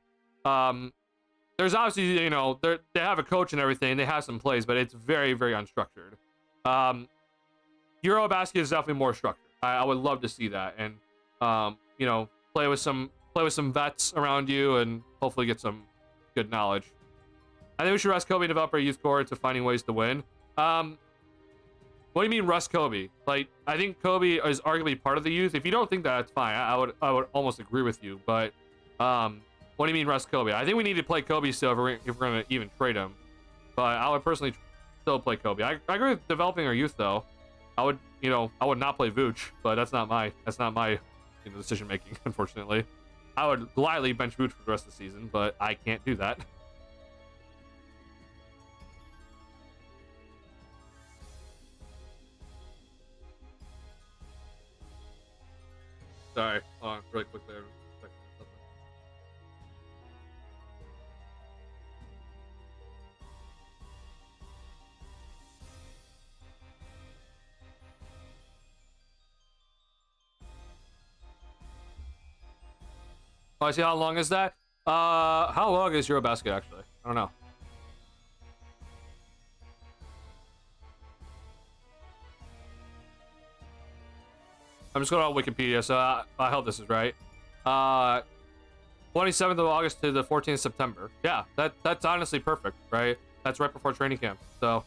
There's obviously, you know, they have a coach and everything, they have some plays, but it's very, very unstructured. Eurobasket is definitely more structured. I would love to see that, and you know, play with some vets around you, and hopefully get some good knowledge. I think we should rest Kobe and develop our youth core to finding ways to win. What do you mean rest Kobe? Like, I think Kobe is arguably part of the youth. If you don't think that, that's fine. I would almost agree with you. But what do you mean rest Kobe? I think we need to play Kobe still if we're gonna even trade him. But I would personally still play Kobe. I agree with developing our youth though. I would not play Vooch, but that's not my decision making, unfortunately. I would gladly bench Vooch for the rest of the season, but I can't do that. Sorry, hold on, really quick there. Oh, I see. How long is that? How long is Eurobasket actually? I don't know. I'm just going on Wikipedia, so I hope this is right. 27th of August to the 14th of September. Yeah, that's honestly perfect, right? That's right before training camp. So,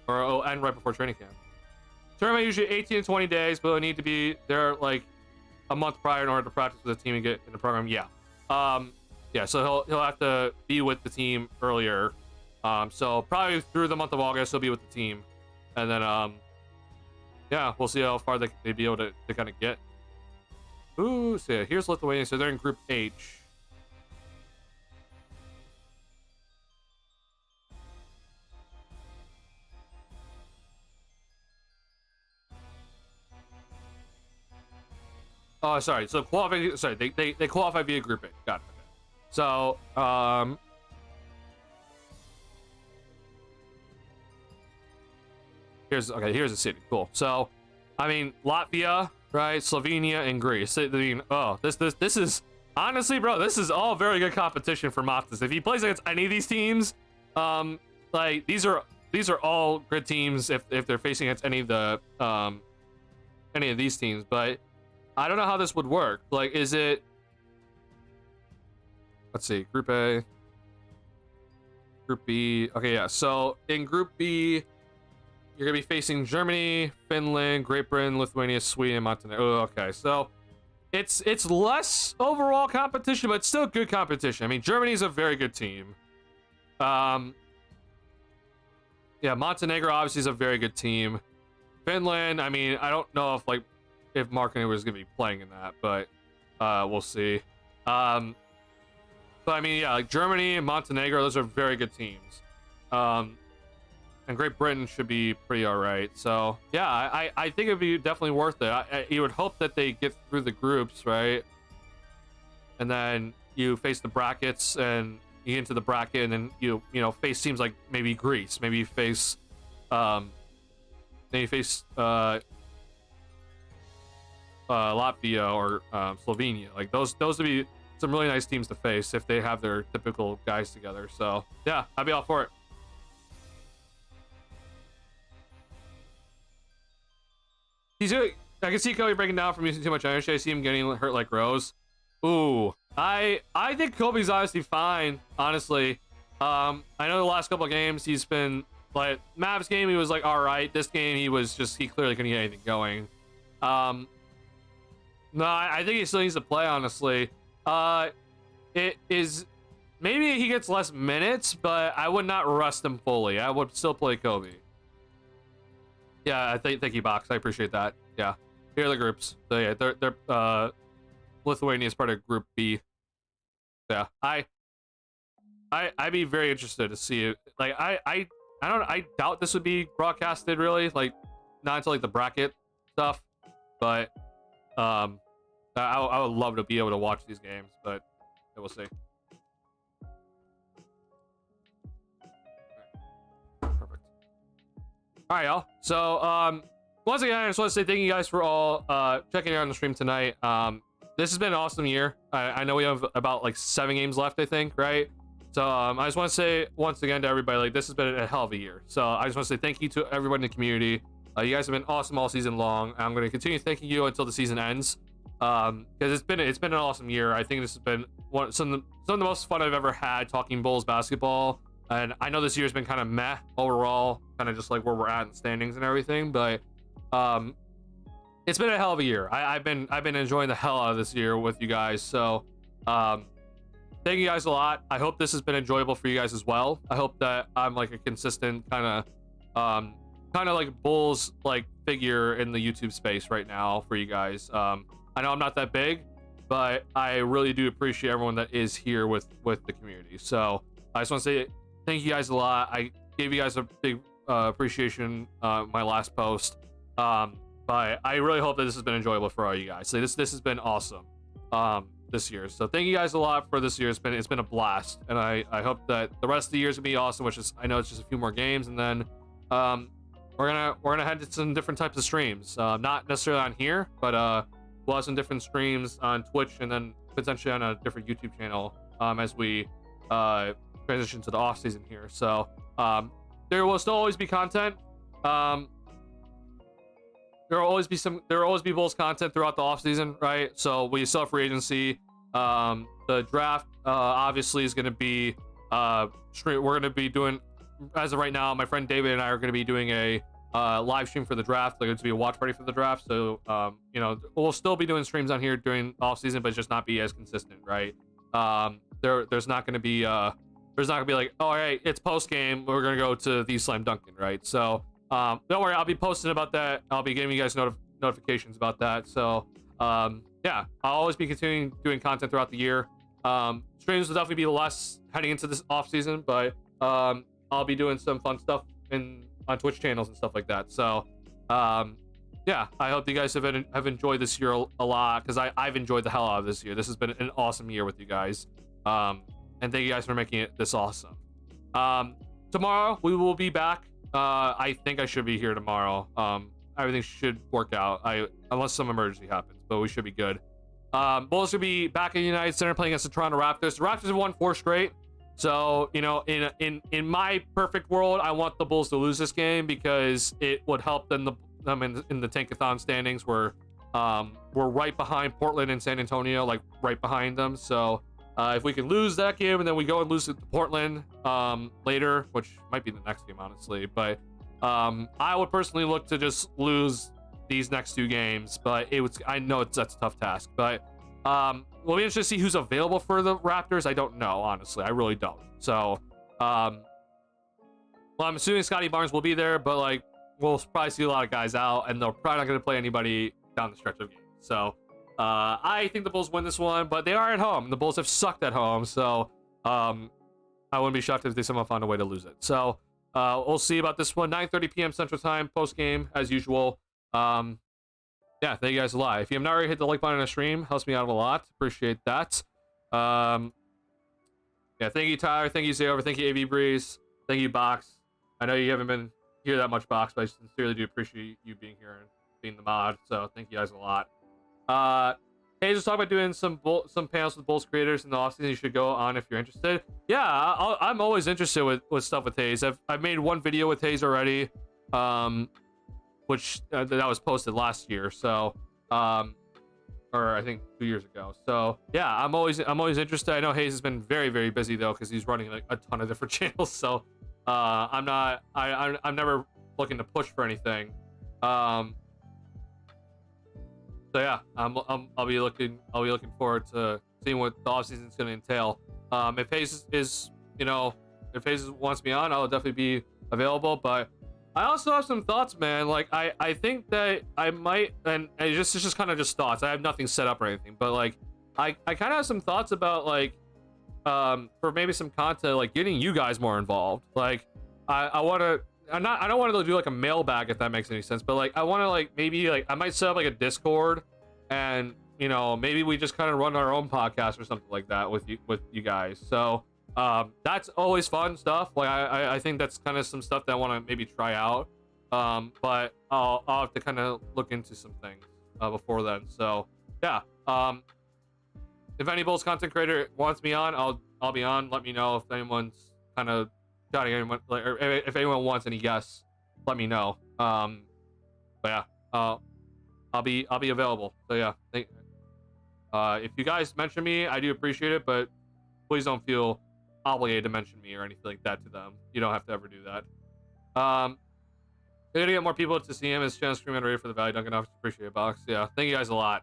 and right before training camp. Tournament usually 18 to 20 days, but it'll need to be there like a month prior in order to practice with the team and get in the program. Yeah. Yeah, so he'll have to be with the team earlier. So probably through the month of August he'll be with the team. And then yeah, we'll see how far they'd be able to kind of get. Ooh, so yeah, here's Lithuania. So they're in Group H. Oh, sorry. So qualifying. Sorry, they qualify via Group A. Got it. Okay. So here's a city. Cool. So, I mean, Latvia, right? Slovenia and Greece. I mean, oh, this is honestly, bro. This is all very good competition for Moftis. If he plays against any of these teams, like these are all good teams if they're facing against any of these teams, but. I don't know how this would work. Like, is it... Let's see. Group A. Group B. Okay, yeah. So, in Group B, you're going to be facing Germany, Finland, Great Britain, Lithuania, Sweden, and Montenegro. Oh, okay. So, it's less overall competition, but still good competition. I mean, Germany's a very good team. Yeah, Montenegro obviously is a very good team. Finland, I mean, I don't know if Markkinen was going to be playing in that, but we'll see. But I mean, yeah, like Germany and Montenegro, those are very good teams. And Great Britain should be pretty all right. So yeah, I think it'd be definitely worth it. You would hope that they get through the groups, right? And then you face the brackets and you get into the bracket, and then you face teams like maybe Greece, maybe you face Latvia or Slovenia. Like those would be some really nice teams to face if they have their typical guys together. So yeah, I'd be all for it. I can see Kobe breaking down from using too much energy. I see him getting hurt like Rose. Ooh, I think Kobe's honestly fine. Honestly, I know the last couple of games he's been like Mavs game he was like all right. This game he clearly couldn't get anything going. No, I think he still needs to play, honestly. It is... Maybe he gets less minutes, but I would not rest him fully. I would still play Kobe. Yeah, thank you, Box. I appreciate that. Yeah. Here are the groups. So yeah, they're Lithuania is part of Group B. Yeah. I'd be very interested to see it. Like, I doubt this would be broadcasted, really. Like, not until, like, the bracket stuff. But... I would love to be able to watch these games, but we'll see. Perfect. All right, y'all. So, once again, I just want to say thank you guys for all checking out on the stream tonight. This has been an awesome year. I know we have about like 7 games left, I think, right? So, I just want to say once again to everybody, like, this has been a hell of a year. So, I just want to say thank you to everyone in the community. You guys have been awesome all season long. I'm going to continue thanking you until the season ends. because it's been an awesome year. I think this has been some of the most fun I've ever had talking Bulls basketball. And I know this year's been kind of meh overall, kind of just like where we're at in standings and everything, but it's been a hell of a year. I've been enjoying the hell out of this year with you guys. So thank you guys a lot. I hope this has been enjoyable for you guys as well. I hope that I'm like a consistent kind of like Bulls like figure in the YouTube space right now for you guys. I know I'm not that big, but I really do appreciate everyone that is here with the community. So I just want to say thank you guys a lot. I gave you guys a big appreciation my last post, but I really hope that this has been enjoyable for all you guys. So this has been awesome this year. So thank you guys a lot for this year. It's been a blast, and I hope that the rest of the year is gonna be awesome. Which is, I know it's just a few more games, and then we're gonna head to some different types of streams. Not necessarily on here, but we'll have some different streams on Twitch, and then potentially on a different YouTube channel as we transition to the off season here. So there will still always be content. There will always be Bulls content throughout the off season, right? So we still have free agency. The draft obviously is going to be we're going to be doing, as of right now, my friend David and I are going to be doing a live stream for the draft. Like, it's be a watch party for the draft. So you know, we'll still be doing streams on here during off season, but just not be as consistent, right? There's not going to be like, oh, all right, it's post game, we're going to go to TheSlamDuncan, right? So don't worry, I'll be posting about that. I'll be giving you guys notifications about that. So yeah, I'll always be continuing doing content throughout the year. Streams will definitely be less heading into this off season, but I'll be doing some fun stuff on Twitch channels and stuff like that. So yeah, I hope you guys have enjoyed this year a lot, because I've enjoyed the hell out of this year. This has been an awesome year with you guys, and thank you guys for making it this awesome. Tomorrow we will be back. I think I should be here tomorrow. Everything should work out, unless some emergency happens, but we should be good. Bulls should be back at United Center playing against the Toronto Raptors. The Raptors have won 4 straight. So, you know, in my perfect world, I want the Bulls to lose this game, because it would help them in the Tankathon standings, where we're right behind Portland and San Antonio, like right behind them. So if we can lose that game and then we go and lose to Portland later, which might be the next game, honestly, but I would personally look to just lose these next 2 games. But I know that's a tough task, but we'll be interested to see who's available for the Raptors. I don't know, honestly. I really don't. So well, I'm assuming Scotty Barnes will be there, but like, we'll probably see a lot of guys out, and they're probably not going to play anybody down the stretch of games. So I think the Bulls win this one, but they are at home. The Bulls have sucked at home, so I wouldn't be shocked if they somehow found a way to lose it. So we'll see about this one. 9:30 p.m. Central Time, post game as usual. Yeah, thank you guys a lot. If you have not already hit the like button on the stream, helps me out a lot. Appreciate that. Yeah, thank you, Tyler. Thank you, Zayover. Thank you, AV Breeze. Thank you, Box. I know you haven't been here that much, Box, but I sincerely do appreciate you being here and being the mod. So thank you guys a lot. Hey, just talk about doing some panels with Bulls creators in the offseason. You should go on if you're interested. Yeah, I'm always interested with stuff with Hayes. I've made one video with Hayes already, which that was posted last year. So, or I think 2 years ago. So yeah, I'm always interested. I know Hayes has been very, very busy though, because he's running like a ton of different channels. So I'm never looking to push for anything. So yeah, I'll be looking forward to seeing what the offseason is going to entail. If Hayes if Hayes wants me on, I'll definitely be available. But I also have some thoughts, man. Like I think that I might, and it's just kind of just thoughts. I have nothing set up or anything, but like I kind of have some thoughts about like for maybe some content, like getting you guys more involved. Like I don't want to do like a mailbag, if that makes any sense, but like I want to like maybe like I might set up like a Discord, and you know, maybe we just kind of run our own podcast or something like that with you guys. So that's always fun stuff. Like I think that's kind of some stuff that I want to maybe try out, but I'll have to kind of look into some things before then. So yeah, if any Bulls content creator wants me on, I'll be on. Let me know if anyone's kind of shouting anyone, like, or if anyone wants any guests, let me know. But yeah, I'll be available. So yeah, If you guys mention me, I do appreciate it, but please don't feel obligated to mention me or anything like that to them. You don't have to ever do that. We're gonna get more people to see him as channel stream and ready for the value. Duncan, I appreciate it, Box. Yeah, thank you guys a lot.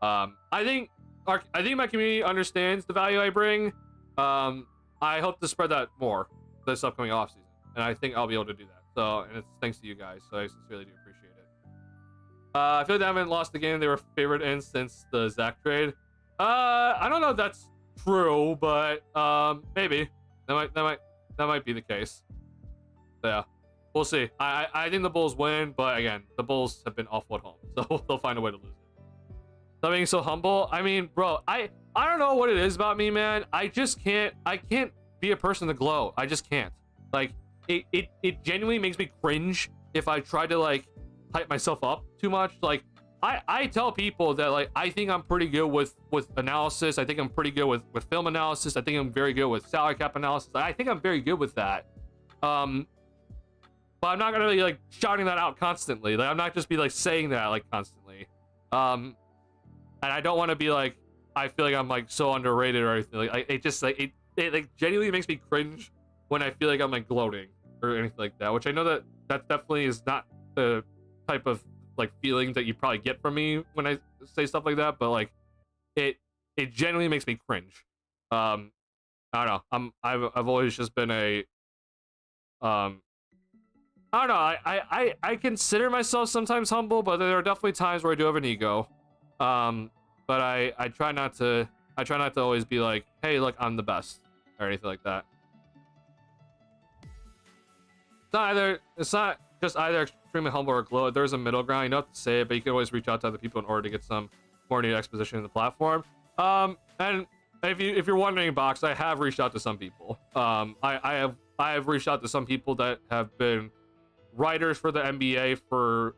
I think my community understands the value I bring. I hope to spread that more this upcoming off season, and I think I'll be able to do that. So, and it's thanks to you guys. So I sincerely do appreciate it. I feel like they haven't lost the game they were favored in since the Zach trade. I don't know if that's true, but maybe that might be the case. So, yeah. We'll see. I think the Bulls win, but again, the Bulls have been awful at home, so they'll find a way to lose it. Stop being so humble. I mean, bro, I don't know what it is about me, man. I can't be a person to glow. I just can't. Like, it genuinely makes me cringe if I try to like hype myself up too much. Like, I tell people that like I think I'm pretty good with analysis. I think I'm pretty good with film analysis. I think I'm very good with salary cap analysis. I think I'm very good with that. But I'm not gonna be like shouting that out constantly. Like, I'm not just be like saying that like constantly. And I don't want to be like, I feel like I'm like so underrated or anything. Like, it just like it like genuinely makes me cringe when I feel like I'm like gloating or anything like that. Which I know that definitely is not the type of like feeling that you probably get from me when I say stuff like that. But like, it genuinely makes me cringe. I don't know. I've always just been a I don't know. I consider myself sometimes humble, but there are definitely times where I do have an ego. But I try not to always be like, hey, look, I'm the best or anything like that. It's not just either extremely humble or glow. There's a middle ground. You don't have to say it, but you can always reach out to other people in order to get some more needed exposition in the platform. And if you're wondering, Box, I have reached out to some people. I have reached out to some people that have been writers for the NBA for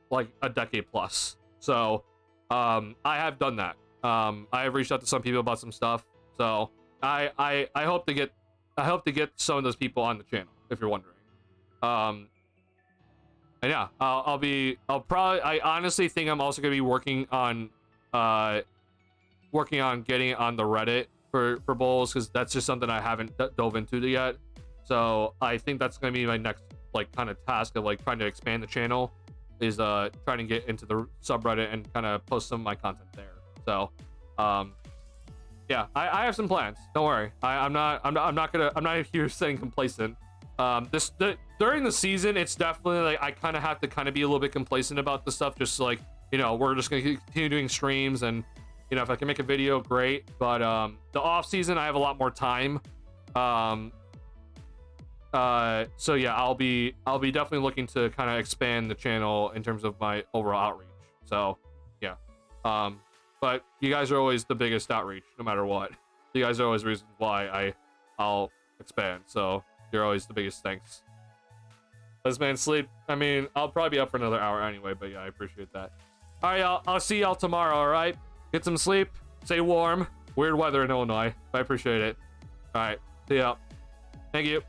like a decade plus. So I have done that. I have reached out to some people about some stuff. So I hope to get some of those people on the channel, if you're wondering. And yeah, I honestly think I'm also gonna be working on getting it on the Reddit for Bulls, because that's just something I haven't dove into yet. So I think that's gonna be my next like kind of task of like trying to expand the channel, is trying to get into the subreddit and kind of post some of my content there. So yeah, I have some plans. Don't worry. I'm not here saying complacent. During the season, it's definitely like I kind of have to kind of be a little bit complacent about the stuff, just like, you know, we're just gonna continue doing streams, and you know, if I can make a video, great. But the off season, I have a lot more time. So yeah, I'll be definitely looking to kind of expand the channel in terms of my overall outreach. So yeah, but you guys are always the biggest outreach, no matter what. You guys are always reasons why I'll expand. So you're always the biggest thanks. Let's man sleep. I mean, I'll probably be up for another hour anyway, but yeah, I appreciate that. All right, y'all. I'll see y'all tomorrow. All right, get some sleep. Stay warm. Weird weather in Illinois, but I appreciate it. All right, see ya. Thank you.